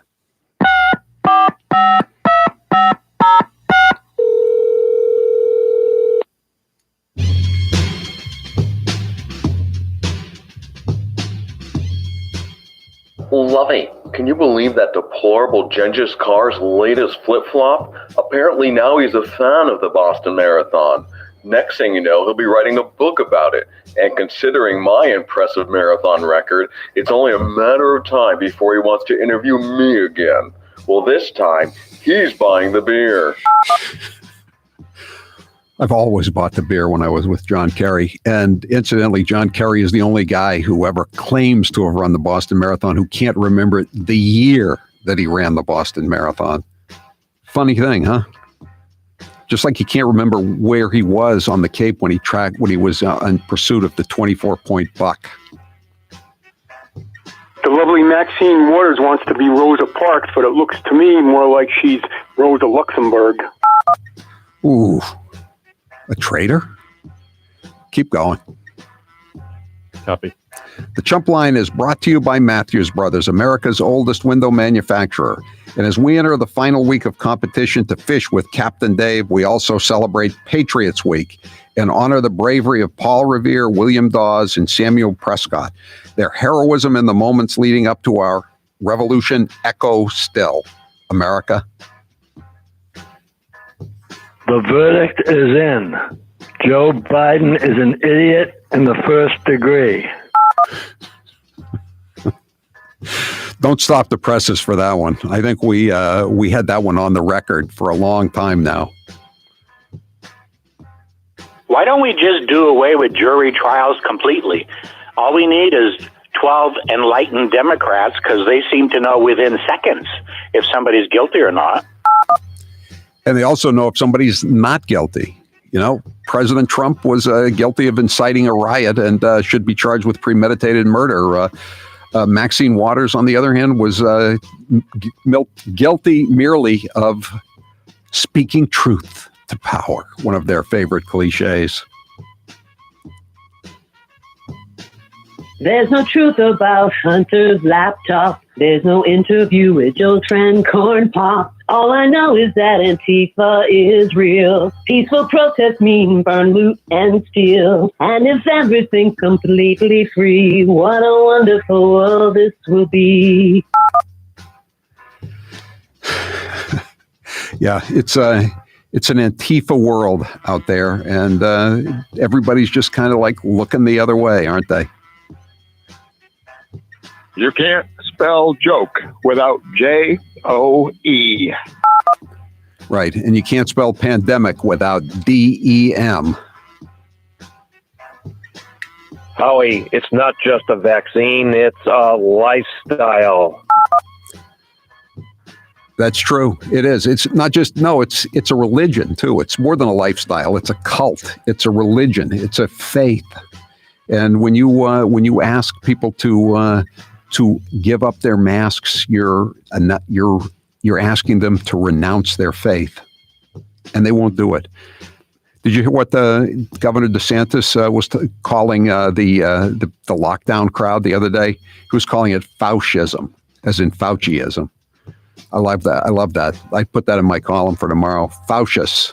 Lovey, can you believe that deplorable Genghis Carr's latest flip-flop? Apparently now he's a fan of the Boston Marathon. Next thing you know, he'll be writing a book about it. And considering my impressive marathon record, it's only a matter of time before he wants to interview me again. Well, this time, he's buying the beer. I've always bought the beer when I was with John Kerry. And incidentally, John Kerry is the only guy who ever claims to have run the Boston Marathon who can't remember the year that he ran the Boston Marathon. Funny thing, huh? Just like he can't remember where he was on the Cape when he was in pursuit of the 24-point buck. The lovely Maxine Waters wants to be Rosa Parks, but it looks to me more like she's Rosa Luxemburg. Ooh. A traitor? Keep going. Copy. The Chump Line is brought to you by Matthews Brothers, America's oldest window manufacturer. And as we enter the final week of competition to fish with Captain Dave, we also celebrate Patriots Week and honor the bravery of Paul Revere, William Dawes, and Samuel Prescott. Their heroism in the moments leading up to our revolution echo still. America. The verdict is in. Joe Biden is an idiot in the first degree. Don't stop the presses for that one. I think we had that one on the record for a long time now. Why don't we just do away with jury trials completely? All we need is 12 enlightened Democrats, because they seem to know within seconds if somebody's guilty or not. And they also know if somebody's not guilty. President Trump was guilty of inciting a riot and should be charged with premeditated murder. Maxine Waters, on the other hand, was guilty merely of speaking truth to power, one of their favorite cliches. There's no truth about Hunter's laptop. There's no interview with Joe's friend Corn Pop. All I know is that Antifa is real. Peaceful protests mean burn, loot, and steal. And if everything's completely free, what a wonderful world this will be. Yeah, it's an Antifa world out there, and everybody's just kind of like looking the other way, aren't they? You can't spell joke without J-O-E. Right, and you can't spell pandemic without D-E-M. Howie, it's not just a vaccine, it's a lifestyle. That's true. It is. It's not just, it's a religion too. It's more than a lifestyle. It's a cult. It's a religion. It's a faith. And when you ask people to give up their masks, you're asking them to renounce their faith, and they won't do it. Did you hear what the Governor DeSantis was calling the lockdown crowd the other day? He was calling it Faucism, as in Fauciism. I love that. I put that in my column for tomorrow. Faucius.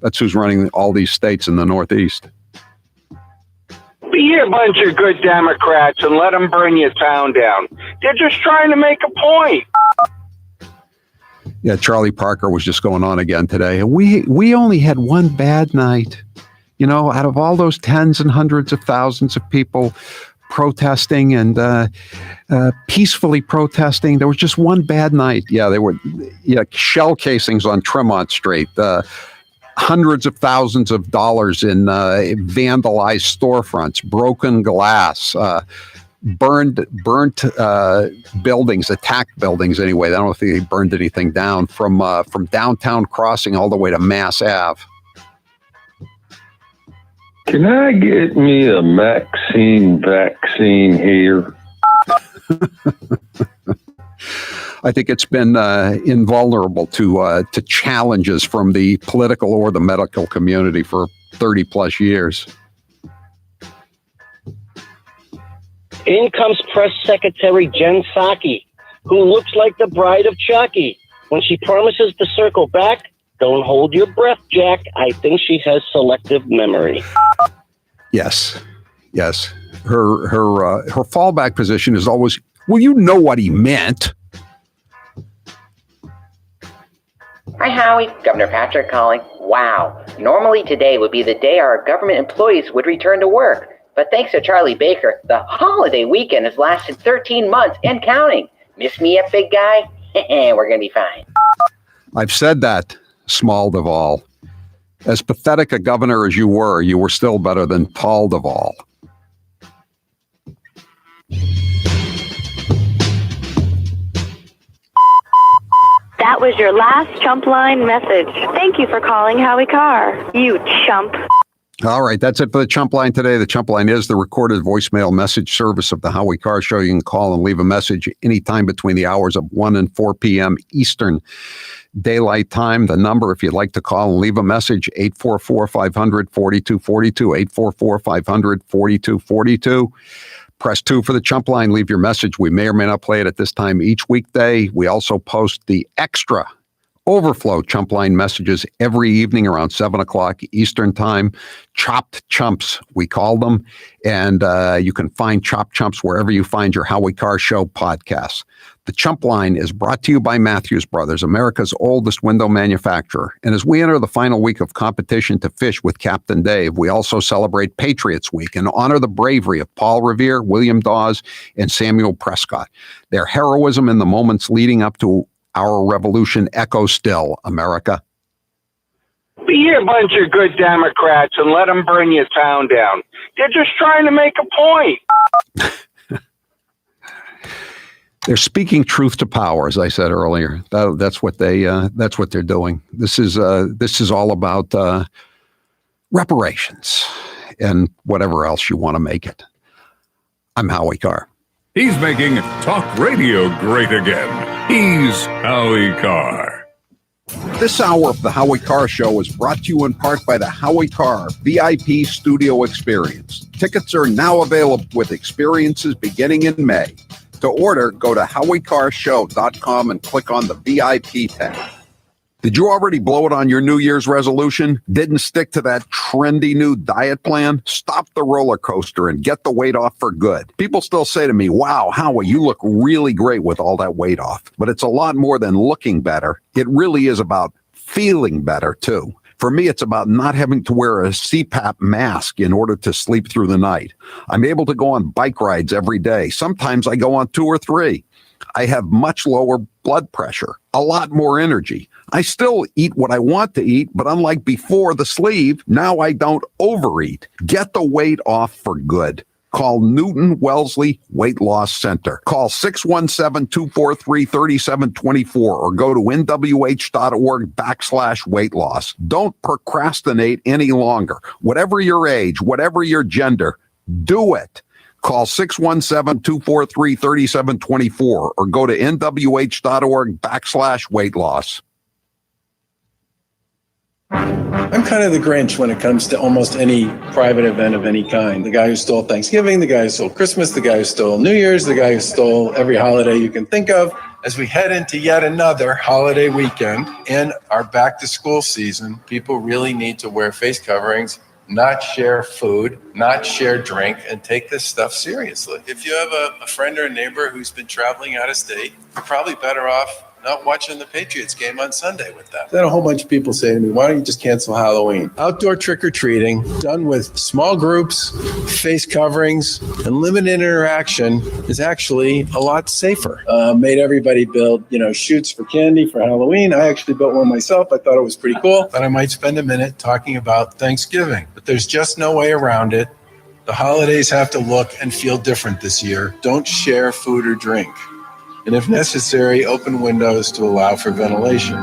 That's who's running all these states in the Northeast. Be a bunch of good Democrats and let them burn your town down. They're just trying to make a point. Yeah, Charlie Parker was just going on again today. We only had one bad night. You know, out of all those tens and hundreds of thousands of people protesting and peacefully protesting, there was just one bad night. Yeah, there were shell casings on Tremont Street, hundreds of thousands of dollars in vandalized storefronts, broken glass, burnt buildings, attacked buildings anyway. I don't think they burned anything down from Downtown Crossing all the way to Mass Ave. Can I get me a vaccine here? I think it's been invulnerable to challenges from the political or the medical community for 30 plus years. In comes Press Secretary Jen Psaki, who looks like the bride of Chucky. When she promises to circle back, don't hold your breath, Jack. I think she has selective memory. Yes. Her fallback position is always, well, you know what he meant. Hi, Howie. Governor Patrick calling. Wow. Normally today would be the day our government employees would return to work. But thanks to Charlie Baker, the holiday weekend has lasted 13 months and counting. Miss me up, big guy? We're going to be fine. I've said that, Small Duvall. As pathetic a governor as you were still better than Paul Duvall. That was your last chump line message. Thank you for calling Howie Carr. You chump. All right, that's it for the Chump Line today. The Chump Line is the recorded voicemail message service of the Howie Carr Show. You can call and leave a message anytime between the hours of 1 and 4 p.m. Eastern Daylight Time. The number, if you'd like to call and leave a message, 844-500-4242, 844-500-4242. Press 2 for the Chump Line. Leave your message. We may or may not play it at this time each weekday. We also post the extra overflow Chump Line messages every evening around 7 o'clock Eastern Time. Chopped Chumps, we call them. And you can find Chopped Chumps wherever you find your Howie Carr Show podcasts. The Chump Line is brought to you by Matthews Brothers, America's oldest window manufacturer. And as we enter the final week of competition to fish with Captain Dave, we also celebrate Patriots Week and honor the bravery of Paul Revere, William Dawes, and Samuel Prescott. Their heroism in the moments leading up to our revolution echoes still, America. Be a bunch of good Democrats and let them burn your town down. They're just trying to make a point. They're speaking truth to power, as I said earlier. That's what they're doing. This is all about reparations and whatever else you want to make it. I'm Howie Carr. He's making talk radio great again. He's Howie Carr. This hour of the Howie Carr Show is brought to you in part by the Howie Carr VIP Studio Experience. Tickets are now available with experiences beginning in May. To order, go to HowieCarrShow.com and click on the VIP tab. Did you already blow it on your New Year's resolution? Didn't stick to that trendy new diet plan? Stop the roller coaster and get the weight off for good. People still say to me, wow, Howie, you look really great with all that weight off. But it's a lot more than looking better. It really is about feeling better, too. For me, it's about not having to wear a CPAP mask in order to sleep through the night. I'm able to go on bike rides every day. Sometimes I go on 2 or 3. I have much lower blood pressure, a lot more energy. I still eat what I want to eat, but unlike before the sleeve, now I don't overeat. Get the weight off for good. Call Newton Wellesley Weight Loss Center. Call 617-243-3724 or go to nwh.org/weight loss. Don't procrastinate any longer. Whatever your age, whatever your gender, do it. Call 617-243-3724 or go to nwh.org/weight loss. I'm kind of the Grinch when it comes to almost any private event of any kind. The guy who stole Thanksgiving, the guy who stole Christmas, the guy who stole New Year's, the guy who stole every holiday you can think of. As we head into yet another holiday weekend in our back to school season, people really need to wear face coverings, not share food, not share drink, and take this stuff seriously. If you have a friend or a neighbor who's been traveling out of state, you're probably better off not watching the Patriots game on Sunday with them. Then a whole bunch of people say to me, why don't you just cancel Halloween? Outdoor trick-or-treating, done with small groups, face coverings, and limited interaction is actually a lot safer. Made everybody build, chutes for candy for Halloween. I actually built one myself. I thought it was pretty cool. But I might spend a minute talking about Thanksgiving. But there's just no way around it. The holidays have to look and feel different this year. Don't share food or drink. And if necessary, open windows to allow for ventilation.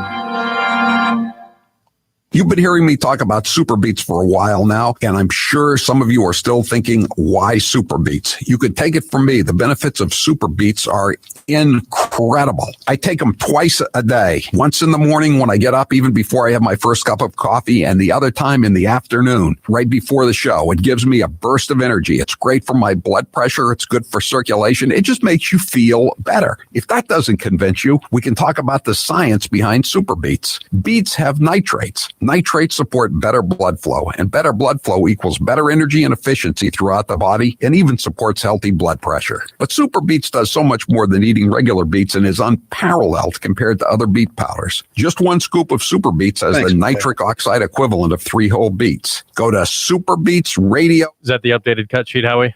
You've been hearing me talk about Super Beets for a while now, and I'm sure some of you are still thinking, why Super Beets? You could take it from me. The benefits of Super Beets are incredible. I take them twice a day, once in the morning when I get up, even before I have my first cup of coffee, and the other time in the afternoon, right before the show. It gives me a burst of energy. It's great for my blood pressure. It's good for circulation. It just makes you feel better. If that doesn't convince you, we can talk about the science behind Super Beets. Beets have nitrates. Nitrates support better blood flow, and better blood flow equals better energy and efficiency throughout the body, and even supports healthy blood pressure. But Super Beets does so much more than eating regular beets and is unparalleled compared to other beet powders. Just one scoop of Super Beets has the nitric oxide equivalent of 3 whole beets. Go to Super Beets Radio. Is that the updated cut sheet, Howie?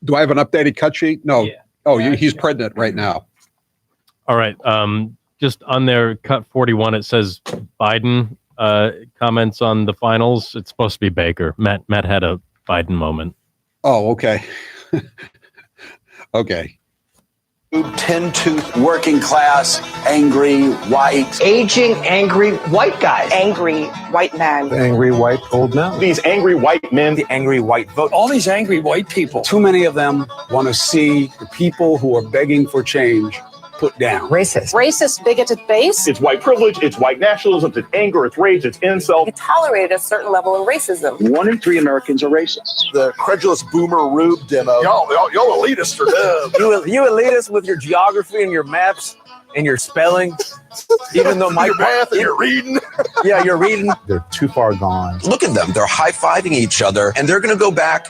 Do I have an updated cut sheet? No. Yeah. Oh, he's printing it right now. All right. Just on their cut 41, it says Biden comments on the finals. It's supposed to be Baker. Matt had a Biden moment. Oh, okay. Okay. 10-tooth, working class, angry, white. Aging, angry, white guys. Angry, white man. Angry, white, old men. These angry white men. The angry white vote. All these angry white people. Too many of them want to see the people who are begging for change put down. Racist, bigoted base. It's white privilege, it's white nationalism, it's anger, it's rage, it's insult. You tolerate a certain level of racism. 1 in 3 Americans are racist. The credulous boomer Rube demo. Y'all elitists are dumb. You elitists with your geography and your maps and your spelling. Even though my math and your reading. Yeah, you're reading. They're too far gone. Look at them. They're high-fiving each other, and they're going to go back,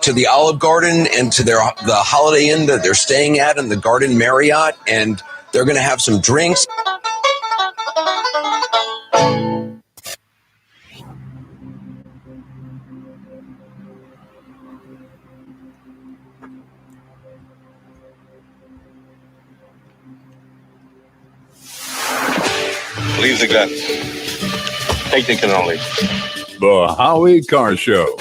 to the Olive Garden and to the Holiday Inn that they're staying at in the Garden Marriott, and they're going to have some drinks. Leave the gun. Take the cannoli. The Howie Carr Show.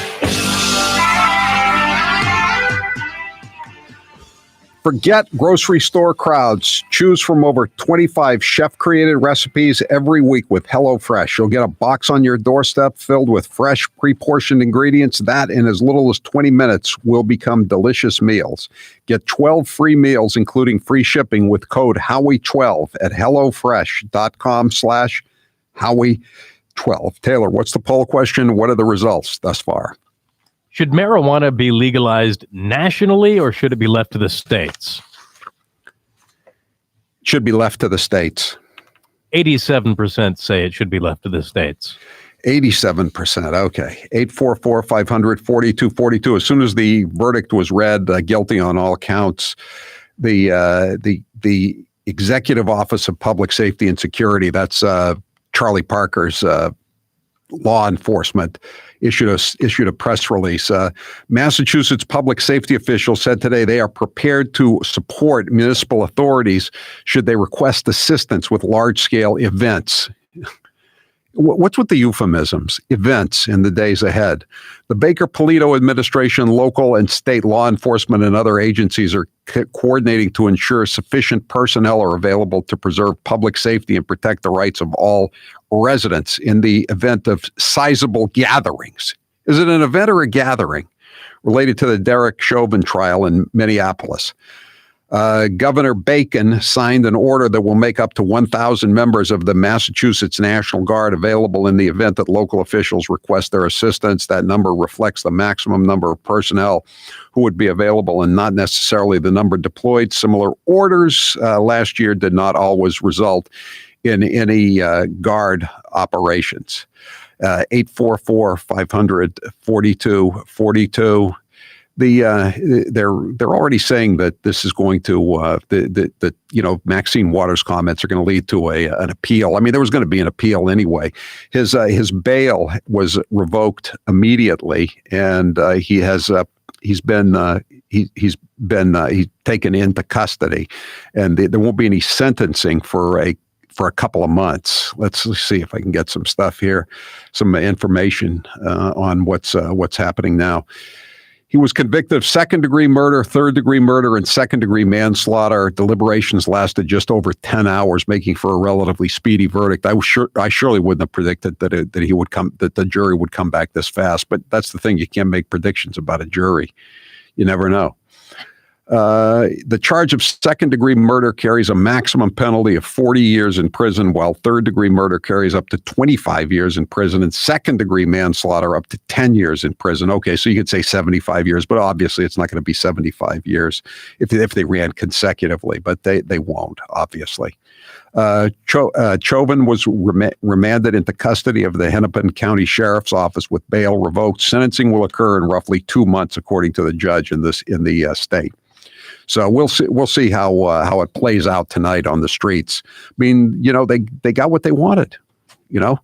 Forget grocery store crowds. Choose from over 25 chef-created recipes every week with HelloFresh. You'll get a box on your doorstep filled with fresh, pre-portioned ingredients that, in as little as 20 minutes, will become delicious meals. Get 12 free meals, including free shipping, with code Howie12 at HelloFresh.com/Howie12. Taylor, what's the poll question? What are the results thus far? Should marijuana be legalized nationally, or should it be left to the states? Should be left to the states. 87% say it should be left to the states. 87%. Okay. 844-500-4242. As soon as the verdict was read, guilty on all counts, the Executive Office of Public Safety and Security, that's Charlie Parker's law enforcement, issued a press release. Massachusetts public safety officials said today they are prepared to support municipal authorities should they request assistance with large-scale events. What's with the euphemisms? Events in the days ahead. The Baker-Polito administration, local and state law enforcement, and other agencies are coordinating to ensure sufficient personnel are available to preserve public safety and protect the rights of all residents in the event of sizable gatherings. Is it an event or a gathering? Related to the Derek Chauvin trial in Minneapolis. Governor Bacon signed an order that will make up to 1,000 members of the Massachusetts National Guard available in the event that local officials request their assistance. That number reflects the maximum number of personnel who would be available and not necessarily the number deployed. Similar orders last year did not always result in any guard operations. 844-500-4242. they're already saying that this is going to Maxine Waters' comments are going to lead to an appeal. I mean, there was going to be an appeal anyway. His bail was revoked immediately, and he's been taken into custody, and there won't be any sentencing for a couple of months. Let's see if I can get some stuff here, some information on what's happening now. He was convicted of second-degree murder, third-degree murder, and second-degree manslaughter. Deliberations lasted just over 10 hours, making for a relatively speedy verdict. I surely wouldn't have predicted that the jury would come back this fast. But that's the thing; you can't make predictions about a jury. You never know. The charge of second-degree murder carries a maximum penalty of 40 years in prison, while third-degree murder carries up to 25 years in prison, and second-degree manslaughter up to 10 years in prison. Okay, so you could say 75 years, but obviously it's not going to be 75 years if they ran consecutively, but they won't, obviously. Chauvin was remanded into custody of the Hennepin County Sheriff's Office with bail revoked. Sentencing will occur in roughly 2 months, according to the judge in the state. So we'll see how it plays out tonight on the streets. I mean, they got what they wanted. I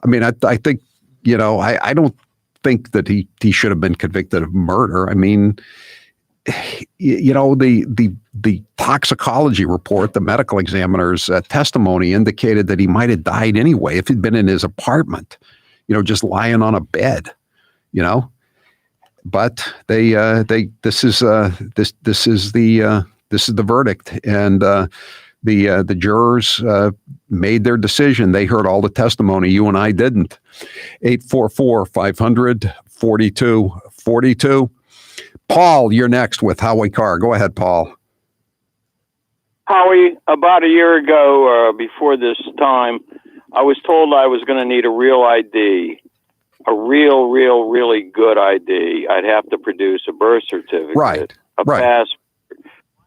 mean, I think I don't think that he should have been convicted of murder. I mean, the toxicology report, the medical examiner's testimony indicated that he might have died anyway if he'd been in his apartment, just lying on a bed, But this is the verdict, and the jurors made their decision. They heard all the testimony. You and I didn't. 844-500-4242. Paul, you're next with Howie Carr. Go ahead, Paul. Howie, about a year ago, before this time, I was told I was going to need a real ID, a really good ID. I'd have to produce a birth certificate, a passport,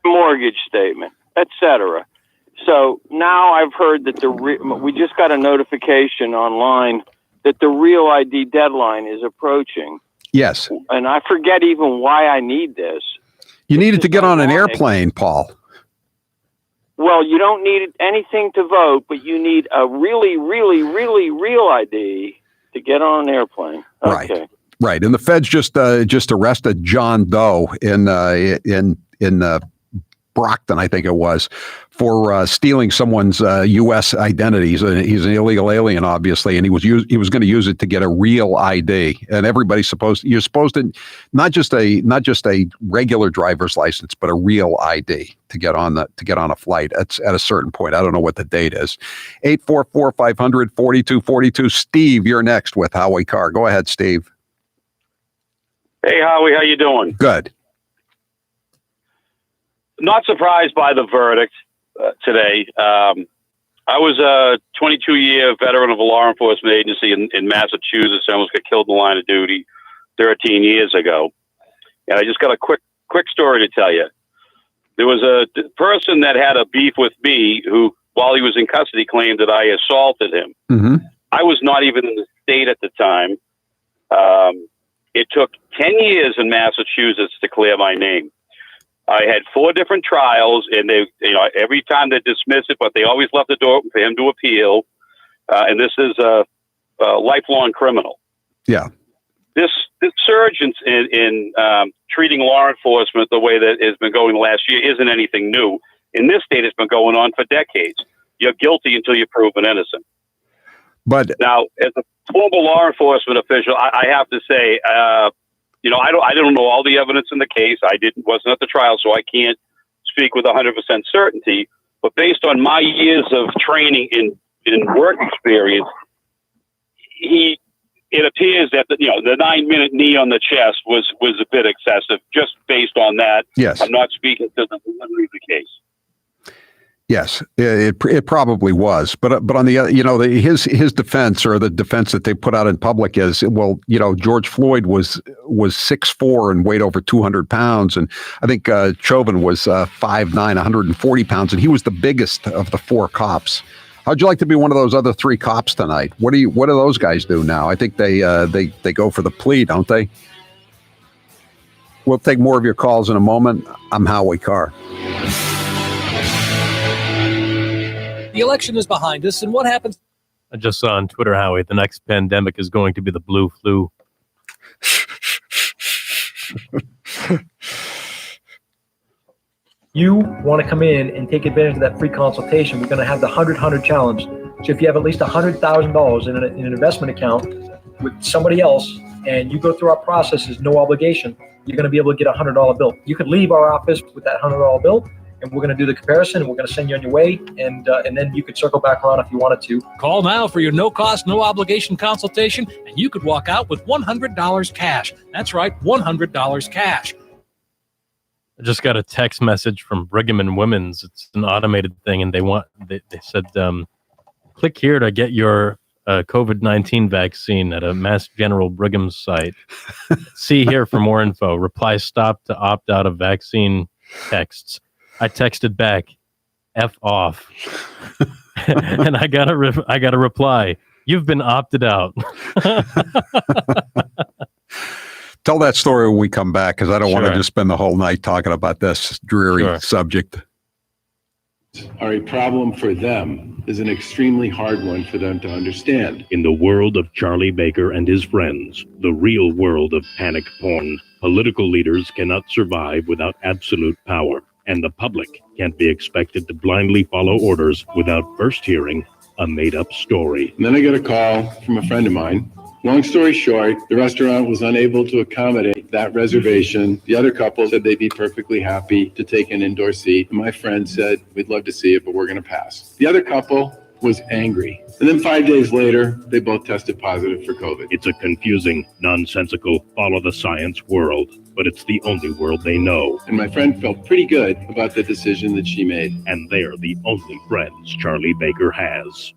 mortgage statement, etc. So now I've heard that we just got a notification online that the real ID deadline is approaching. Yes. And I forget even why I need this. You needed to get on an airplane, Paul. Well, you don't need anything to vote, but you need a really real ID to get on an airplane. Okay. Right. And the feds just arrested John Doe in Brockton, I think it was, for stealing someone's U.S. identity. He's an illegal alien, obviously, and he was going to use it to get a real ID. And everybody's you're supposed to not just a regular driver's license, but a real ID to get on a flight. At a certain point. I don't know what the date is. 844-500-4242. Steve, you're next with Howie Carr. Go ahead, Steve. Hey, Howie, how you doing? Good. Not surprised by the verdict today. I was a 22-year veteran of a law enforcement agency in Massachusetts. I almost got killed in the line of duty 13 years ago. And I just got a quick story to tell you. There was a person that had a beef with me who, while he was in custody, claimed that I assaulted him. Mm-hmm. I was not even in the state at the time. It took 10 years in Massachusetts to clear my name. I had 4 different trials, and they, every time they dismiss it, but they always left the door for him to appeal. And this is a lifelong criminal. Yeah. This surge in treating law enforcement the way that has been going last year isn't anything new. In this state, it's been going on for decades. You're guilty until you're proven innocent. But now, as a former law enforcement official, I have to say, I don't know all the evidence in the case. Wasn't at the trial, so I can't speak with 100% certainty. But based on my years of training in work experience, it appears that the 9-minute knee on the chest was a bit excessive. Just based on that, yes. I'm not speaking to the delivery of the case. Yes, it probably was, but on the his defense, or the defense that they put out in public, is, well, George Floyd was 6'4" and weighed over 200 pounds, and I think Chauvin was 5'9", 140 pounds, and he was the biggest of the 4 cops. How'd you like to be one of those other 3 cops tonight? What do those guys do now? I think they go for the plea, don't they? We'll take more of your calls in a moment. I'm Howie Carr. The election is behind us, and what happens? I just saw on Twitter, Howie, the next pandemic is going to be the blue flu. You want to come in and take advantage of that free consultation. We're going to have the 100-100 challenge. So if you have at least $100,000 in an investment account with somebody else, and you go through our processes, no obligation, you're going to be able to get a $100 bill. You could leave our office with that $100 bill, and we're going to do the comparison, and we're going to send you on your way, and then you could circle back around if you wanted to. Call now for your no-cost, no-obligation consultation, and you could walk out with $100 cash. That's right, $100 cash. I just got a text message from Brigham and Women's. It's an automated thing, and they said, click here to get your COVID-19 vaccine at a Mass General Brigham site. See here for more info. Reply stop to opt out of vaccine texts. I texted back, F off. And I got a reply. You've been opted out. Tell that story when we come back, because I don't want to just spend the whole night talking about this dreary subject. Are a problem for them is an extremely hard one for them to understand. In the world of Charlie Baker and his friends, the real world of panic porn, political leaders cannot survive without absolute power, and the public can't be expected to blindly follow orders without first hearing a made-up story. And then I get a call from a friend of mine. Long story short, the restaurant was unable to accommodate that reservation. The other couple said they'd be perfectly happy to take an indoor seat. And my friend said, we'd love to see it, but we're going to pass. The other couple was angry. And then 5 days later, they both tested positive for COVID. It's a confusing, nonsensical, follow-the-science world, but it's the only world they know. And my friend felt pretty good about the decision that she made. And they're the only friends Charlie Baker has.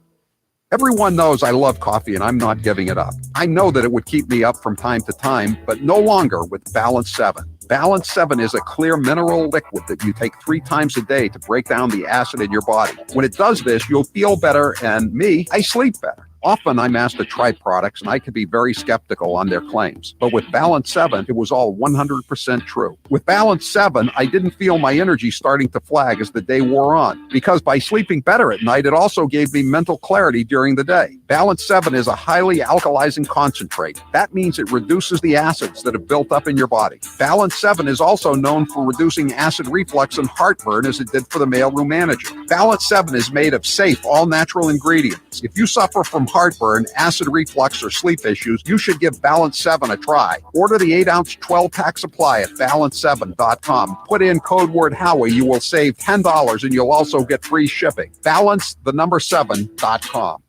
Everyone knows I love coffee and I'm not giving it up. I know that it would keep me up from time to time, but no longer with Balance 7. Balance 7 is a clear mineral liquid that you take 3 times a day to break down the acid in your body. When it does this, you'll feel better, and I sleep better. Often I'm asked to try products and I can be very skeptical on their claims. But with Balance 7, it was all 100% true. With Balance 7, I didn't feel my energy starting to flag as the day wore on, because by sleeping better at night, it also gave me mental clarity during the day. Balance 7 is a highly alkalizing concentrate. That means it reduces the acids that have built up in your body. Balance 7 is also known for reducing acid reflux and heartburn, as it did for the mailroom manager. Balance 7 is made of safe, all-natural ingredients. If you suffer from heartburn, acid reflux, or sleep issues, you should give Balance 7 a try. Order the 8-ounce 12-pack supply at balance7.com. Put in code word Howie. You will save $10 and you'll also get free shipping. Balance7.com.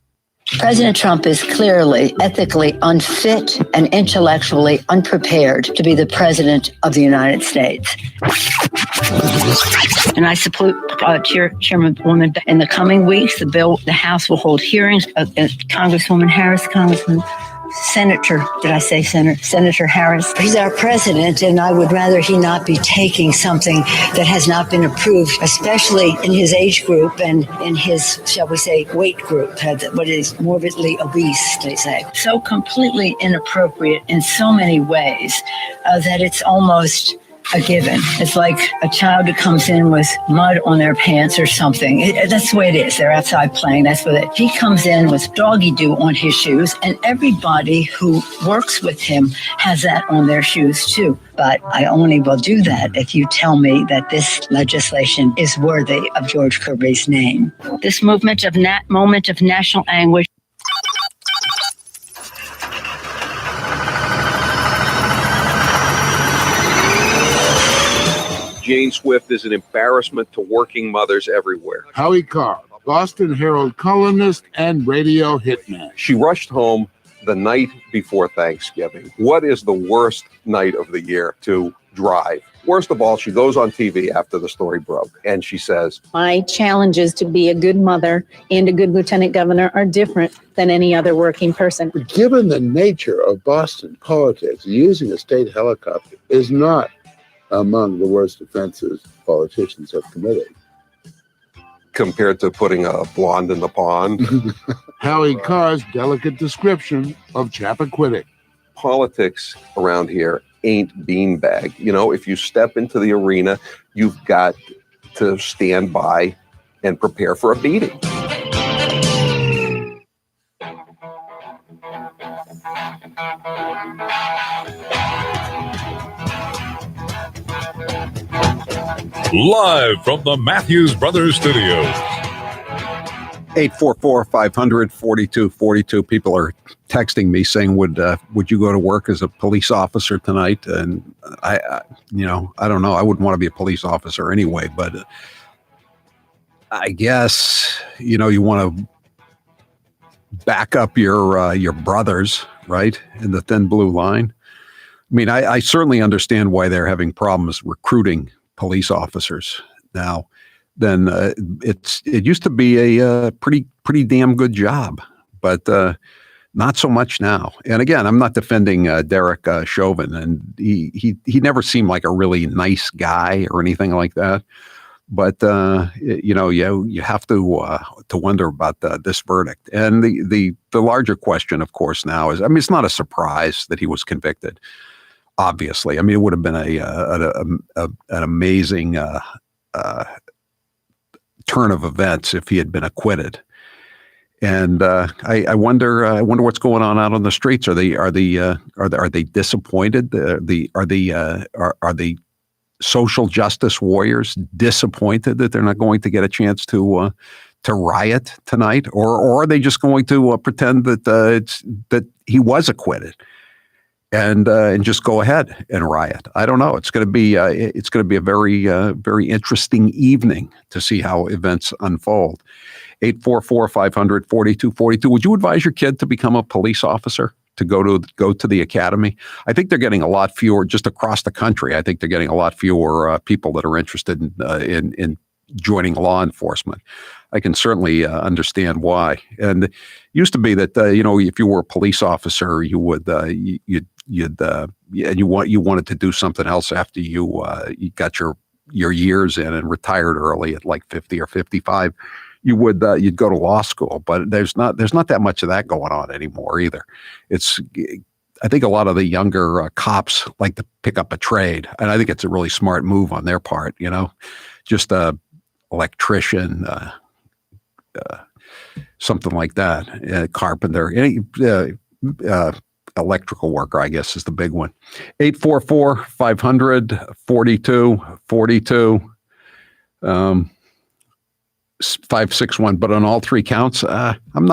President Trump is clearly ethically unfit and intellectually unprepared to be the president of the United States. And I support Chairwoman. In the coming weeks, the House will hold hearings. Congresswoman Harris, Congressman Senator Harris. He's our president, and I would rather he not be taking something that has not been approved, especially in his age group and in his, shall we say, weight group, what is morbidly obese, they say. So completely inappropriate in so many ways that it's almost a given. It's like a child who comes in with mud on their pants or something. That's the way it is. They're outside playing. That's what it. He comes in with doggy doo on his shoes, and everybody who works with him has that on their shoes too. But I only will do that if you tell me that this legislation is worthy of George Kirby's name. This moment of national anguish. Jane Swift is an embarrassment to working mothers everywhere. Howie Carr, Boston Herald columnist and radio hitman. She rushed home the night before Thanksgiving. What is the worst night of the year to drive? Worst of all, she goes on TV after the story broke, and she says, "My challenges to be a good mother and a good lieutenant governor are different than any other working person." Given the nature of Boston politics, using a state helicopter is not among the worst offenses politicians have committed. Compared to putting a blonde in the pond. Howie Carr's delicate description of Chappaquiddick. Politics around here ain't beanbag. You know, if you step into the arena, you've got to stand by and prepare for a beating. Live from the Matthews Brothers Studios. 844-500-4242. People are texting me saying, would you go to work as a police officer tonight? And I don't know. I wouldn't want to be a police officer anyway, but I guess, you want to back up your brothers, right, in the thin blue line. I mean, I certainly understand why they're having problems recruiting police officers now. Then it used to be a pretty damn good job, but not so much now. And again, I'm not defending Derek Chauvin, and he never seemed like a really nice guy or anything like that. But you have to wonder about this verdict. And the larger question, of course, now is, I mean, it's not a surprise that he was convicted. Obviously, I mean, it would have been an amazing turn of events if he had been acquitted. And I wonder what's going on out on the streets. Are they disappointed? Are the social justice warriors disappointed that they're not going to get a chance to riot tonight, or are they just going to pretend that that he was acquitted and just go ahead and riot? I don't know. It's going to be a very interesting evening to see how events unfold. 844-500-4242. Would you advise your kid to become a police officer, to go to the academy? I think they're getting a lot fewer just across the country. I think they're getting a lot fewer people that are interested in joining law enforcement. I can certainly understand why. And it used to be that if you were a police officer, you would you wanted to do something else after you got your years in and retired early at like 50 or 55. You'd go to law school, but there's not that much of that going on anymore either. I think a lot of the younger cops like to pick up a trade, and I think it's a really smart move on their part. Just a electrician, something like that, carpenter, electrical worker, I guess, is the big one. 844-500-4242. 561, but on all three counts, I'm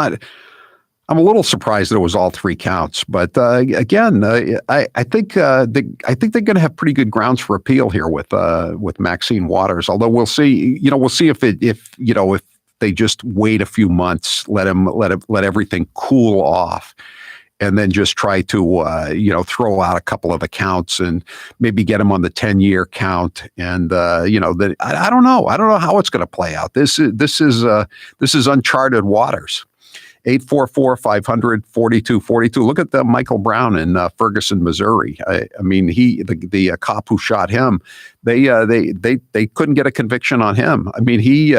a little surprised that it was all three counts. But again, I think they're going to have pretty good grounds for appeal here with Maxine Waters. Although we'll see, if they just wait a few months, let everything cool off, and then just try to, throw out a couple of the counts and maybe get him on the 10-year count. And, I don't know. I don't know how it's going to play out. This is uncharted waters. 844-500-4242. Look at Michael Brown in Ferguson, Missouri. I mean, the cop who shot him, they couldn't get a conviction on him. I mean, he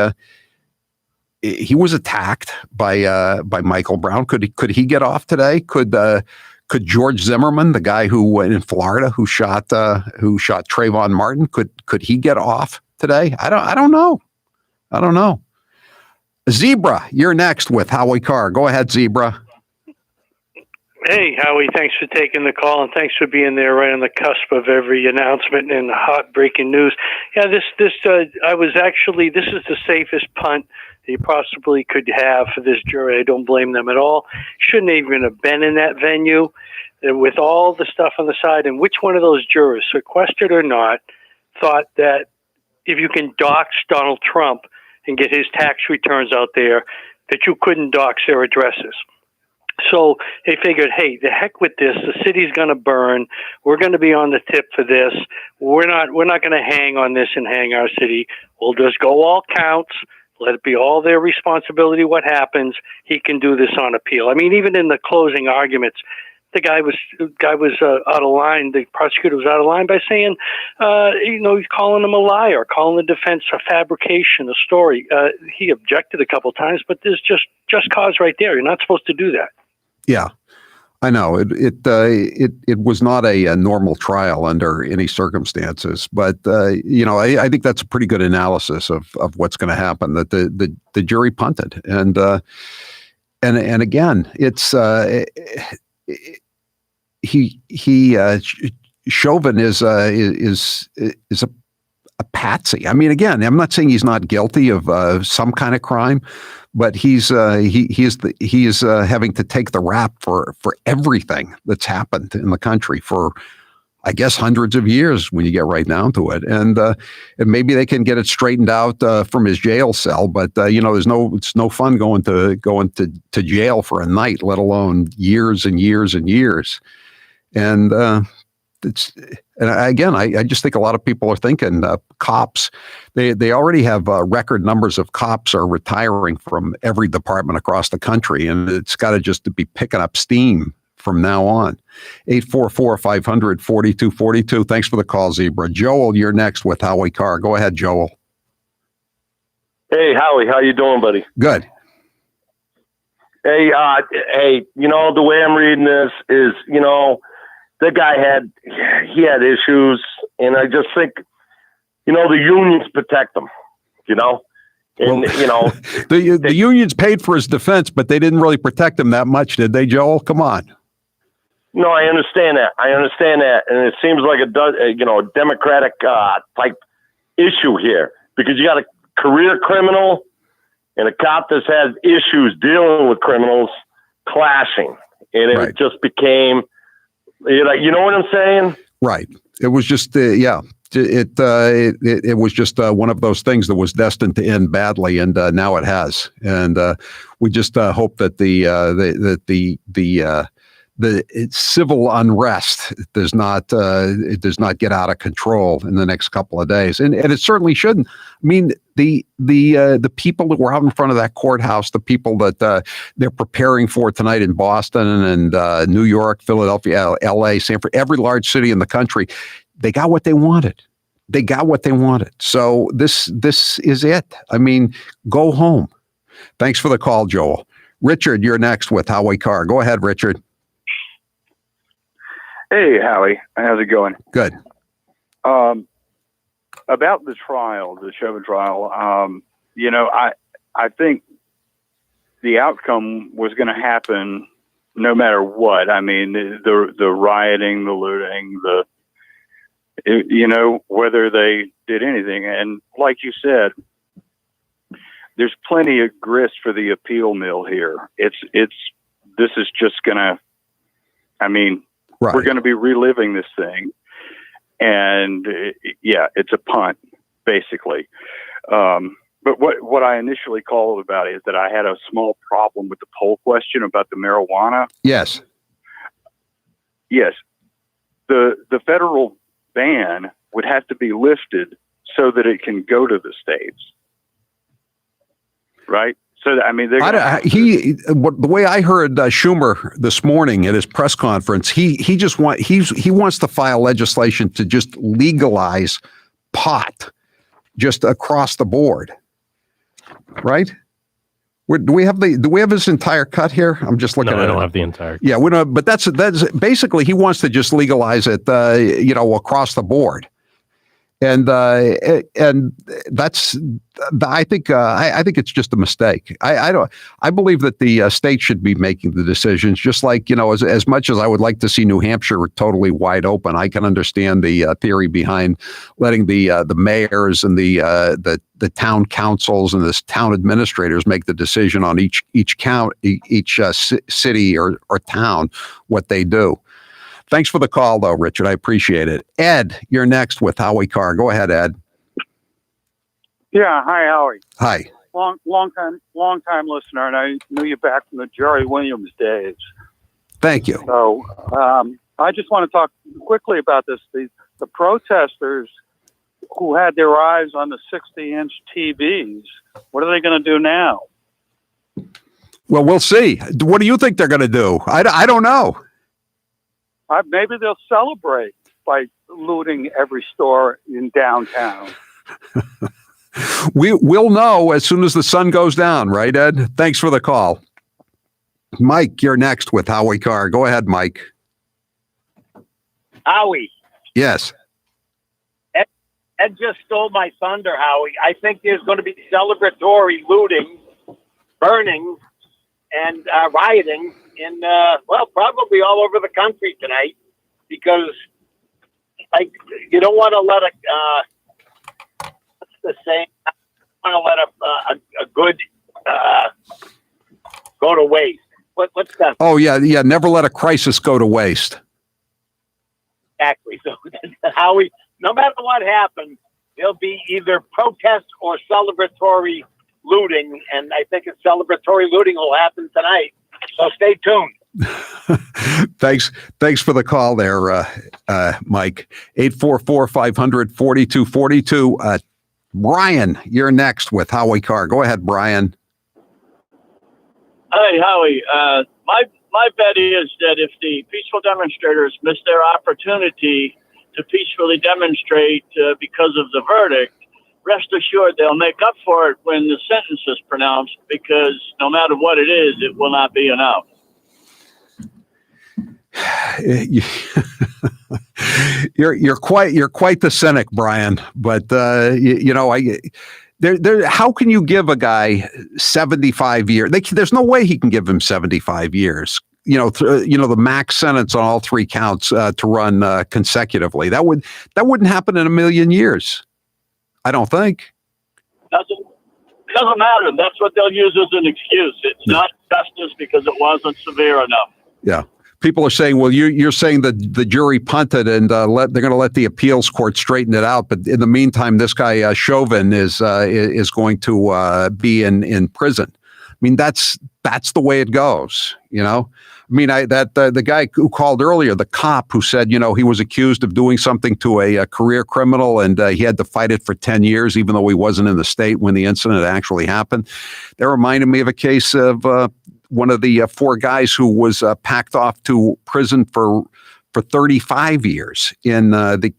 was attacked by Michael Brown. Could he get off today? Could George Zimmerman, the guy who in Florida who shot Trayvon Martin, could he get off today? I don't know. Zebra, you're next with Howie Carr. Go ahead, Zebra. Hey, Howie, thanks for taking the call, and thanks for being there right on the cusp of every announcement and hot breaking news. Yeah, this is the safest punt that you possibly could have for this jury. I don't blame them at all. Shouldn't even have been in that venue with all the stuff on the side. And which one of those jurors, sequestered or not, thought that if you can dox Donald Trump and get his tax returns out there, that you couldn't dox their addresses? So they figured, hey, the heck with this. The city's going to burn. We're going to be on the tip for this. We're not going to hang on this and hang our city. We'll just go all counts. Let it be all their responsibility what happens. He can do this on appeal. I mean, even in the closing arguments, the guy was out of line. The prosecutor was out of line by saying, he's calling him a liar, calling the defense a fabrication, a story. He objected a couple of times, but there's just cause right there. You're not supposed to do that. Yeah, I know it was not a normal trial under any circumstances, but I think that's a pretty good analysis of what's going to happen. That the jury punted, and again, it's Chauvin is a patsy. I mean, again, I'm not saying he's not guilty of some kind of crime, but he is having to take the rap for everything that's happened in the country for, I guess, hundreds of years when you get right down to it. And maybe they can get it straightened out from his jail cell, but it's no fun going to jail for a night, let alone years and years and years. And I just think a lot of people are thinking cops. They already have record numbers of cops are retiring from every department across the country, and it's got to just be picking up steam from now on. 844-500-4242. Thanks for the call, Zebra. Joel, you're next with Howie Carr. Go ahead, Joel. Hey, Howie, how you doing, buddy? Good. Hey, the way I'm reading this is, the guy had issues, and I just think, the unions protect him, and, the unions paid for his defense, but they didn't really protect him that much, did they, Joel? Come on. No, I understand that. And it seems like a Democratic type issue here, because you got a career criminal and a cop that's had issues dealing with criminals clashing, and it just became, you know what I'm saying? Right. It was just, It was just one of those things that was destined to end badly, and now it has. And we just hope that the civil unrest does not get out of control in the next couple of days, and it certainly shouldn't. I mean, the people that were out in front of that courthouse, the people that they're preparing for tonight in Boston and New York, Philadelphia, L.A., San Francisco, every large city in the country, they got what they wanted. So this is it. I mean, go home. Thanks for the call, Joel. Richard, you're next with Howie Carr. Go ahead, Richard. Hey, Howie. How's it going? Good. About the trial, the Chauvin trial, I think the outcome was going to happen no matter what. I mean, the rioting, the looting, whether they did anything. And like you said, there's plenty of grist for the appeal mill here. This is just going to, we're going to be reliving this thing. And it's a punt, basically. But what I initially called about is that I had a small problem with the poll question about the marijuana. Yes. The federal ban would have to be lifted so that it can go to the states. Right? So, the way I heard Schumer this morning at his press conference, he wants to file legislation to just legalize pot just across the board, right? Do we have his entire cut here? I'm just looking at it. I don't have the entire cut. Yeah, we don't. But that's basically he wants to just legalize it, across the board. And that's, I think it's just a mistake. I believe that the state should be making the decisions, just like, as much as I would like to see New Hampshire totally wide open. I can understand the theory behind letting the mayors and the town councils and the town administrators make the decision on each city or town what they do. Thanks for the call, though, Richard. I appreciate it. Ed, you're next with Howie Carr. Go ahead, Ed. Yeah, hi, Howie. Hi. Long time listener, and I knew you back from the Jerry Williams days. Thank you. So I just want to talk quickly about this. The protesters who had their eyes on the 60-inch TVs, what are they going to do now? Well, we'll see. What do you think they're going to do? I don't know. Maybe they'll celebrate by looting every store in downtown. We'll know as soon as the sun goes down, right, Ed? Thanks for the call. Mike, you're next with Howie Carr. Go ahead, Mike. Howie, Yes. Ed just stole my thunder, Howie. I think there's going to be celebratory looting, burning, and rioting in, probably all over the country tonight, because you don't want to let what's the saying? I don't want to let a good go to waste. What's that? Oh, yeah. Never let a crisis go to waste. Exactly. So, Howie, no matter what happens, there'll be either protest or celebratory looting, and I think a celebratory looting will happen tonight. So stay tuned. Thanks for the call there, Mike. 844-500-4242. Brian, you're next with Howie Carr. Go ahead, Brian. Hi, Howie. My bet is that if the peaceful demonstrators miss their opportunity to peacefully demonstrate because of the verdict, rest assured they'll make up for it when the sentence is pronounced, because no matter what it is, it will not be enough. You're quite the cynic, Brian. But how can you give a guy 75 years? There's no way he can give him 75 years. The max sentence on all three counts to run consecutively. That wouldn't happen in a million years. I don't think. Doesn't matter. That's what they'll use as an excuse. It's not justice because it wasn't severe enough. Yeah. People are saying, well, you're saying that the jury punted and they're going to let the appeals court straighten it out. But in the meantime, this guy Chauvin is going to be in prison. I mean, that's the way it goes. I mean, the guy who called earlier, the cop who said, he was accused of doing something to a career criminal and he had to fight it for 10 years, even though he wasn't in the state when the incident actually happened. That reminded me of a case of one of the four guys who was packed off to prison for 35 years in the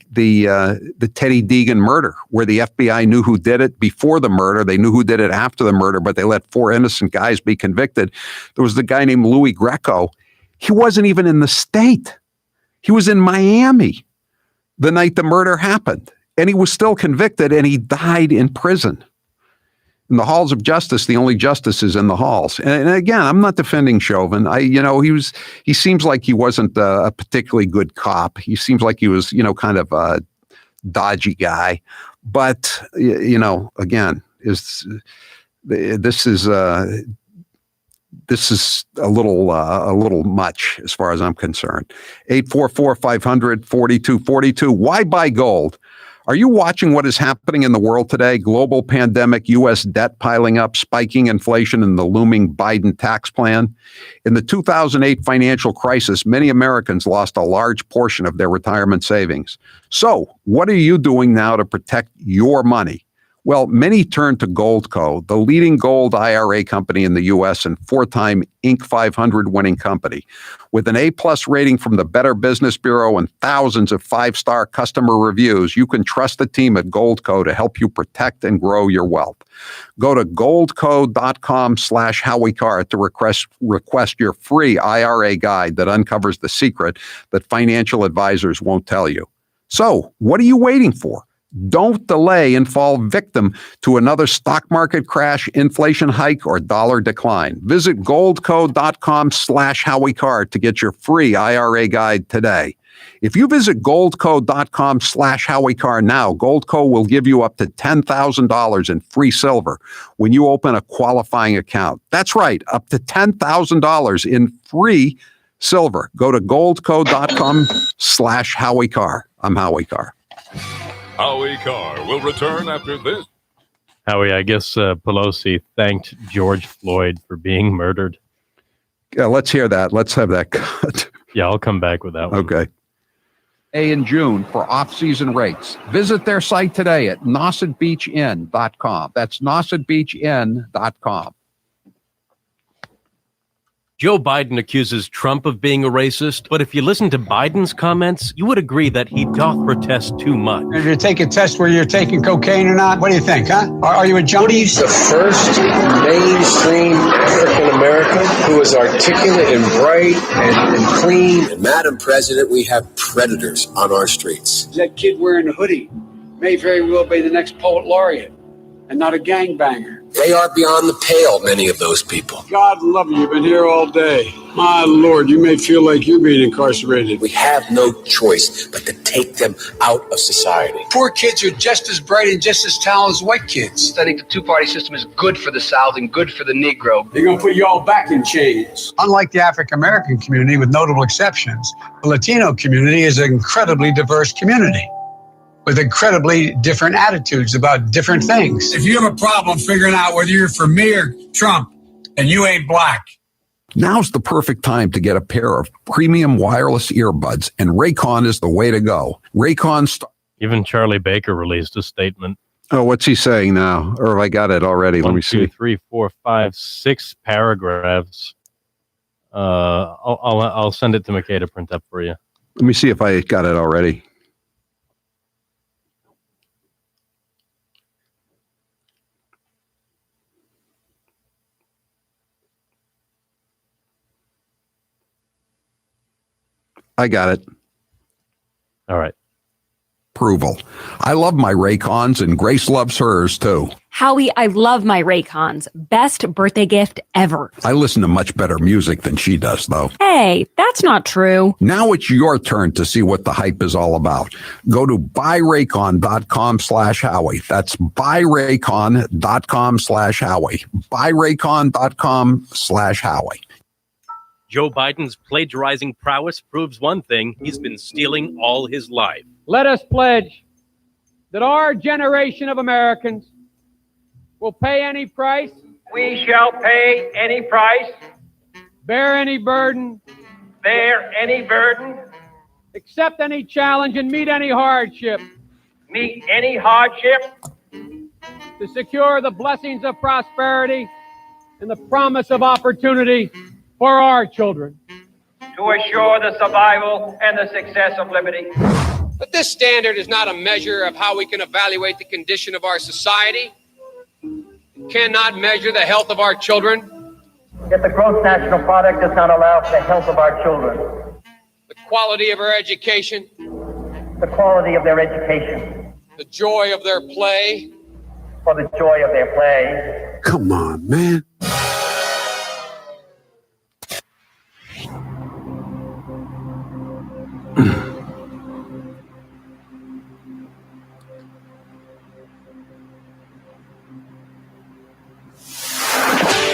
Teddy Deegan murder, where the FBI knew who did it before the murder. They knew who did it after the murder, but they let four innocent guys be convicted. There was the guy named Louis Greco. He wasn't even in the state. He was in Miami the night the murder happened, and he was still convicted, and he died in prison. In the halls of justice, the only justice is in the halls. And again, I'm not defending Chauvin. He seems like he wasn't a particularly good cop. He seems like he was, kind of a dodgy guy. But, again, this is a little much as far as I'm concerned. 844-500-4242. Why buy gold? Are you watching what is happening in the world today? Global pandemic, U.S. debt piling up, spiking inflation, and the looming Biden tax plan. In the 2008 financial crisis, many Americans lost a large portion of their retirement savings. So, what are you doing now to protect your money? Well, many turn to Goldco, the leading gold IRA company in the U.S. and four-time Inc. 500 winning company. With an A-plus rating from the Better Business Bureau and thousands of five-star customer reviews, you can trust the team at Goldco to help you protect and grow your wealth. Go to goldco.com/Howie Carr to request your free IRA guide that uncovers the secret that financial advisors won't tell you. So, what are you waiting for? Don't delay and fall victim to another stock market crash, inflation hike, or dollar decline. Visit goldco.com/Howie Carr to get your free IRA guide today. If you visit goldco.com/Howie Carr now, Goldco will give you up to $10,000 in free silver when you open a qualifying account. That's right, up to $10,000 in free silver. Go to goldco.com/Howie Carr. I'm Howie Carr. Howie Carr will return after this. Howie, I guess Pelosi thanked George Floyd for being murdered. Yeah, let's hear that. Let's have that cut. Yeah, I'll come back with that one. Okay. In June for off-season rates. Visit their site today at nausetbeachinn.com. That's nausetbeachinn.com. Joe Biden accuses Trump of being a racist, but if you listen to Biden's comments, you would agree that he doth protest too much. If you take a test where you're taking cocaine or not, what do you think, huh? Are you a junkie? He's the first mainstream African American who is articulate and bright and clean. And Madam President, we have predators on our streets. That kid wearing a hoodie may very well be the next poet laureate and not a gangbanger. They are beyond the pale, many of those people. God love you. You've been here all day. My Lord, you may feel like you're being incarcerated. We have no choice but to take them out of society. Poor kids are just as bright and just as talented as white kids. I think the two-party system is good for the South and good for the Negro. They're going to put you all back in chains. Unlike the African American community, with notable exceptions, the Latino community is an incredibly diverse community with incredibly different attitudes about different things. If you have a problem figuring out whether you're for me or Trump and you ain't black, Now's the perfect time to get a pair of premium wireless earbuds, and Raycon is the way to go. Even Charlie Baker released a statement. Oh, what's he saying now? Or have I got it already? Let me see. 1, 2, 3, 4, 5, 6 paragraphs. I'll send it to McKay to print up for you. Let me see if I got it already. I got it. All right. Approval. I love my Raycons, and Grace loves hers too. Howie, I love my Raycons. Best birthday gift ever. I listen to much better music than she does, though. Hey, that's not true. Now it's your turn to see what the hype is all about. Go to buyraycon.com/Howie. That's buyraycon.com/Howie. Buyraycon.com/Howie. Joe Biden's plagiarizing prowess proves one thing: he's been stealing all his life. Let us pledge that our generation of Americans will pay any price. We shall pay any price, Bear any burden. bear any burden, Accept any challenge and meet any hardship. meet any hardship, To secure the blessings of prosperity and the promise of opportunity for our children. to assure the survival and the success of liberty. But this standard is not a measure of how we can evaluate the condition of our society. It cannot measure the health of our children, Yet the gross national product does not allow for the health of our children, the quality of our education, the quality of their education, the joy of their play, for the joy of their play. Come on, man.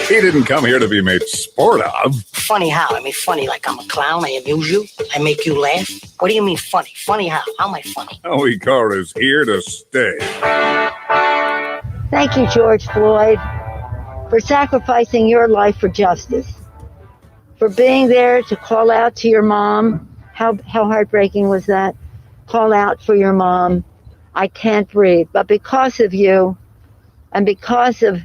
He didn't come here to be made sport of. Funny how? I mean, funny like I'm a clown. I amuse you. I make you laugh. What do you mean funny? Funny how? How am I funny? Howie Carr is here to stay. Thank you, George Floyd, for sacrificing your life for justice, for being there to call out to your mom. How heartbreaking was that? Call out for your mom. I can't breathe. But because of you and because of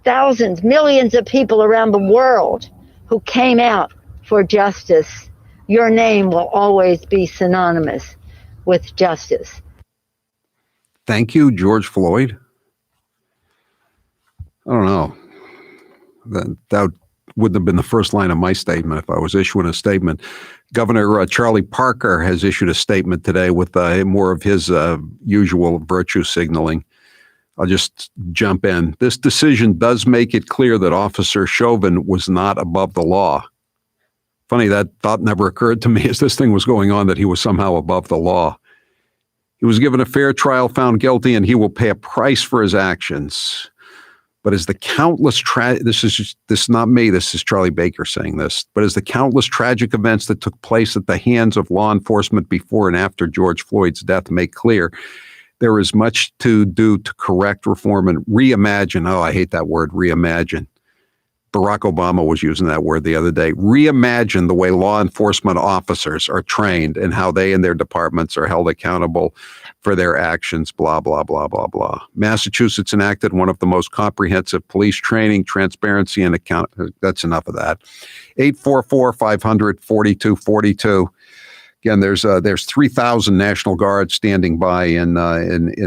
thousands, millions of people around the world who came out for justice, your name will always be synonymous with justice. Thank you, George Floyd. I don't know. That wouldn't have been the first line of my statement if I was issuing a statement. Governor Charlie Parker has issued a statement today with more of his usual virtue signaling. I'll just jump in. This decision does make it clear that Officer Chauvin was not above the law. Funny, that thought never occurred to me as this thing was going on, that he was somehow above the law. He was given a fair trial, found guilty, and he will pay a price for his actions. But as the countless this is not me, this is Charlie Baker saying this, but as the countless tragic events that took place at the hands of law enforcement before and after George Floyd's death make clear, there is much to do to correct, reform, and reimagine. Oh, I hate that word, reimagine. Barack Obama was using that word the other day. Reimagine the way law enforcement officers are trained and how they and their departments are held accountable for their actions, blah, blah, blah, blah, blah. Massachusetts enacted one of the most comprehensive police training, transparency, and account. That's enough of that. 844-500-4242. Again, there's 3,000 National Guards standing by in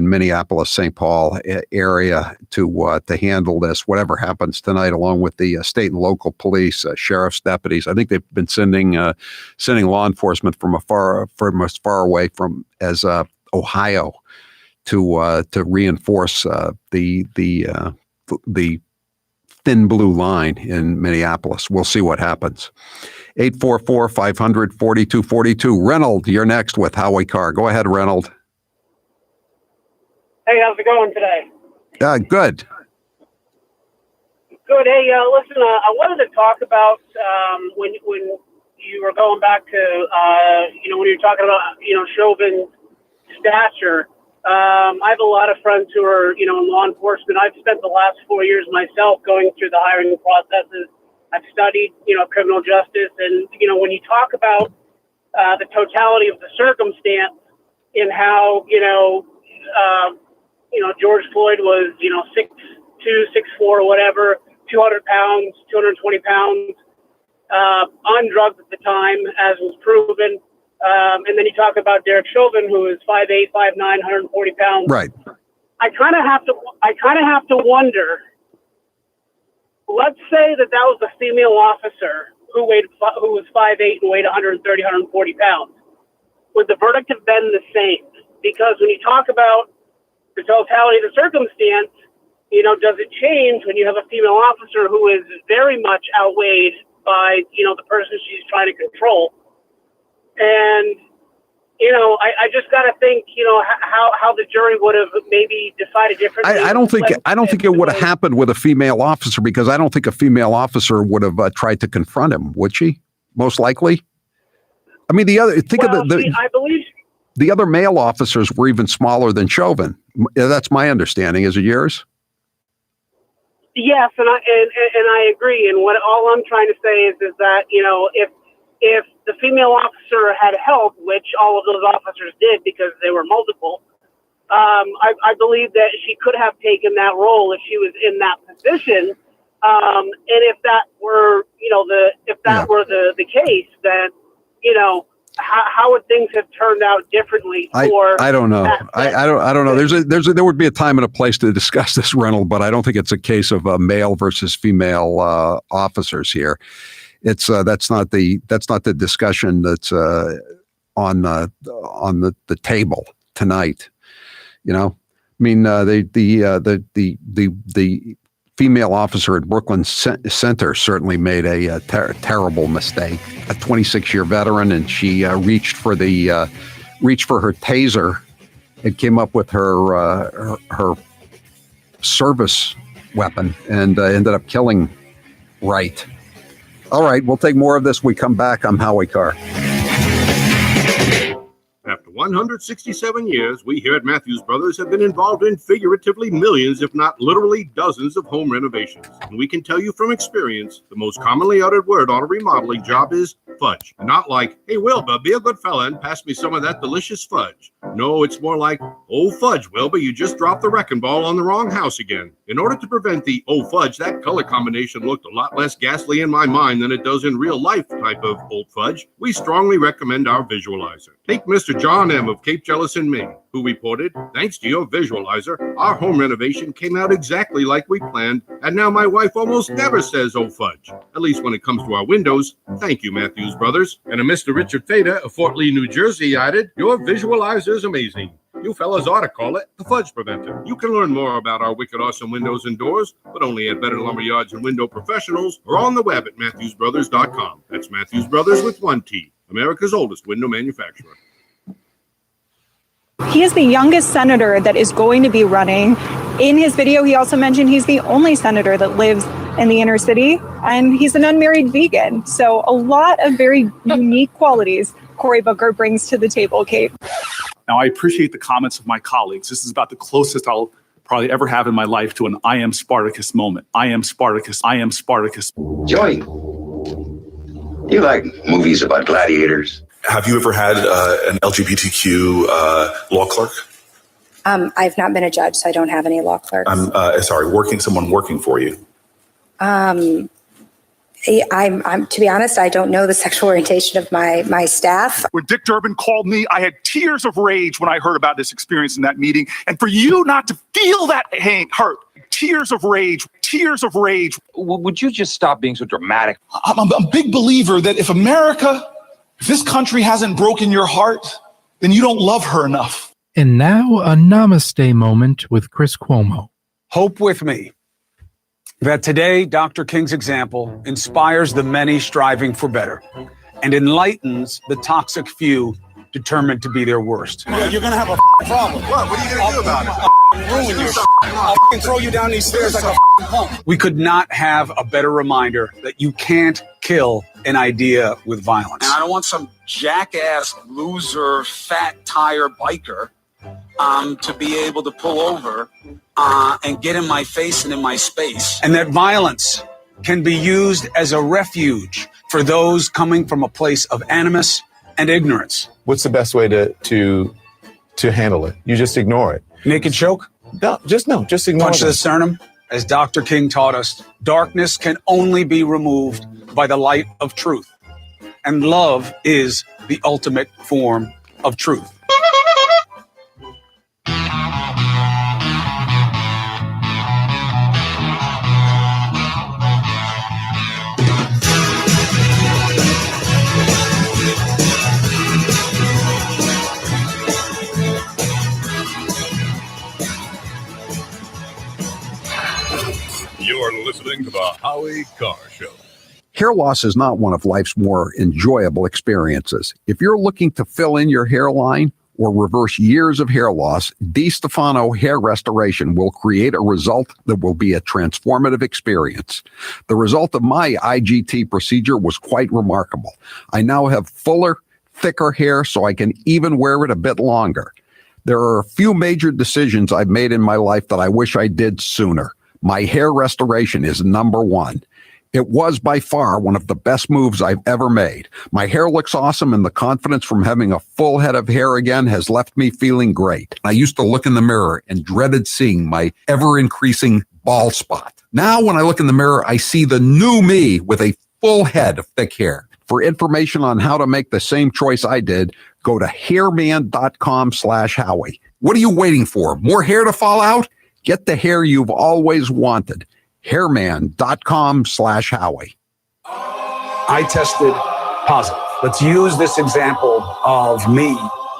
Minneapolis, St. Paul area to handle this, whatever happens tonight, along with the state and local police, sheriff's deputies. I think they've been sending law enforcement from as far away from as Ohio to reinforce the thin blue line in Minneapolis. We'll see what happens. 844-500-4242. Reynold, you're next with Howie Carr. Go ahead, Reynold. Hey, how's it going today? Good. Good. Hey, listen, I wanted to talk about when you were going back to, when you were talking about, Chauvin's stature. I have a lot of friends who are, in law enforcement. I've spent the last 4 years myself going through the hiring processes. I've studied, criminal justice. And, when you talk about the totality of the circumstance and how, George Floyd was, 6'2", 6'4", whatever, 200 pounds, 220 pounds, on drugs at the time, as was proven. And then you talk about Derek Chauvin, who is 5'8", 5'9", 140 pounds. Right. I kind of have to wonder. Let's say that was a female officer who was 5'8" and weighed 130, 140 pounds. Would the verdict have been the same? Because when you talk about the totality of the circumstance, does it change when you have a female officer who is very much outweighed by, the person she's trying to control? And, I just got to think, how the jury would have maybe decided differently. I don't think it would have happened with a female officer, because I don't think a female officer would have tried to confront him, would she? Most likely. I mean, I believe the other male officers were even smaller than Chauvin. That's my understanding. Is it yours? Yes, and I agree. And all I'm trying to say is that, if the female officer had help, which all of those officers did because they were multiple, I believe that she could have taken that role if she was in that position. And if that were, were the case, then, how would things have turned out differently? I don't know. I don't know. There would be a time and a place to discuss this, Reynold, but I don't think it's a case of male versus female officers here. It's that's not the discussion that's on the table tonight. I mean, the female officer at Brooklyn Center certainly made a terrible mistake. A 26-year veteran, and she reached for her taser and came up with her service weapon and ended up killing Wright. All right, we'll take more of this when we come back. I'm Howie Carr. After 167 years, we here at Matthews Brothers have been involved in figuratively millions, if not literally dozens, of home renovations. And we can tell you from experience, the most commonly uttered word on a remodeling job is fudge. Not like, hey, Wilbur, be a good fella and pass me some of that delicious fudge. No, it's more like, oh, fudge, Wilbur, you just dropped the wrecking ball on the wrong house again. In order to prevent the, oh, fudge, that color combination looked a lot less ghastly in my mind than it does in real life type of old fudge, we strongly recommend our visualizer. Take Mr. John M. of Cape Jellison, Maine, who reported, thanks to your visualizer, our home renovation came out exactly like we planned, and now my wife almost never says, oh, fudge. At least when it comes to our windows. Thank you, Matthews Brothers. And a Mr. Richard Fader of Fort Lee, New Jersey added, your visualizer is amazing. You fellas ought to call it the Fudge Preventer. You can learn more about our wicked awesome windows and doors, but only at Better Lumber Yards and Window Professionals or on the web at MatthewsBrothers.com. That's Matthews Brothers with one T, America's oldest window manufacturer. He is the youngest senator that is going to be running. In his video, he also mentioned he's the only senator that lives in the inner city, and he's an unmarried vegan. So a lot of very unique qualities Cory Booker brings to the table, Kate. Now, I appreciate the comments of my colleagues. This is about the closest I'll probably ever have in my life to an I am Spartacus moment. I am Spartacus. I am Spartacus. Joey, you like movies about gladiators? Have you ever had an LGBTQ law clerk? I've not been a judge, so I don't have any law clerks. Someone working for you. I'm to be honest, I don't know the sexual orientation of my staff. When Dick Durbin called me, I had tears of rage when I heard about this experience in that meeting. And for you not to feel that hurt, tears of rage. Would you just stop being so dramatic? I'm a big believer that if this country hasn't broken your heart, then you don't love her enough. And now a namaste moment with Chris Cuomo. Hope with me that today Dr. King's example inspires the many striving for better and enlightens the toxic few determined to be their worst. You're going to have a problem. What are you going to do about it? Ruin your I'll throw you down these stairs like a punk. We could not have a better reminder that you can't kill an idea with violence. And I don't want some jackass, loser, fat tire biker to be able to pull over and get in my face and in my space. And that violence can be used as a refuge for those coming from a place of animus and ignorance. What's the best way to handle it? You just ignore it. Naked choke? Just ignore Punch it. the sternum? As Dr. King taught us, darkness can only be removed by the light of truth. And love is the ultimate form of truth. You're listening to the Howie Carr Show. Hair loss is not one of life's more enjoyable experiences. If you're looking to fill in your hairline or reverse years of hair loss, DiStefano Hair Restoration will create a result that will be a transformative experience. The result of my IGT procedure was quite remarkable. I now have fuller, thicker hair so I can even wear it a bit longer. There are a few major decisions I've made in my life that I wish I did sooner. My hair restoration is number one. It was by far one of the best moves I've ever made. My hair looks awesome, and the confidence from having a full head of hair again has left me feeling great. I used to look in the mirror and dreaded seeing my ever-increasing bald spot. Now when I look in the mirror, I see the new me with a full head of thick hair. For information on how to make the same choice I did, go to hairman.com/Howie. What are you waiting for? More hair to fall out? Get the hair you've always wanted. Hairman.com/Howie. I tested positive. Let's use this example of me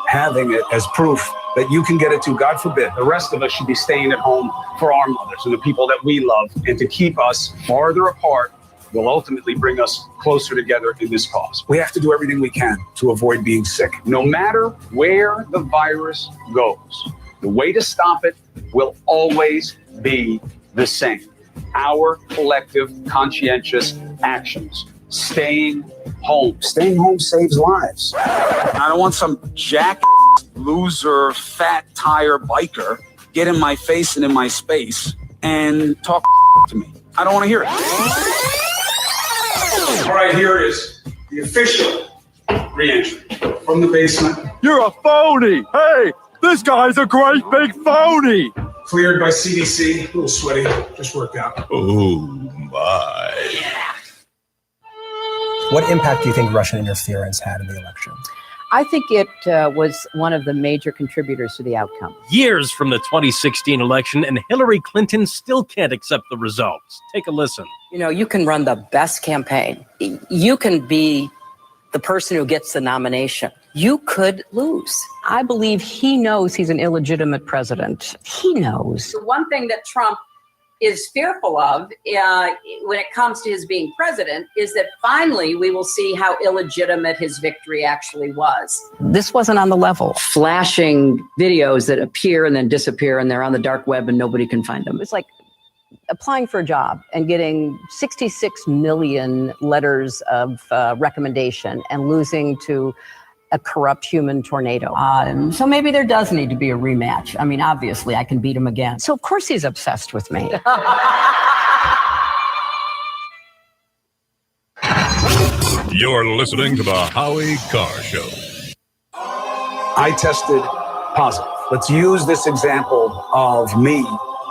having it as proof that you can get it too. God forbid, the rest of us should be staying at home for our mothers and the people that we love. And to keep us farther apart will ultimately bring us closer together in this cause. We have to do everything we can to avoid being sick. No matter where the virus goes, the way to stop it will always be the same. Our collective conscientious actions. Staying home. Staying home saves lives. I don't want some jackass, loser, fat tire biker get in my face and in my space and talk to me. I don't want to hear it. All right, here it is. The official re-entry from the basement. You're a phony. Hey, this guy's a great big phony. Cleared by CDC. A little sweaty. Just worked out. Oh, my. What impact do you think Russian interference had in the election? I think it was one of the major contributors to the outcome. Years from the 2016 election, and Hillary Clinton still can't accept the results. Take a listen. You know, you can run the best campaign. You can be the person who gets the nomination. You could lose. I believe he knows he's an illegitimate president. He knows. The one thing that Trump is fearful of when it comes to his being president is that finally we will see how illegitimate his victory actually was. This wasn't on the level. Flashing videos that appear and then disappear, and they're on the dark web and nobody can find them. It's like applying for a job and getting 66 million letters of recommendation and losing to a corrupt human tornado. So maybe there does need to be a rematch. I mean, obviously, I can beat him again. So of course he's obsessed with me. You're listening to the Howie Carr Show. I tested positive. Let's use this example of me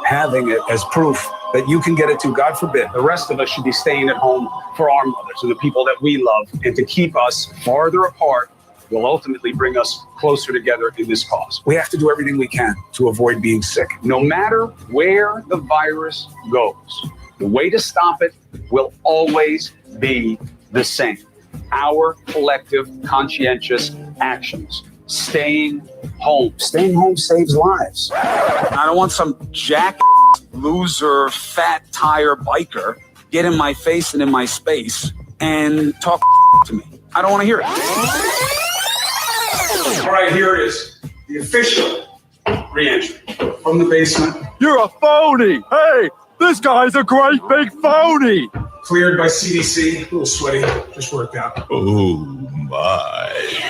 having it as proof that you can get it too. God forbid, the rest of us should be staying at home for our mothers and the people that we love. And to keep us farther apart will ultimately bring us closer together in this cause. We have to do everything we can to avoid being sick. No matter where the virus goes, the way to stop it will always be the same. Our collective conscientious actions. Staying home. Staying home saves lives. I don't want some jackass, loser, fat tire biker get in my face and in my space and talk to me. I don't want to hear it. All right, here it is. The official re-entry from the basement. You're a phony. Hey, this guy's a great big phony. Cleared by CDC. A little sweaty. Just worked out. Oh, my.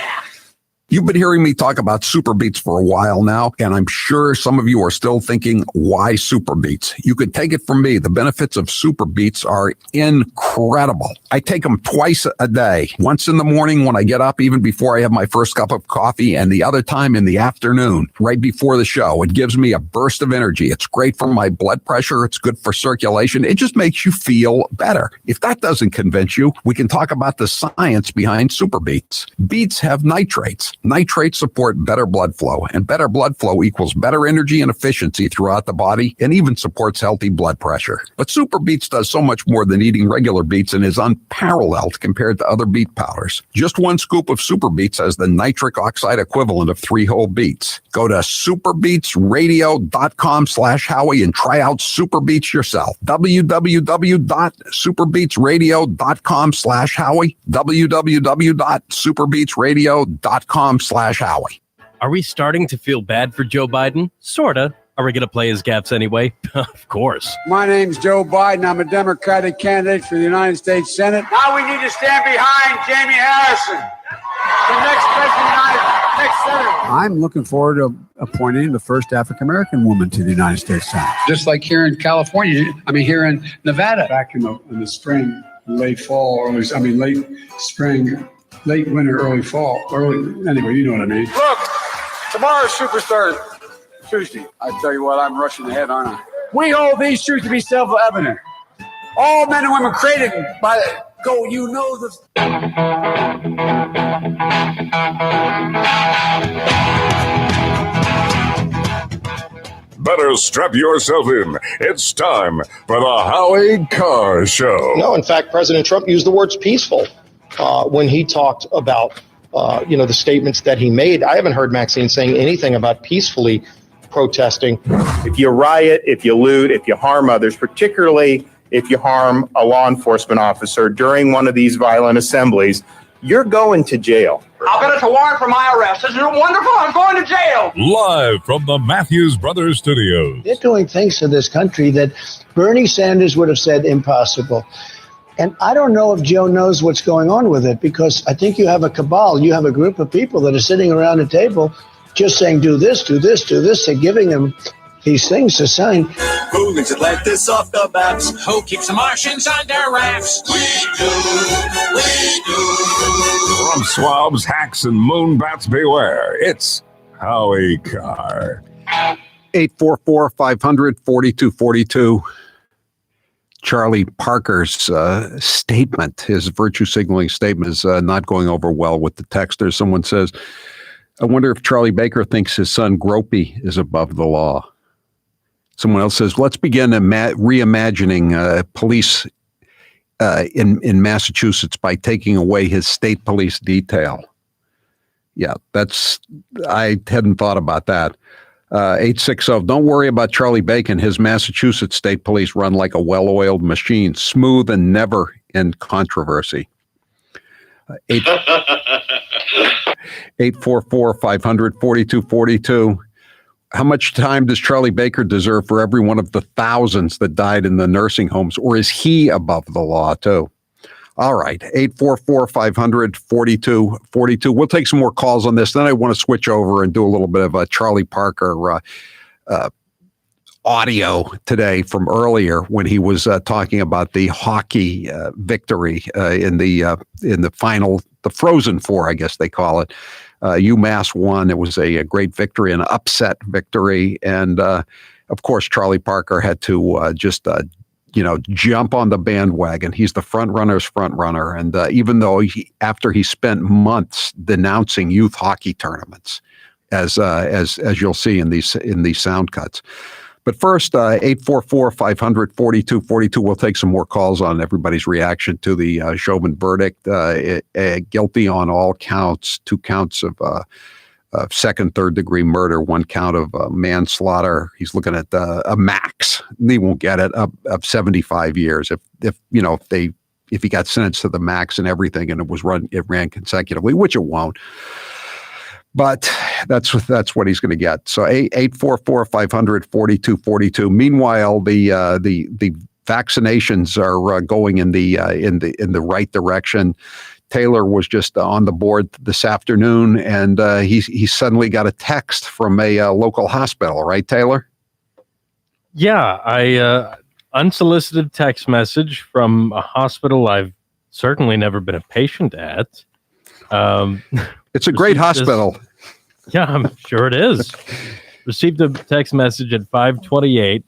You've been hearing me talk about Super Beets for a while now, and I'm sure some of you are still thinking, why Super Beets? You could take it from me. The benefits of Super Beets are incredible. I take them twice a day, once in the morning when I get up, even before I have my first cup of coffee, and the other time in the afternoon, right before the show. It gives me a burst of energy. It's great for my blood pressure. It's good for circulation. It just makes you feel better. If that doesn't convince you, we can talk about the science behind Super Beets. Beets have nitrates. Nitrates support better blood flow, and better blood flow equals better energy and efficiency throughout the body, and even supports healthy blood pressure. But Super Beets does so much more than eating regular beets and is unparalleled compared to other beet powders. Just one scoop of Super Beets has the nitric oxide equivalent of 3 whole beets. Go to superbeetsradio.com/Howie and try out Super Beets yourself. www.superbeetsradio.com/Howie. www.superbeetsradio.com/Howie. Are we starting to feel bad for Joe Biden? Sorta. Are we going to play his gaffes anyway? Of course. My name's Joe Biden. I'm a Democratic candidate for the United States Senate. Now we need to stand behind Jamie Harrison, the next president of the next senator. I'm looking forward to appointing the first African-American woman to the United States Senate. Just like here in California, here in Nevada. Back in the spring, late fall, late spring, late winter, early fall, anyway, you know what I mean. Look, tomorrow's Superstar Tuesday. I tell you what, I'm rushing ahead, aren't I? We hold these truths to be self-evident. All men and women created by you know the... Better strap yourself in. It's time for the Howie Carr Show. No, in fact, President Trump used the words peaceful when he talked about, the statements that he made. I haven't heard Maxine saying anything about peacefully protesting. If you riot, if you loot, if you harm others, particularly if you harm a law enforcement officer during one of these violent assemblies, you're going to jail. I'll get a warrant for my arrest. This is wonderful. I'm going to jail. Live from the Matthews Brothers Studios. They're doing things to this country that Bernie Sanders would have said impossible. And I don't know if Joe knows what's going on with it, because I think you have a cabal. You have a group of people that are sitting around a table just saying, do this, do this, do this, and giving them these things to sign. Who leads Atlantis off the maps? Who keeps the Martians under wraps? We do. From swabs, hacks, and moonbats beware, it's Howie Carr. 844-500-4242. Charlie Parker's statement, his virtue signaling statement, is not going over well with the texters. Someone says, I wonder if Charlie Baker thinks his son Gropey is above the law. Someone else says, let's begin reimagining police in Massachusetts by taking away his state police detail. Yeah, I hadn't thought about that. 860, don't worry about Charlie Bacon. His Massachusetts state police run like a well-oiled machine, smooth and never in controversy. 844-500-4242. How much time does Charlie Baker deserve for every one of the thousands that died in the nursing homes, or is he above the law too? All right, 844-500-4242. We'll take some more calls on this. Then I want to switch over and do a little bit of a Charlie Parker audio today from earlier when he was talking about the hockey victory in the final, the Frozen Four, I guess they call it. UMass won. It was a great victory, an upset victory, and of course Charlie Parker had to jump on the bandwagon. He's the front runner's front runner, and even though after he spent months denouncing youth hockey tournaments, as you'll see in these sound cuts. But first, 844-500-4242. We'll take some more calls on everybody's reaction to the Chauvin verdict. Guilty on all counts, 2 counts of second, third degree murder, 1 count of manslaughter. He's looking at a max. He won't get it of 75 years if he got sentenced to the max and everything, and it ran consecutively, which it won't. But that's what he's going to get. So 844-500-4242. Meanwhile, the vaccinations are going in the right direction. Taylor was just on the board this afternoon, and he suddenly got a text from a local hospital, right, Taylor? Yeah, I unsolicited text message from a hospital I've certainly never been a patient at. It's a great hospital. Yeah, I'm sure it is. Received a text message at 5:28.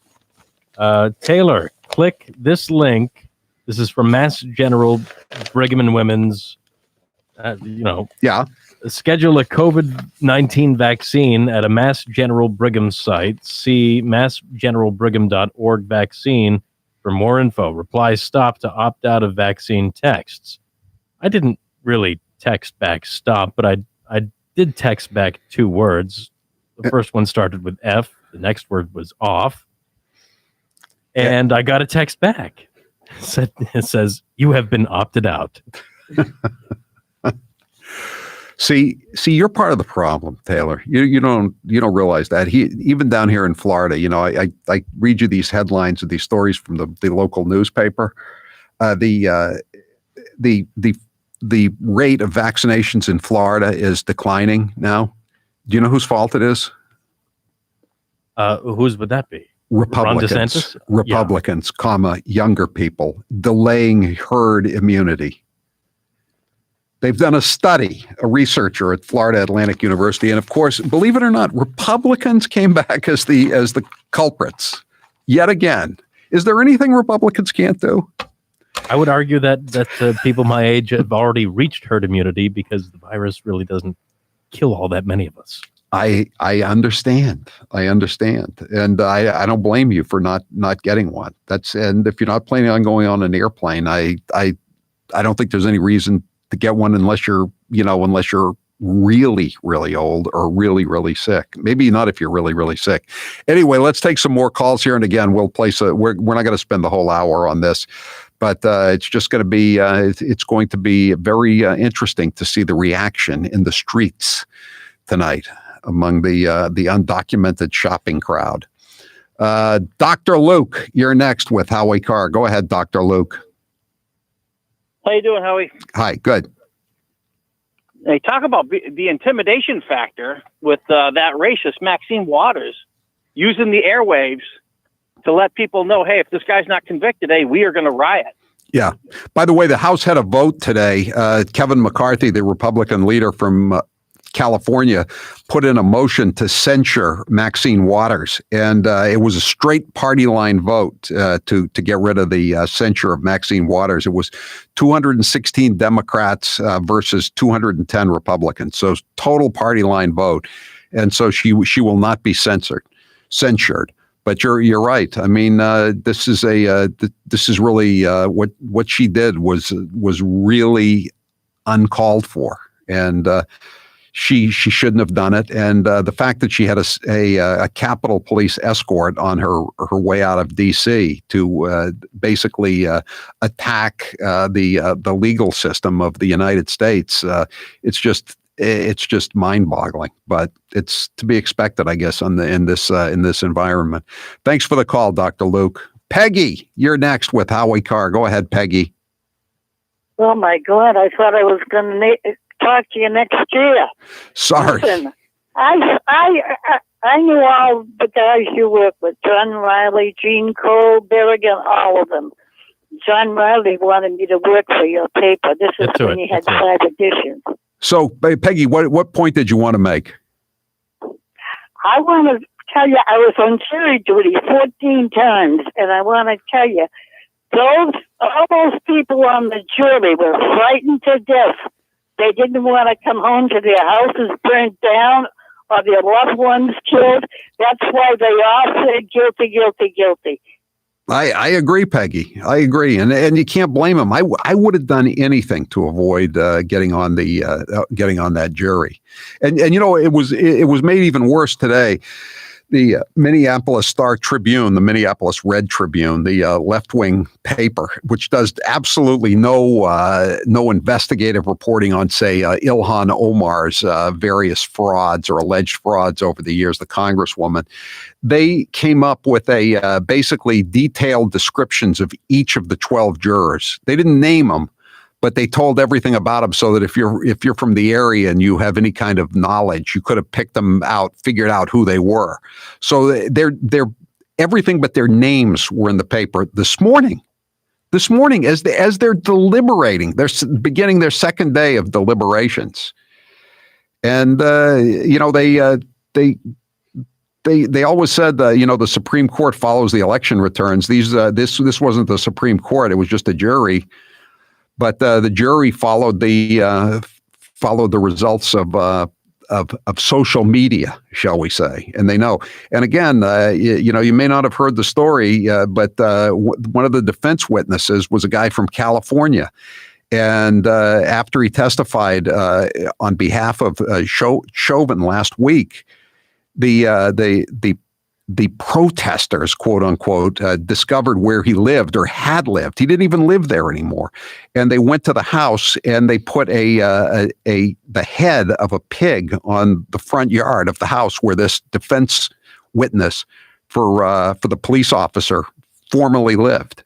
Taylor, click this link. This is from Mass General Brigham and Women's. Schedule a COVID-19 vaccine at a Mass General Brigham site. See massgeneralbrigham.org vaccine for more info. Reply stop to opt out of vaccine texts. I didn't really text back stop, but I did text back 2 words. The first one started with F. The next word was off. And I got a text back. It says, you have been opted out. See, you're part of the problem, Taylor. You don't realize that. Even down here in Florida, I read you these headlines of these stories from the local newspaper. The rate of vaccinations in Florida is declining now. Do you know whose fault it is? Whose would that be? Republicans, younger people, delaying herd immunity. They've done a study, a researcher at Florida Atlantic University, and of course, believe it or not, Republicans came back as the culprits yet again. Is there anything Republicans can't do? I would argue that people my age have already reached herd immunity because the virus really doesn't kill all that many of us. I understand. And I don't blame you for not getting one. And if you're not planning on going on an airplane, I don't think there's any reason to get one unless you're really, really old or really, really sick. Maybe not if you're really, really sick. Anyway, let's take some more calls here. And again, we're not going to spend the whole hour on this, but it's just going to be, it's going to be very interesting to see the reaction in the streets tonight among the undocumented shopping crowd. Dr. Luke, you're next with Howie Carr. Go ahead, Dr. Luke. How you doing, Howie? Hi, good. They talk about the intimidation factor with that racist Maxine Waters using the airwaves to let people know, hey, if this guy's not convicted, hey, we are going to riot. Yeah. By the way, the House had a vote today. Kevin McCarthy, the Republican leader from California, put in a motion to censure Maxine Waters, and it was a straight party line vote to get rid of the censure of Maxine Waters. It was 216 Democrats versus 210 Republicans, so total party line vote, and so she will not be censured. But you're right. I mean, this is really what she did was really uncalled for, and she shouldn't have done it. And the fact that she had a Capitol Police escort on her way out of D.C. to basically attack the legal system of the United States, it's just mind-boggling. But it's to be expected, I guess, in this environment. Thanks for the call, Dr. Luke. Peggy, you're next with Howie Carr. Go ahead, Peggy. Oh my God! I thought I was going to talk to you next year. Sorry. Listen, I knew all the guys you work with: John Riley, Gene Cole, Berrigan, all of them. John Riley wanted me to work for your paper. This is when you had 5 editions. So, Peggy, what point did you want to make? I want to tell you, I was on jury duty 14 times, and I want to tell you, all those people on the jury were frightened to death. They didn't want to come home to their houses burnt down or their loved ones killed. That's why they all said guilty, guilty, guilty. I agree, Peggy. I agree, and you can't blame him. I would have done anything to avoid getting on that jury, and you know it was made even worse today. The Minneapolis Star Tribune, the Minneapolis Red Tribune, the left-wing paper, which does absolutely no investigative reporting on, say, Ilhan Omar's various frauds or alleged frauds over the years, the Congresswoman. They came up with a basically detailed descriptions of each of the 12 jurors. They didn't name them, but they told everything about them so that if you're from the area and you have any kind of knowledge, you could have picked them out, figured out who they were. So they're everything but their names were in the paper this morning. This morning, as they're deliberating, they're beginning their second day of deliberations, and you know they always said you know the Supreme Court follows the election returns. This wasn't the Supreme Court; it was just a jury. But the jury followed the results of social media, shall we say? And they know. And again, you know, you may not have heard the story, but one of the defense witnesses was a guy from California. And after he testified on behalf of Chauvin last week, the protesters, quote unquote, discovered where he lived or had lived. He didn't even live there anymore. And they went to the house and they put the head of a pig on the front yard of the house where this defense witness for the police officer formerly lived.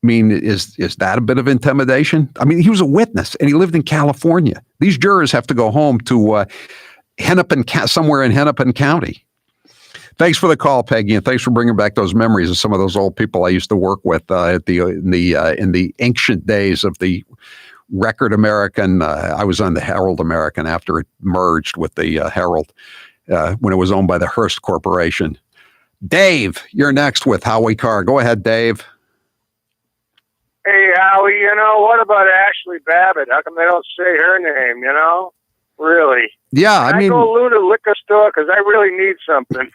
I mean, is that a bit of intimidation? I mean, he was a witness and he lived in California. These jurors have to go home to somewhere in Hennepin County. Thanks for the call, Peggy, and thanks for bringing back those memories of some of those old people I used to work with in the ancient days of the Record American. I was on the Herald American after it merged with the Herald when it was owned by the Hearst Corporation. Dave, you're next with Howie Carr. Go ahead, Dave. Hey, Howie, you know, what about Ashley Babbitt? How come they don't say her name, you know? Really? Yeah, I mean, I go to the liquor store because I really need something.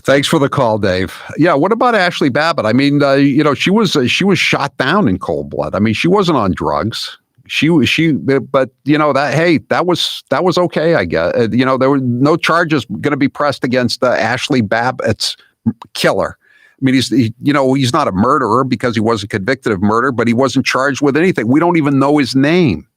Thanks for the call, Dave. Yeah, what about Ashley Babbitt? I mean, you know, she was shot down in cold blood. I mean, she wasn't on drugs. But you know that was okay. I guess you know there were no charges going to be pressed against Ashley Babbitt's killer. I mean, he's not a murderer because he wasn't convicted of murder, but he wasn't charged with anything. We don't even know his name.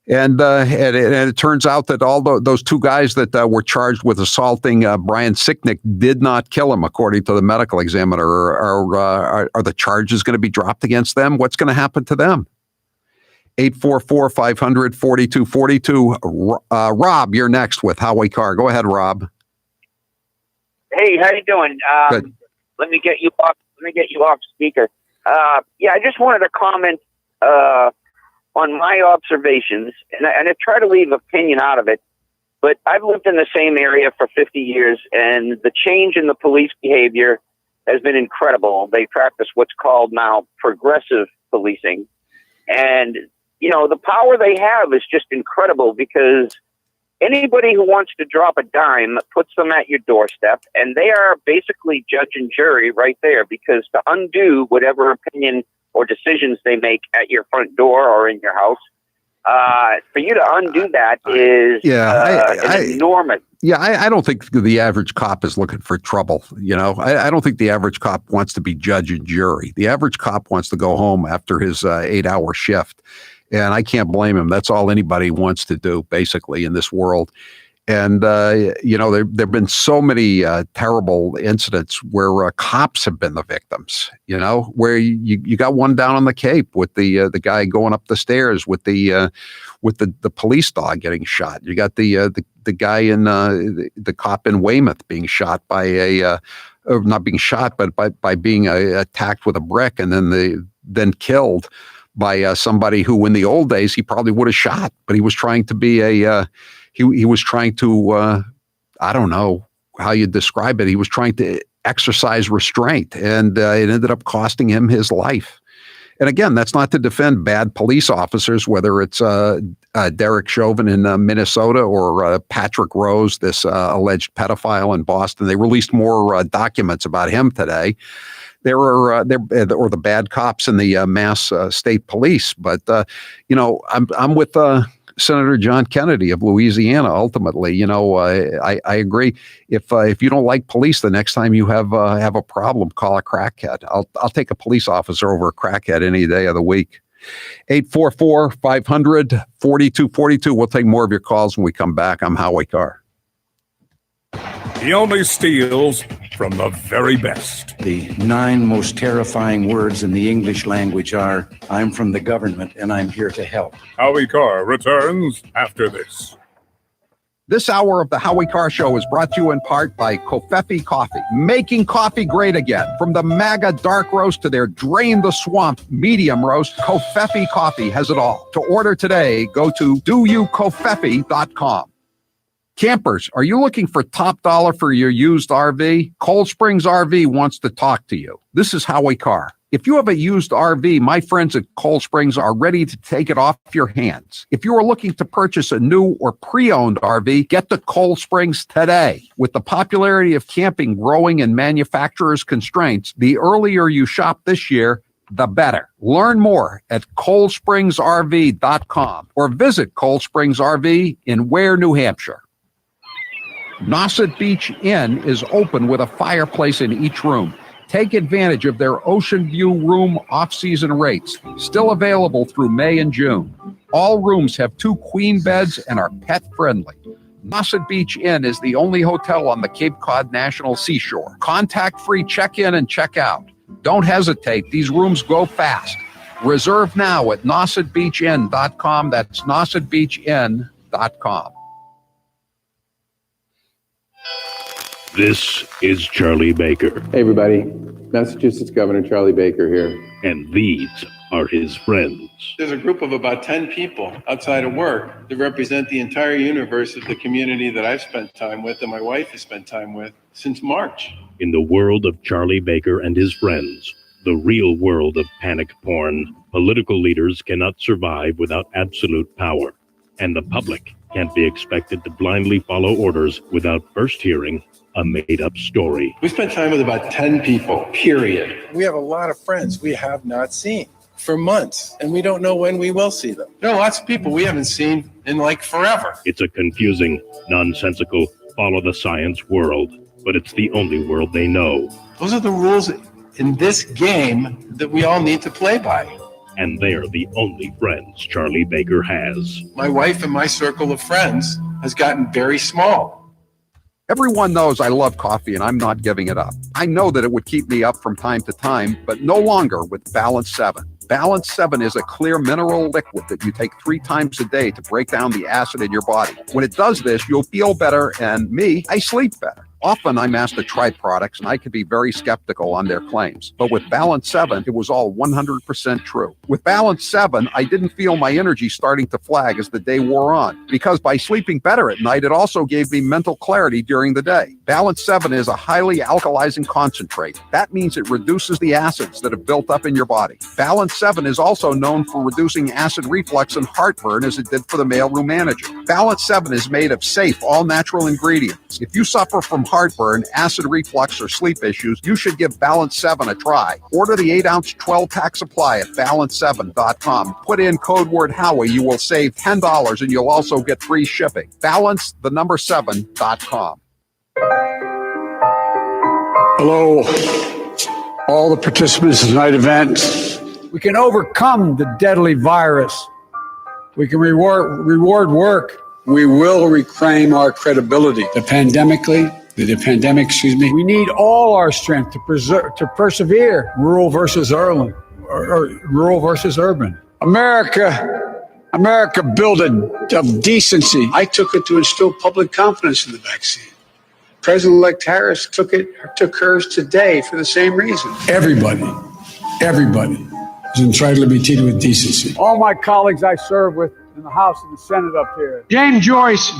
And it turns out that all those two guys that were charged with assaulting Brian Sicknick did not kill him, according to the medical examiner. Are the charges going to be dropped against them? What's going to happen to them? 844-500-4242. Rob, you're next with Howie Carr. Go ahead, Rob. Hey, how you doing? Good. Let me get you off speaker. Yeah, I just wanted to comment on my observations, and I try to leave opinion out of it, but I've lived in the same area for 50 years, and the change in the police behavior has been incredible. They practice what's called now progressive policing, and, you know, the power they have is just incredible because anybody who wants to drop a dime puts them at your doorstep, and they are basically judge and jury right there, because to undo whatever opinion or decisions they make at your front door or in your house, for you to undo that is enormous. Yeah, I don't think the average cop is looking for trouble. You know, I don't think the average cop wants to be judge and jury. The average cop wants to go home after his 8-hour shift. And I can't blame him. That's all anybody wants to do, basically, in this world. And, there've been so many terrible incidents where cops have been the victims, where you got one down on the Cape with the guy going up the stairs with the police dog getting shot. You got the guy in the cop in Weymouth being shot by not being shot, but by being attacked with a brick and then killed by somebody who in the old days he probably would have shot, but he was trying to be he was trying to, I don't know how you describe it. He was trying to exercise restraint, and it ended up costing him his life. And again, that's not to defend bad police officers, whether it's Derek Chauvin in Minnesota or Patrick Rose, this alleged pedophile in Boston. They released more documents about him today. Or the bad cops in the Mass State Police. But I'm with Senator John Kennedy of Louisiana. Ultimately, I agree. If you don't like police, the next time you have a problem, call a crackhead. I'll take a police officer over a crackhead any day of the week. 844-500-4242. We'll take more of your calls when we come back. I'm Howie Carr. He only steals from the very best. The 9 most terrifying words in the English language are, I'm from the government and I'm here to help. Howie Carr returns after this. This hour of the Howie Carr Show is brought to you in part by Covfefe Coffee, making coffee great again. From the MAGA dark roast to their Drain the Swamp medium roast, Covfefe Coffee has it all. To order today, go to doyoukofefe.com. Campers, are you looking for top dollar for your used RV? Cold Springs RV wants to talk to you. This is Howie Carr. If you have a used RV, my friends at Cold Springs are ready to take it off your hands. If you are looking to purchase a new or pre-owned RV, get to Cold Springs today. With the popularity of camping growing and manufacturers' constraints, the earlier you shop this year, the better. Learn more at coldspringsrv.com or visit Cold Springs RV in Ware, New Hampshire. Nauset Beach Inn is open with a fireplace in each room. Take advantage of their Ocean View room off-season rates, still available through May and June. All rooms have 2 queen beds and are pet-friendly. Nauset Beach Inn is the only hotel on the Cape Cod National Seashore. Contact-free check-in and check-out. Don't hesitate. These rooms go fast. Reserve now at nausetbeachinn.com. That's nausetbeachinn.com. This is Charlie Baker. Hey, everybody. Massachusetts Governor Charlie Baker here. And these are his friends. There's a group of about 10 people outside of work that represent the entire universe of the community that I've spent time with and my wife has spent time with since March. In the world of Charlie Baker and his friends, the real world of panic porn, political leaders cannot survive without absolute power. And the public can't be expected to blindly follow orders without first hearing a made-up story. We spent time with about 10 people, period. We have a lot of friends we have not seen for months, and we don't know when we will see them. There are lots of people we haven't seen in like forever. It's a confusing, nonsensical, follow-the-science world, but it's the only world they know. Those are the rules in this game that we all need to play by. And they're the only friends Charlie Baker has. My wife and my circle of friends has gotten very small. Everyone knows I love coffee and I'm not giving it up. I know that it would keep me up from time to time, but no longer with Balance 7. Balance 7 is a clear mineral liquid that you take 3 times a day to break down the acid in your body. When it does this, you'll feel better, and I sleep better. Often I'm asked to try products and I can be very skeptical on their claims. But with Balance 7, it was all 100% true. With Balance 7, I didn't feel my energy starting to flag as the day wore on. Because by sleeping better at night, it also gave me mental clarity during the day. Balance 7 is a highly alkalizing concentrate. That means it reduces the acids that have built up in your body. Balance 7 is also known for reducing acid reflux and heartburn as it did for the mailroom manager. Balance 7 is made of safe, all-natural ingredients. If you suffer from heartburn, acid reflux, or sleep issues, you should give Balance 7 a try. Order the 8-ounce 12-pack supply at balance7.com. Put in code word Howie. You will save $10 and you'll also get free shipping. Balance7.com. Hello, all the participants in tonight's event. We can overcome the deadly virus. We can reward work we will reclaim our credibility. The pandemic, we need all our strength to persevere. Rural versus urban. Rural versus urban. America built of decency. I took it to instill public confidence in the vaccine. President-elect Harris took hers today for the same reason. Everybody is entitled to be treated with decency. All my colleagues I serve with in the House and the Senate up here. James Joyce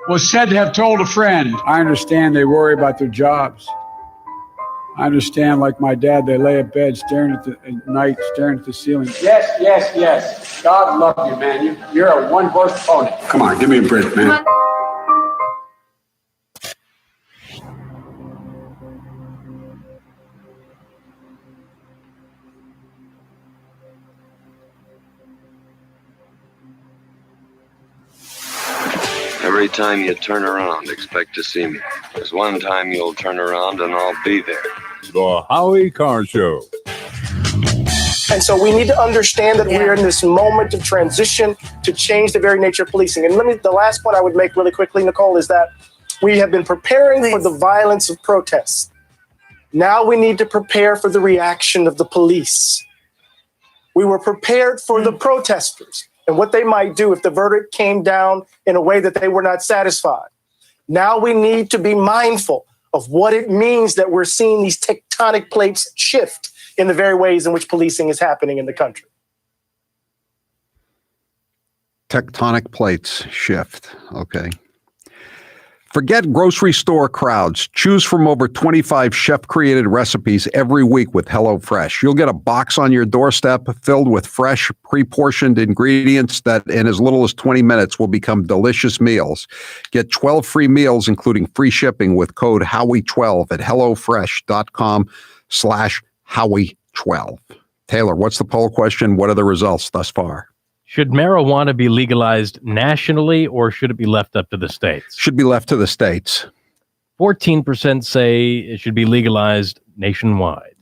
was said to have told a friend, I understand they worry about their jobs. I understand, like my dad, they lay at bed staring at the ceiling. Yes. God love you, man. You're a one-horse pony. Come on, give me a break, man. Every time you turn around, expect to see me. There's one time you'll turn around and I'll be there. The Howie Carr Show. And so we need to understand that we're in this moment of transition to change the very nature of policing. And the last point I would make really quickly, Nicole, is that we have been preparing for the violence of protests. Now we need to prepare for the reaction of the police. We were prepared for the protesters and what they might do if the verdict came down in a way that they were not satisfied. Now we need to be mindful of what it means that we're seeing these tectonic plates shift in the very ways in which policing is happening in the country. Tectonic plates shift. Okay. Forget grocery store crowds. Choose from over 25 chef-created recipes every week with HelloFresh. You'll get a box on your doorstep filled with fresh, pre-portioned ingredients that in as little as 20 minutes will become delicious meals. Get 12 free meals, including free shipping with code Howie12 at HelloFresh.com/Howie12. Taylor, what's the poll question? What are the results thus far? Should marijuana be legalized nationally or should it be left up to the states? Should be left to the states. 14% say it should be legalized nationwide.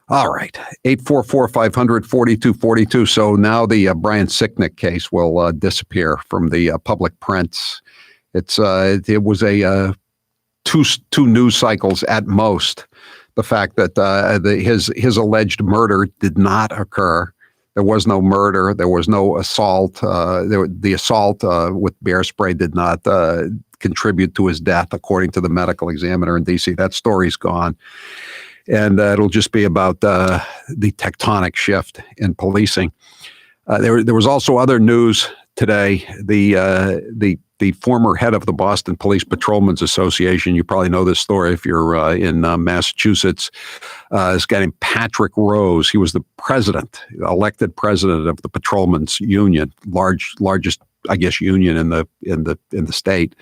All right. 844-500-4242. So now the Brian Sicknick case will disappear from the public prints. It was a two news cycles at most. The fact that his alleged murder did not occur. There was no murder. There was no assault. The assault with bear spray did not contribute to his death, according to the medical examiner in D.C. That story's gone. And it'll just be about the tectonic shift in policing. There was also other news today. The former head of the Boston Police Patrolmen's Association, you probably know this story if you're in Massachusetts, this guy named Patrick Rose. He was the elected president of the Patrolmen's Union, largest, I guess, union in the state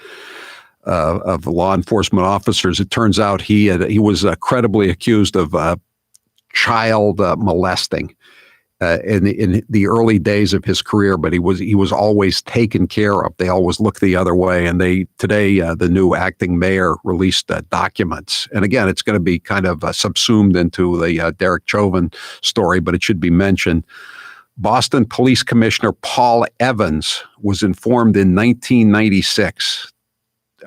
of law enforcement officers. It turns out he was credibly accused of child molesting in the early days of his career, but he was always taken care of. They always looked the other way. And today the new acting mayor released documents. And again, it's going to be kind of subsumed into the Derek Chauvin story, but it should be mentioned. Boston Police Commissioner Paul Evans was informed in 1996,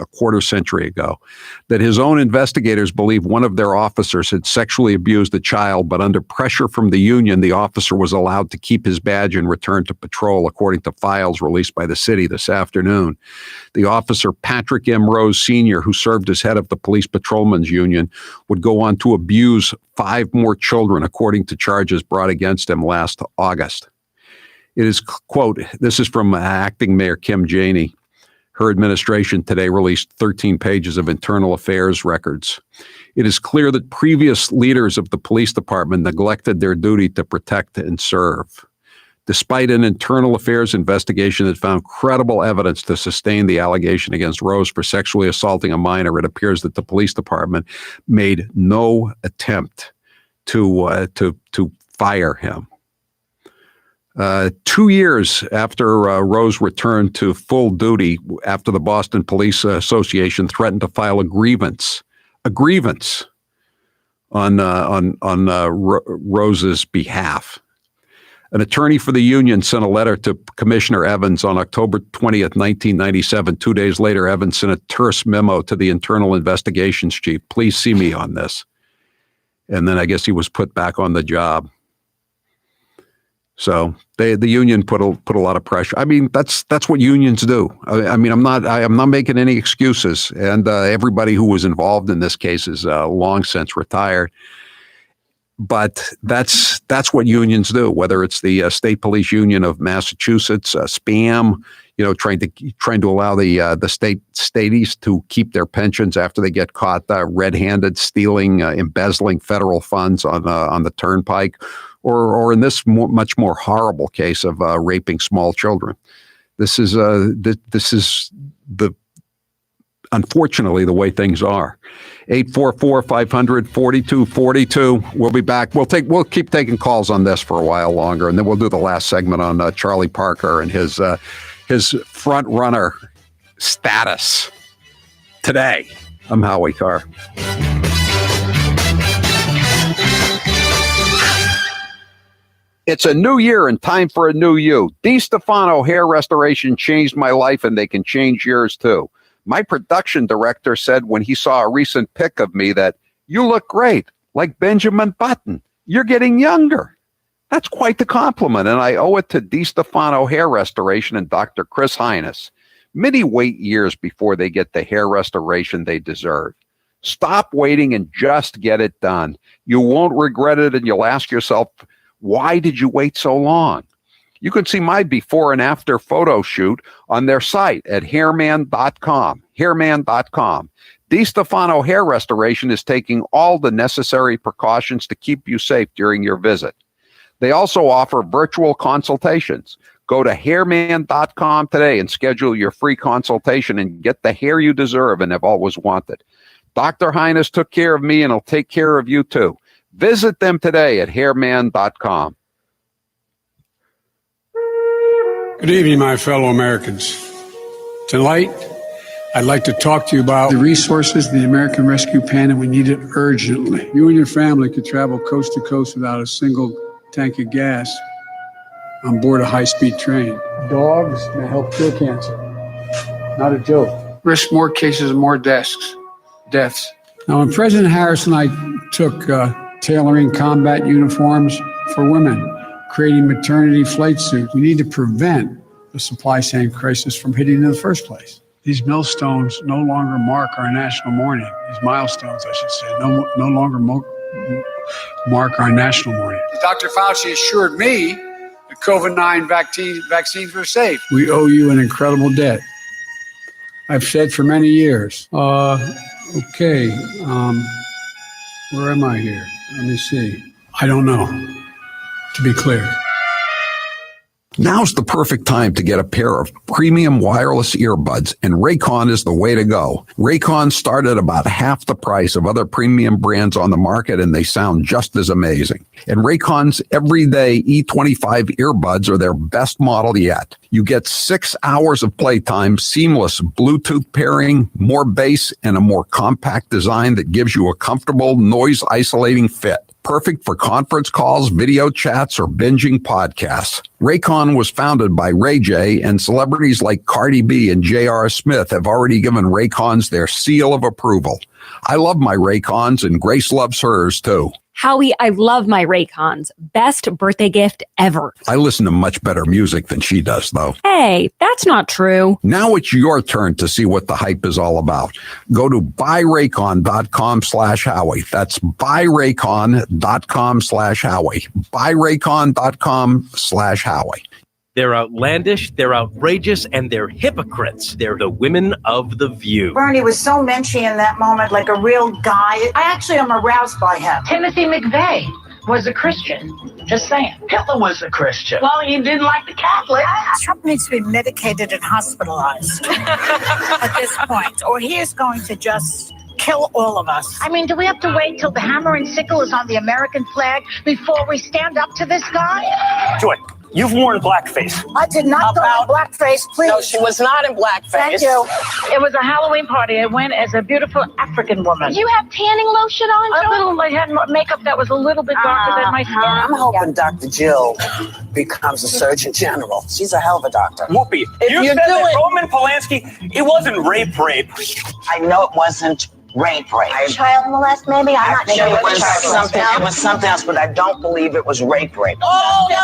a quarter century ago, that his own investigators believe one of their officers had sexually abused a child, but under pressure from the union, the officer was allowed to keep his badge and return to patrol, according to files released by the city this afternoon. The officer, Patrick M. Rose Sr., who served as head of the Police Patrolmen's Union, would go on to abuse 5 more children, according to charges brought against him last August. It is, quote, this is from acting Mayor Kim Janey. Her administration today released 13 pages of internal affairs records. It is clear that previous leaders of the police department neglected their duty to protect and serve. Despite an internal affairs investigation that found credible evidence to sustain the allegation against Rose for sexually assaulting a minor, it appears that the police department made no attempt to fire him. 2 years after Rose returned to full duty, after the Boston Police Association threatened to file a grievance on Rose's behalf. An attorney for the union sent a letter to Commissioner Evans on October 20th, 1997. 2 days later, Evans sent a terse memo to the Internal Investigations Chief. Please see me on this. And then I guess he was put back on the job. So the union put a lot of pressure. I mean, that's what unions do. I mean, I'm not making any excuses. And everybody who was involved in this case is long since retired. But that's what unions do. Whether it's the State Police Union of Massachusetts, SPAM, trying to allow the staties to keep their pensions after they get caught red-handed stealing, embezzling federal funds on the turnpike, or in this much more horrible case of raping small children. This is unfortunately the way things are. 844-500-4242. We'll be back. We'll keep taking calls on this for a while longer, and then we'll do the last segment on Charlie Parker and his front runner status today. I'm Howie Carr. It's a new year and time for a new you. DiStefano Hair Restoration changed my life, and they can change yours too. My production director said when he saw a recent pic of me that, "You look great, like Benjamin Button. You're getting younger." That's quite the compliment, and I owe it to DiStefano Hair Restoration and Dr. Chris Hines. Many wait years before they get the hair restoration they deserve. Stop waiting and just get it done. You won't regret it, and you'll ask yourself, why did you wait so long? You can see my before and after photo shoot on their site at hairman.com. Hairman.com. DiStefano Hair Restoration is taking all the necessary precautions to keep you safe during your visit. They also offer virtual consultations. Go to hairman.com today and schedule your free consultation and get the hair you deserve and have always wanted. Dr. Hines took care of me and he'll take care of you too. Visit them today at hairman.com. Good evening, my fellow Americans. Tonight, I'd like to talk to you about the resources of the American Rescue Plan, and we need it urgently. You and your family could travel coast to coast without a single tank of gas on board a high-speed train. Dogs may help cure cancer. Not a joke. Risk more cases and more deaths. Now, when President Harris and I took tailoring combat uniforms for women, creating maternity flight suits, we need to prevent the supply chain crisis from hitting in the first place. These millstones no longer mark our national mourning. These milestones, I should say, no longer mark our national mourning. Dr. Fauci assured me that COVID-19 vaccines were safe. We owe you an incredible debt. I've said for many years. Okay, where am I here? Let me see. I don't know, to be clear. Now's the perfect time to get a pair of premium wireless earbuds, and Raycon is the way to go. Raycon start at about half the price of other premium brands on the market, and they sound just as amazing. And Raycon's everyday E25 earbuds are their best model yet. You get 6 hours of playtime, seamless Bluetooth pairing, more bass, and a more compact design that gives you a comfortable, noise-isolating fit. Perfect for conference calls, video chats, or binging podcasts. Raycon was founded by Ray J, and celebrities like Cardi B and J.R. Smith have already given Raycons their seal of approval. I love my Raycons, and Grace loves hers, too. Howie, I love my Raycons. Best birthday gift ever. I listen to much better music than she does, though. Hey, that's not true. Now it's your turn to see what the hype is all about. Go to buyraycon.com/Howie. That's buyraycon.com/Howie. Buyraycon.com/Howie. They're outlandish, they're outrageous, and they're hypocrites. They're the women of The View. Bernie was so menschy in that moment, like a real guy. I actually am aroused by him. Timothy McVeigh was a Christian. Just saying. Hitler was a Christian. Well, he didn't like the Catholics. Trump needs to be medicated and hospitalized at this point, or he is going to just kill all of us. I mean, do we have to wait till the hammer and sickle is on the American flag before we stand up to this guy? Joy, You've worn blackface. I did not go in blackface, please. No, she was not in blackface. Thank you. It was a Halloween party. I went as a beautiful African woman. Did you have tanning lotion on, A little, I had makeup that was a little bit darker than my skin. I'm hoping Dr. Jill becomes a Surgeon General. She's a hell of a doctor. Whoopi, you said that Roman Polanski, it wasn't rape. I know it wasn't rape. Child molest, maybe? I'm not sure. It was something. It was something else, but I don't believe it was rape. Oh, no.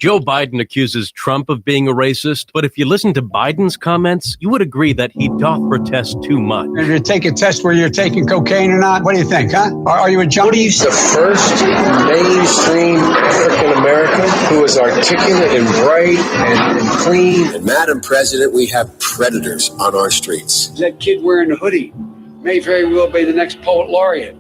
Joe Biden accuses Trump of being a racist, but if you listen to Biden's comments, you would agree that he doth protest too much. If you take a test where you're taking cocaine or not, what do you think, huh? Are you a junkie? The first mainstream African American who is articulate and bright and clean. And Madam President, we have predators on our streets. That kid wearing a hoodie may very well be the next poet laureate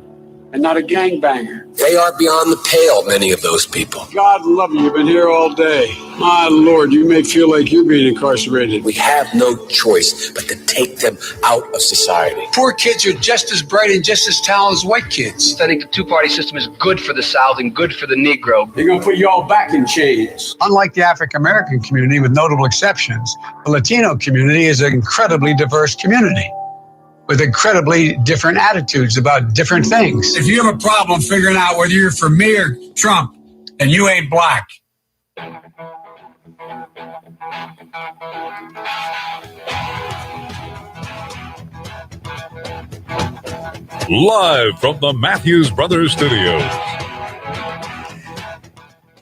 and not a gangbanger. They are beyond the pale, many of those people. God love you. You've been here all day. My Lord, you may feel like you're being incarcerated. We have no choice but to take them out of society. Poor kids are just as bright and just as talented as white kids. I think the two-party system is good for the South and good for the Negro. They're going to put you all back in chains. Unlike the African-American community, with notable exceptions, the Latino community is an incredibly diverse community with incredibly different attitudes about different things. If you have a problem figuring out whether you're for me or Trump, and you ain't black. Live from the Matthews Brothers Studios.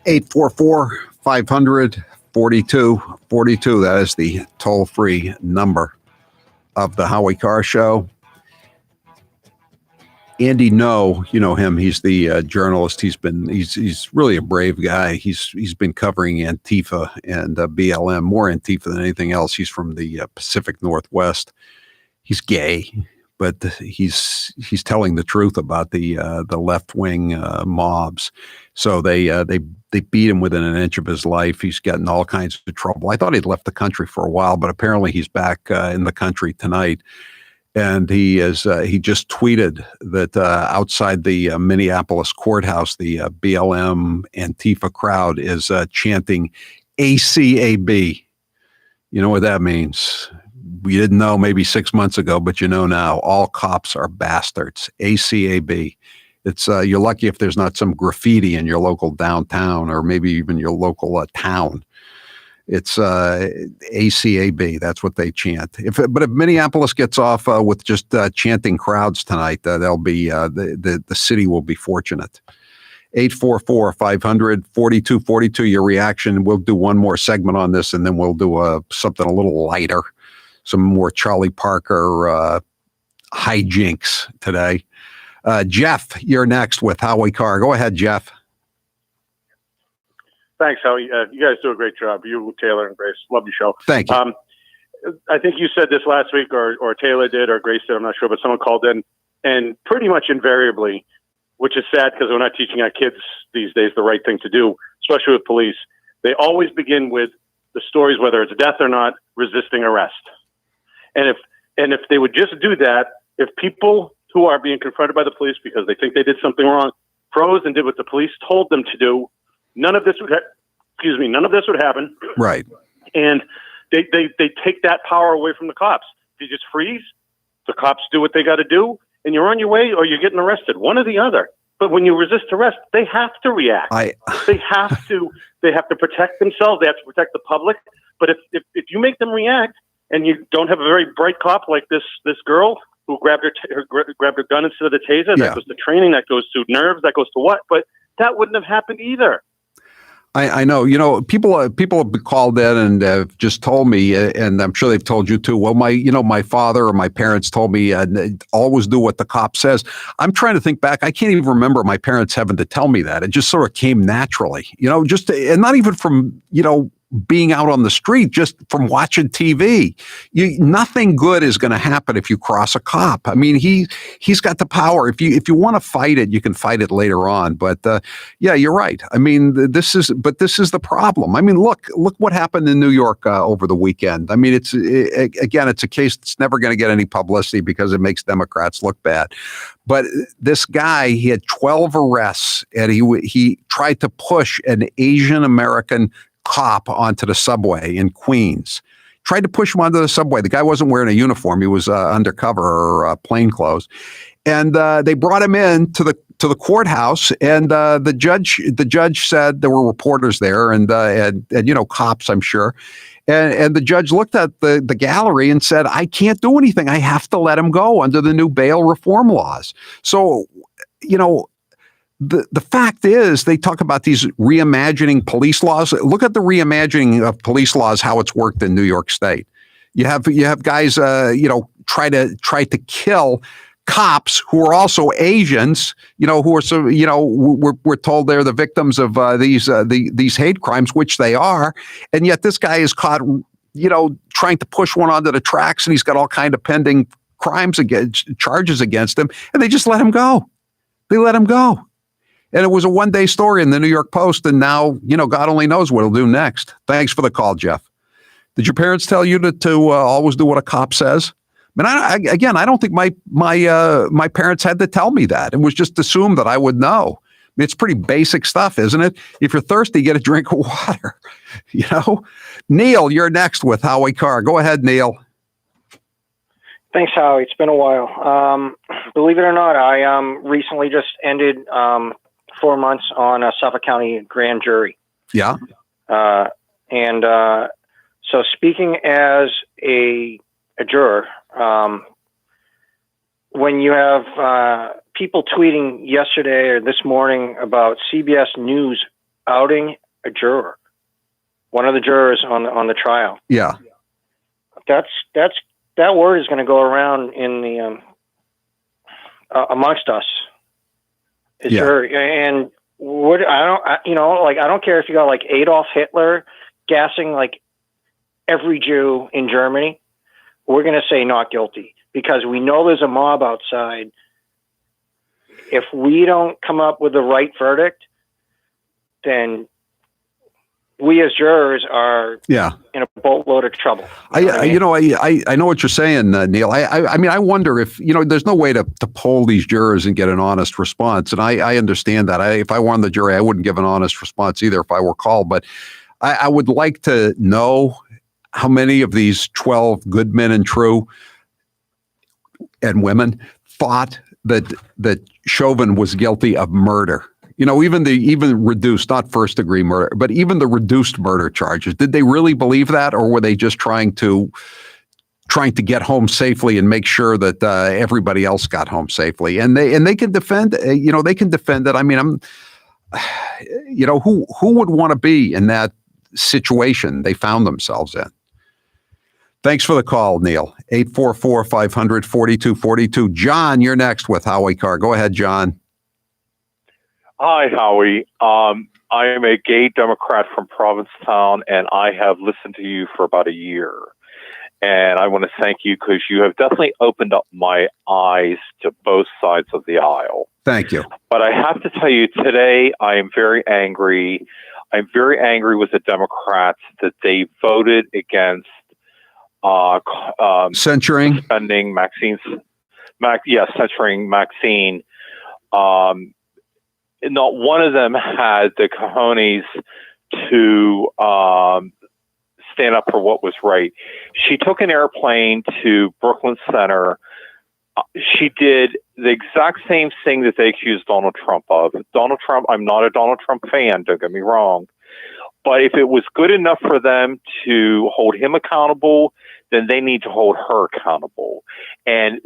844-500-4242. That is the toll-free number of the Howie Carr Show. Andy No, you know him. He's the journalist. He's really a brave guy. He's been covering Antifa and BLM, more Antifa than anything else. He's from the Pacific Northwest. He's gay, but he's telling the truth about the left wing mobs. So they beat him within an inch of his life. He's gotten all kinds of trouble. I thought he'd left the country for a while, but apparently he's back in the country tonight. And he just tweeted that outside the Minneapolis courthouse, the BLM Antifa crowd is chanting ACAB. You know what that means? We didn't know maybe 6 months ago, but you know now. All cops are bastards. ACAB. It's you're lucky if there's not some graffiti in your local downtown or maybe even your local town. It's ACAB. That's what they chant. But if Minneapolis gets off with just chanting crowds tonight, they'll be the city will be fortunate. 844-500-4242. Your reaction. We'll do one more segment on this, and then we'll do something a little lighter, some more Charlie Parker hijinks today. Jeff, you're next with Howie Carr. Go ahead, Jeff. Thanks, Howie. You guys do a great job. You, Taylor, and Grace. Love your show. Thank you. I think you said this last week, or Taylor did, or Grace did. I'm not sure, but someone called in, and pretty much invariably, which is sad because we're not teaching our kids these days the right thing to do, especially with police. They always begin with the stories, whether it's death or not, resisting arrest. And if they would just do that, if people who are being confronted by the police because they think they did something wrong, froze and did what the police told them to do, none of this would happen. Right. And they take that power away from the cops. If you just freeze, the cops do what they got to do, and you're on your way or you're getting arrested, one or the other. But when you resist arrest, they have to react. They have to protect themselves. They have to protect the public. But if you make them react and you don't have a very bright cop like this girl who grabbed her gun instead of the taser, that goes to training, that goes to nerves, that goes to what? But that wouldn't have happened either. I know, people have called in and just told me, and I'm sure they've told you too. Well, my father or my parents told me always do what the cop says. I'm trying to think back. I can't even remember my parents having to tell me that. It just sort of came naturally, and not even from, being out on the street, just from watching TV. Nothing good is going to happen if you cross a cop. I mean, he's got the power. If you want to fight it, you can fight it later on. But yeah, you're right. I mean, this is the problem. I mean, look what happened in New York over the weekend. I mean, it's a case that's never going to get any publicity because it makes Democrats look bad. But this guy, he had 12 arrests, and he tried to push an Asian American cop onto the subway in Queens. Tried to push him onto the subway. The guy wasn't wearing a uniform. He was undercover or plainclothes. And they brought him in to the courthouse, and the judge said there were reporters there and cops, I'm sure. And the judge looked at the gallery and said, I can't do anything. I have to let him go under the new bail reform laws. So, the fact is, they talk about these reimagining police laws. Look at the reimagining of police laws, how it's worked in New York State. You have guys, try to kill cops who are also Asians, who are we're told they're the victims of these hate crimes, which they are, and yet this guy is caught, trying to push one onto the tracks, and he's got all kind of pending charges against him, and they just let him go. They let him go. And it was a one-day story in the New York Post, and now, God only knows what he'll do next. Thanks for the call, Jeff. Did your parents tell you to always do what a cop says? I mean, I don't think my parents had to tell me that. It was just assumed that I would know. I mean, it's pretty basic stuff, isn't it? If you're thirsty, get a drink of water. Neil, you're next with Howie Carr. Go ahead, Neil. Thanks, Howie. It's been a while. Believe it or not, I recently just ended 4 months on a Suffolk County grand jury. Yeah. So speaking as a juror, when you have people tweeting yesterday or this morning about CBS News outing a juror, one of the jurors on the trial. Yeah. That word is going to go around in the amongst us. Yeah. And I don't care if you got like Adolf Hitler gassing like every Jew in Germany. We're going to say not guilty because we know there's a mob outside. If we don't come up with the right verdict, then we as jurors are in a boatload of trouble. I know what you're saying, Neil. I mean, I wonder if, there's no way to poll these jurors and get an honest response. And I understand that. If I were on the jury, I wouldn't give an honest response either if I were called. But I would like to know how many of these 12 good men and true and women thought that Chauvin was guilty of murder. Even reduced, not first degree murder, but even the reduced murder charges. Did they really believe that, or were they just trying to get home safely and make sure that everybody else got home safely? And they can defend. They can defend it. I mean, who would want to be in that situation they found themselves in? Thanks for the call, Neil. 844-500-4242. John, you're next with Howie Carr. Go ahead, John. Hi, Howie. I am a gay Democrat from Provincetown, and I have listened to you for about a year. And I want to thank you because you have definitely opened up my eyes to both sides of the aisle. Thank you. But I have to tell you, today I am very angry. I'm very angry with the Democrats that they voted against censuring suspending censoring Maxine. Not one of them had the cojones to stand up for what was right. She took an airplane to Brooklyn Center. She did the exact same thing that they accused Donald Trump of. Donald Trump, I'm not a Donald Trump fan, don't get me wrong. But if it was good enough for them to hold him accountable, then they need to hold her accountable. And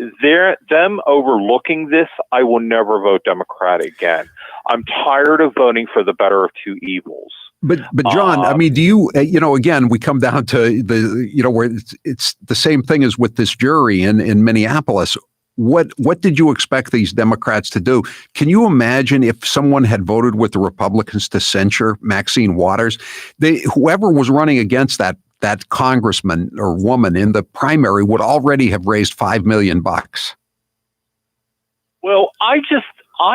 them overlooking this, I will never vote Democrat again. I'm tired of voting for the better of two evils. But John, I mean, do you, again, we come down to where it's the same thing as with this jury in Minneapolis. what did you expect these Democrats to do? Can you imagine if someone had voted with the Republicans to censure Maxine Waters? Whoever was running against that congressman or woman in the primary would already have raised $5 million. Well, I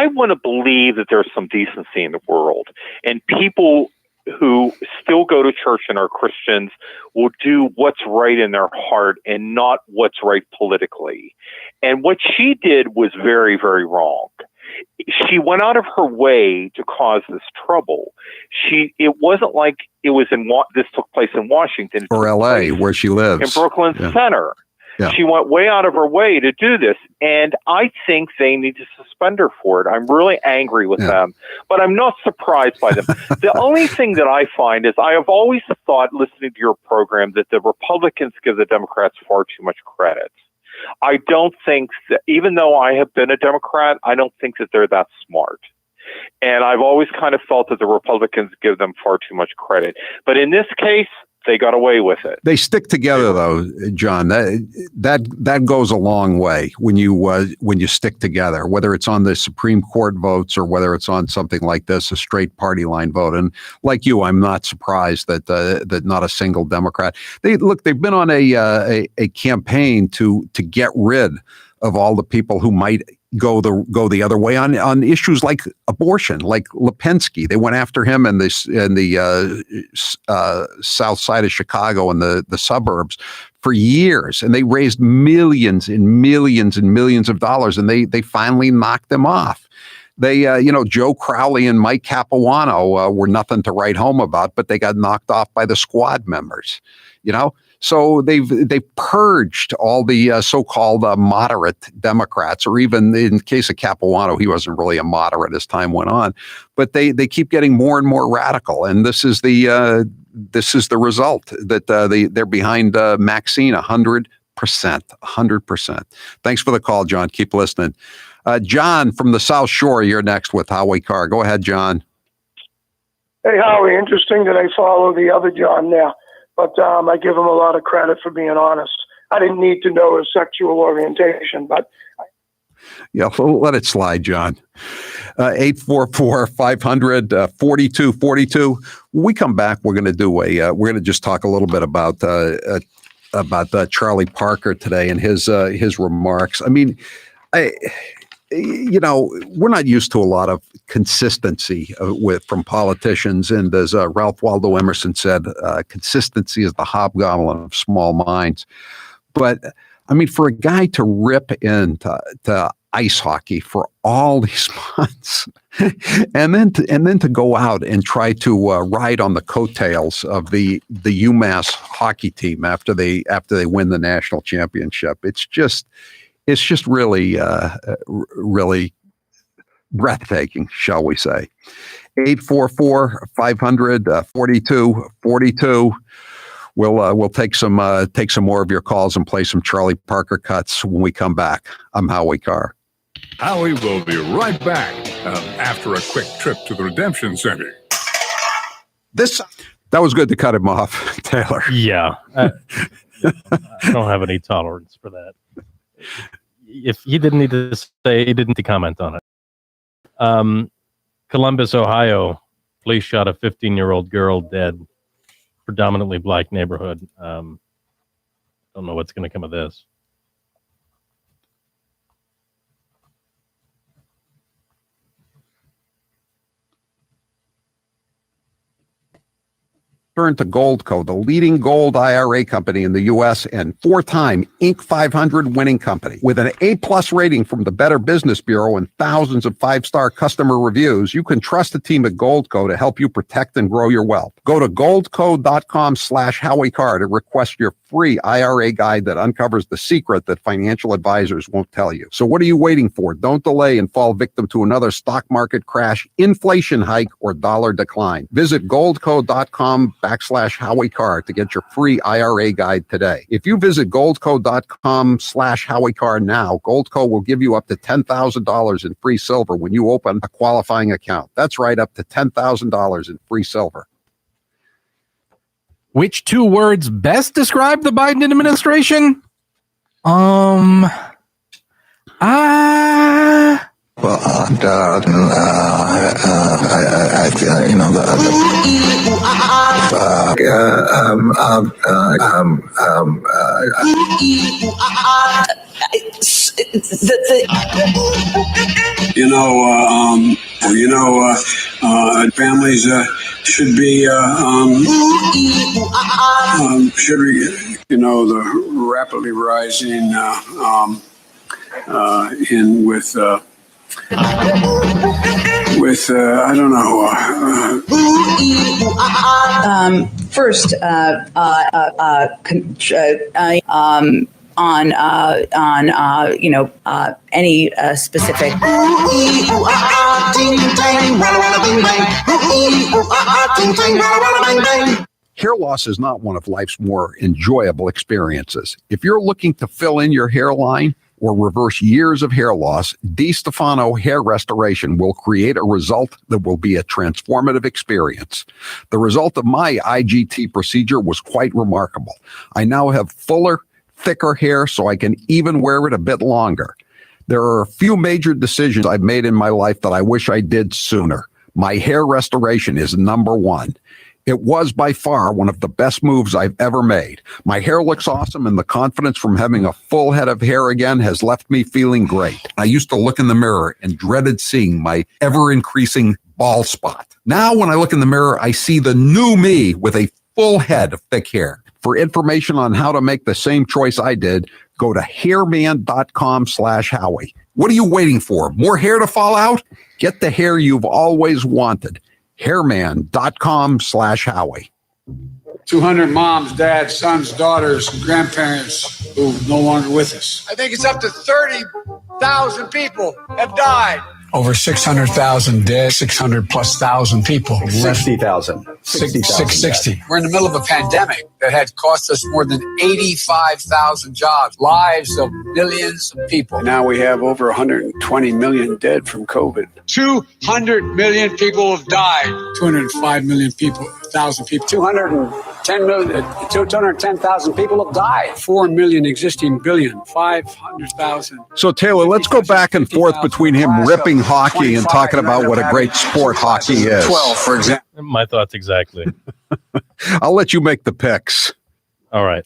want to believe that there's some decency in the world, and people who still go to church and are Christians will do what's right in their heart and not what's right politically. And what she did was very, very wrong. She went out of her way to cause this trouble. It wasn't like it was this took place in Washington or LA, where she lives, in Brooklyn Center. Yeah. She went way out of her way to do this, and I think they need to suspend her for it. I'm really angry with them, but I'm not surprised by them. The only thing that I find is I have always thought, listening to your program, that the Republicans give the Democrats far too much credit. I don't think that, even though I have been a Democrat, I don't think that they're that smart. And I've always kind of felt that the Republicans give them far too much credit. But in this case, they got away with it. They stick together, though, John. That goes a long way when you stick together, whether it's on the Supreme Court votes or whether it's on something like this, a straight party line vote. And like you, I'm not surprised that not a single Democrat. They've been on a campaign to get rid of all the people who might go the other way on issues like abortion, like Lipinski. They went after him in the south side of Chicago and the suburbs for years, and they raised millions and millions and millions of dollars, and they finally knocked them off. They, Joe Crowley and Mike Capuano were nothing to write home about, but they got knocked off by the squad members, So they've purged all the so-called moderate Democrats, or even in the case of Capuano, he wasn't really a moderate as time went on, but they keep getting more and more radical, and this is the result that they're behind Maxine 100%. 100%. Thanks for the call, John. Keep listening. John from the South Shore, you're next with Howie Carr. Go ahead, John. Hey, Howie. Interesting that I follow the other John now. But I give him a lot of credit for being honest. I didn't need to know his sexual orientation, but... Yeah, well, let it slide, John. 844-500-4242. When we come back, we're going to just talk a little bit about Charlie Parker today and his remarks. I mean, we're not used to a lot of consistency from politicians. And as Ralph Waldo Emerson said, consistency is the hobgoblin of small minds. But I mean, for a guy to rip into ice hockey for all these months and then to go out and try to ride on the coattails of the UMass hockey team after they win the national championship, it's just really, really breathtaking, shall we say. 844-500-4242. We'll take some more of your calls and play some Charlie Parker cuts when we come back. I'm Howie Carr. Howie will be right back after a quick trip to the Redemption Center. That was good to cut him off, Taylor. Yeah. I don't have any tolerance for that. If he didn't need to say, he didn't need to comment on it. Columbus, Ohio, police shot a 15-year-old girl dead, predominantly black neighborhood. Don't know what's going to come of this. Turn to Goldco, the leading gold IRA company in the U.S. and four-time Inc. 500 winning company. With an A-plus rating from the Better Business Bureau and thousands of five-star customer reviews, you can trust the team at Goldco to help you protect and grow your wealth. Go to goldco.com/Howie Carr to request your free IRA guide that uncovers the secret that financial advisors won't tell you. So what are you waiting for? Don't delay and fall victim to another stock market crash, inflation hike, or dollar decline. Visit goldco.com/Howie Carr to get your free IRA guide today. If you visit goldco.com/Howie Carr now, Goldco will give you up to $10,000 in free silver when you open a qualifying account. That's right, up to $10,000 in free silver. Which two words best describe the Biden administration? Families should be the rapidly rising in with I don't know. First, on any specific. Hair loss is not one of life's more enjoyable experiences. If you're looking to fill in your hairline or reverse years of hair loss, DiStefano Hair Restoration will create a result that will be a transformative experience. The result of my IGT procedure was quite remarkable. I now have fuller, thicker hair so I can even wear it a bit longer. There are a few major decisions I've made in my life that I wish I did sooner. My hair restoration is number one. It was by far one of the best moves I've ever made. My hair looks awesome, and the confidence from having a full head of hair again has left me feeling great. I used to look in the mirror and dreaded seeing my ever-increasing bald spot. Now, when I look in the mirror, I see the new me with a full head of thick hair. For information on how to make the same choice I did, go to hairman.com/Howie. What are you waiting for? More hair to fall out? Get the hair you've always wanted. Hairman.com/Howie. 200 moms, dads, sons, daughters, grandparents who are no longer with us. I think it's up to 30,000 people have died. Over 600,000 dead, 600 plus thousand people. 60,000. 660. We're in the middle of a pandemic that had cost us more than 85,000 jobs, lives of millions of people. And now we have over 120 million dead from COVID. 200 million people have died. 205 million people, 1,000 people. 210,000 people have died. 4 million existing billion, 500,000. So, Taylor, let's go back and forth between him ripping hockey and talking about what a great sport hockey is. 12, for example. My thoughts exactly. I'll let you make the picks. All right.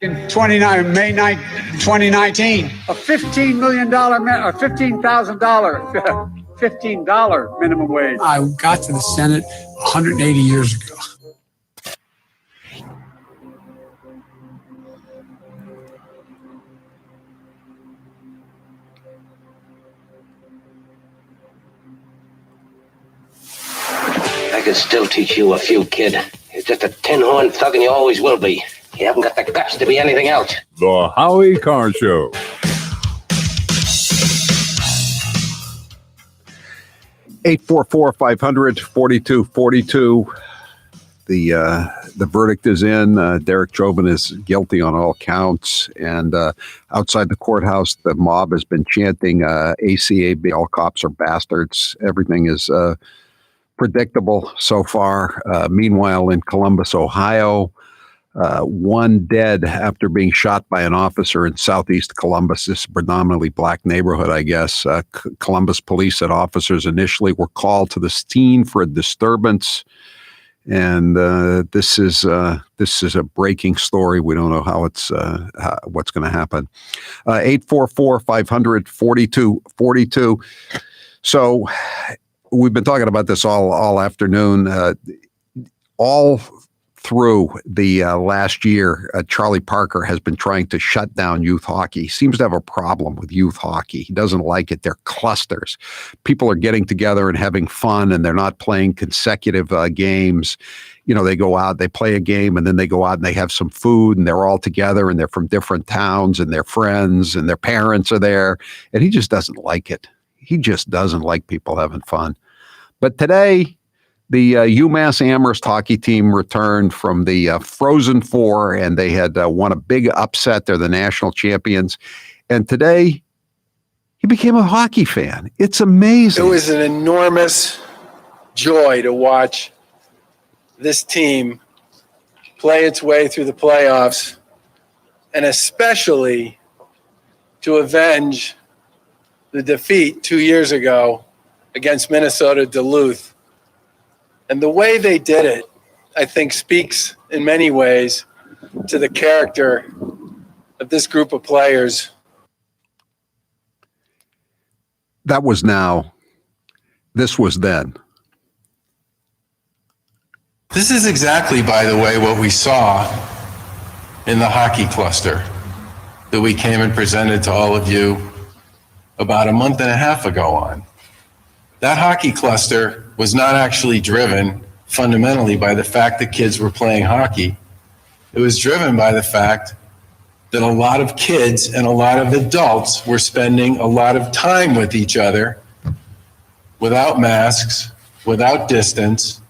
In May 9th, 2019, a $15 million, or $15,000, $15 minimum wage. I got to the Senate 180 years ago. I could still teach you a few, kid. You're just a tin-horn thug and you always will be. You haven't got the guts to be anything else. The Howie Carr Show. Eight 844-500-4242. The verdict is in. Derek Chauvin is guilty on all counts. And outside the courthouse, the mob has been chanting ACAB, all cops are bastards. Everything is predictable so far. Meanwhile, in Columbus, Ohio, one dead after being shot by an officer in southeast Columbus. This is predominantly black neighborhood, I guess. Columbus police said officers initially were called to the scene for a disturbance. And this is a breaking story. We don't know how it's what's going to happen. 844-500-4242. So we've been talking about this all afternoon. All through the last year, Charlie Parker has been trying to shut down youth hockey. He seems to have a problem with youth hockey. He doesn't like it. They're clusters. People are getting together and having fun, and they're not playing consecutive games. You know, they go out, they play a game, and then they go out and they have some food, and they're all together, and they're from different towns, and they're friends, and their parents are there. And he just doesn't like it. He just doesn't like people having fun. But today, the UMass Amherst hockey team returned from the Frozen Four, and they had won a big upset. They're the national champions. And today, he became a hockey fan. It's amazing. It was an enormous joy to watch this team play its way through the playoffs, and especially to avenge the defeat 2 years ago against Minnesota Duluth. And the way they did it, I think, speaks in many ways to the character of this group of players. That was now. This was then. This is exactly, by the way, what we saw in the hockey cluster that we came and presented to all of you about a month and a half ago on. That hockey cluster was not actually driven fundamentally by the fact that kids were playing hockey. It was driven by the fact that a lot of kids and a lot of adults were spending a lot of time with each other without masks, without distance,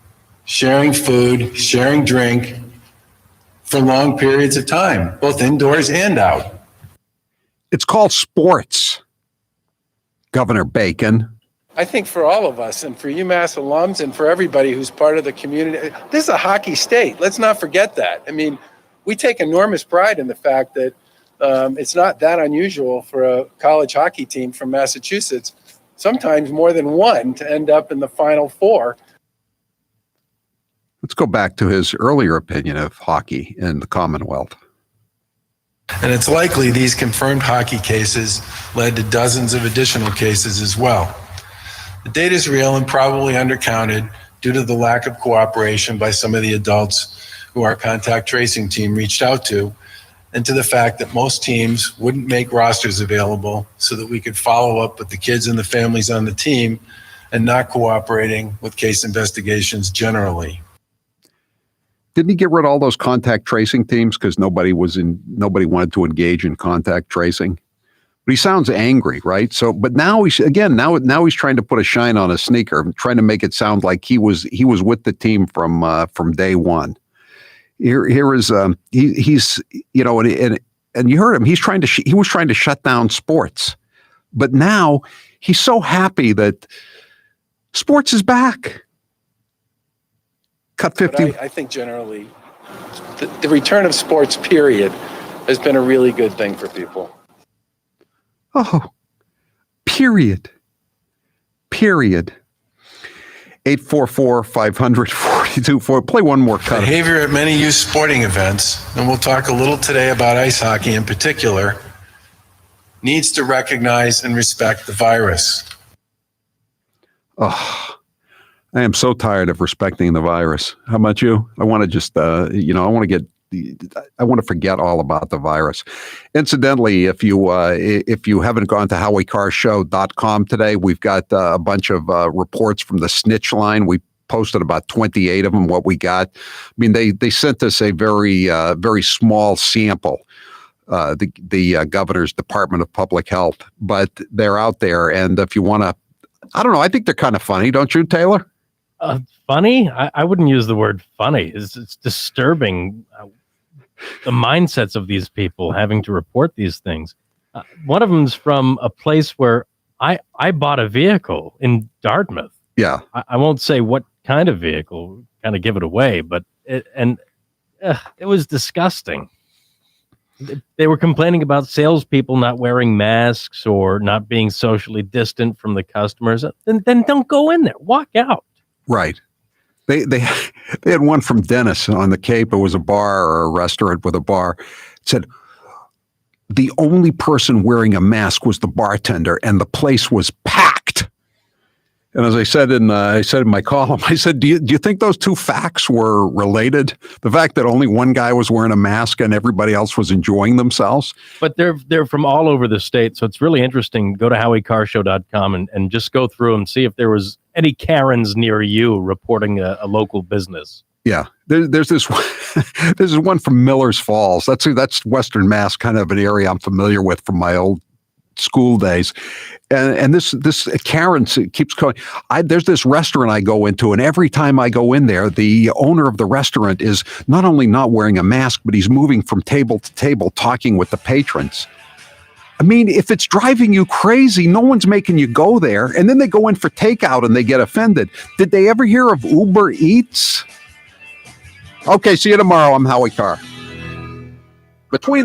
sharing food, sharing drink for long periods of time, both indoors and out. It's called sports, Governor Bacon. I think for all of us and for UMass alums and for everybody who's part of the community, this is a hockey state. Let's not forget that. I mean, we take enormous pride in the fact that it's not that unusual for a college hockey team from Massachusetts, sometimes more than one, to end up in the Final Four. Let's go back to his earlier opinion of hockey in the Commonwealth. And it's likely these confirmed hockey cases led to dozens of additional cases as well. The data is real and probably undercounted due to the lack of cooperation by some of the adults who our contact tracing team reached out to, and to the fact that most teams wouldn't make rosters available so that we could follow up with the kids and the families on the team and not cooperating with case investigations generally. Didn't he get rid of all those contact tracing teams because nobody wanted to engage in contact tracing? But he sounds angry, right? So, but now he's trying to put a shine on a sneaker, trying to make it sound like he was with the team from day one. Here is he's and you heard him. He was trying to shut down sports, but now he's so happy that sports is back. Cut 50. I think generally the return of sports, period, has been a really good thing for people. Oh, period. 844-500-42-4. Play one more cut. Behavior at many youth sporting events, and we'll talk a little today about ice hockey in particular, needs to recognize and respect the virus. Oh, I am so tired of respecting the virus. How about you? I want to just, I want to forget all about the virus. Incidentally, if you haven't gone to HowieCarrShow.com today, we've got a bunch of reports from the snitch line. We posted about 28 of them, what we got. I mean, they sent us a very small sample, the governor's Department of Public Health, but they're out there. And if you want to, I don't know, I think they're kind of funny, don't you, Taylor? Funny? I wouldn't use the word funny. It's disturbing the mindsets of these people having to report these things. One of them's from a place where I bought a vehicle in Dartmouth. Yeah. I won't say what kind of vehicle, kind of give it away, but it was disgusting. They were complaining about salespeople not wearing masks or not being socially distant from the customers. Then don't go in there. Walk out. Right. They had one from Dennis on the Cape. It was a bar or a restaurant with a bar. It said the only person wearing a mask was the bartender, and the place was packed. And as I said in my column, I said, do you think those two facts were related? The fact that only one guy was wearing a mask and everybody else was enjoying themselves? But they're from all over the state, so it's really interesting. Go to HowieCarrShow.com and just go through and see if there was any Karens near you reporting a local business. Yeah, there's this one, there's one from Miller's Falls. That's Western Mass, kind of an area I'm familiar with from my old school days. And this Karen keeps going. There's this restaurant I go into, and every time I go in there, the owner of the restaurant is not only not wearing a mask, but he's moving from table to table, talking with the patrons. I mean, if it's driving you crazy, no one's making you go there. And then they go in for takeout and they get offended. Did they ever hear of Uber Eats? Okay, see you tomorrow. I'm Howie Carr. Between the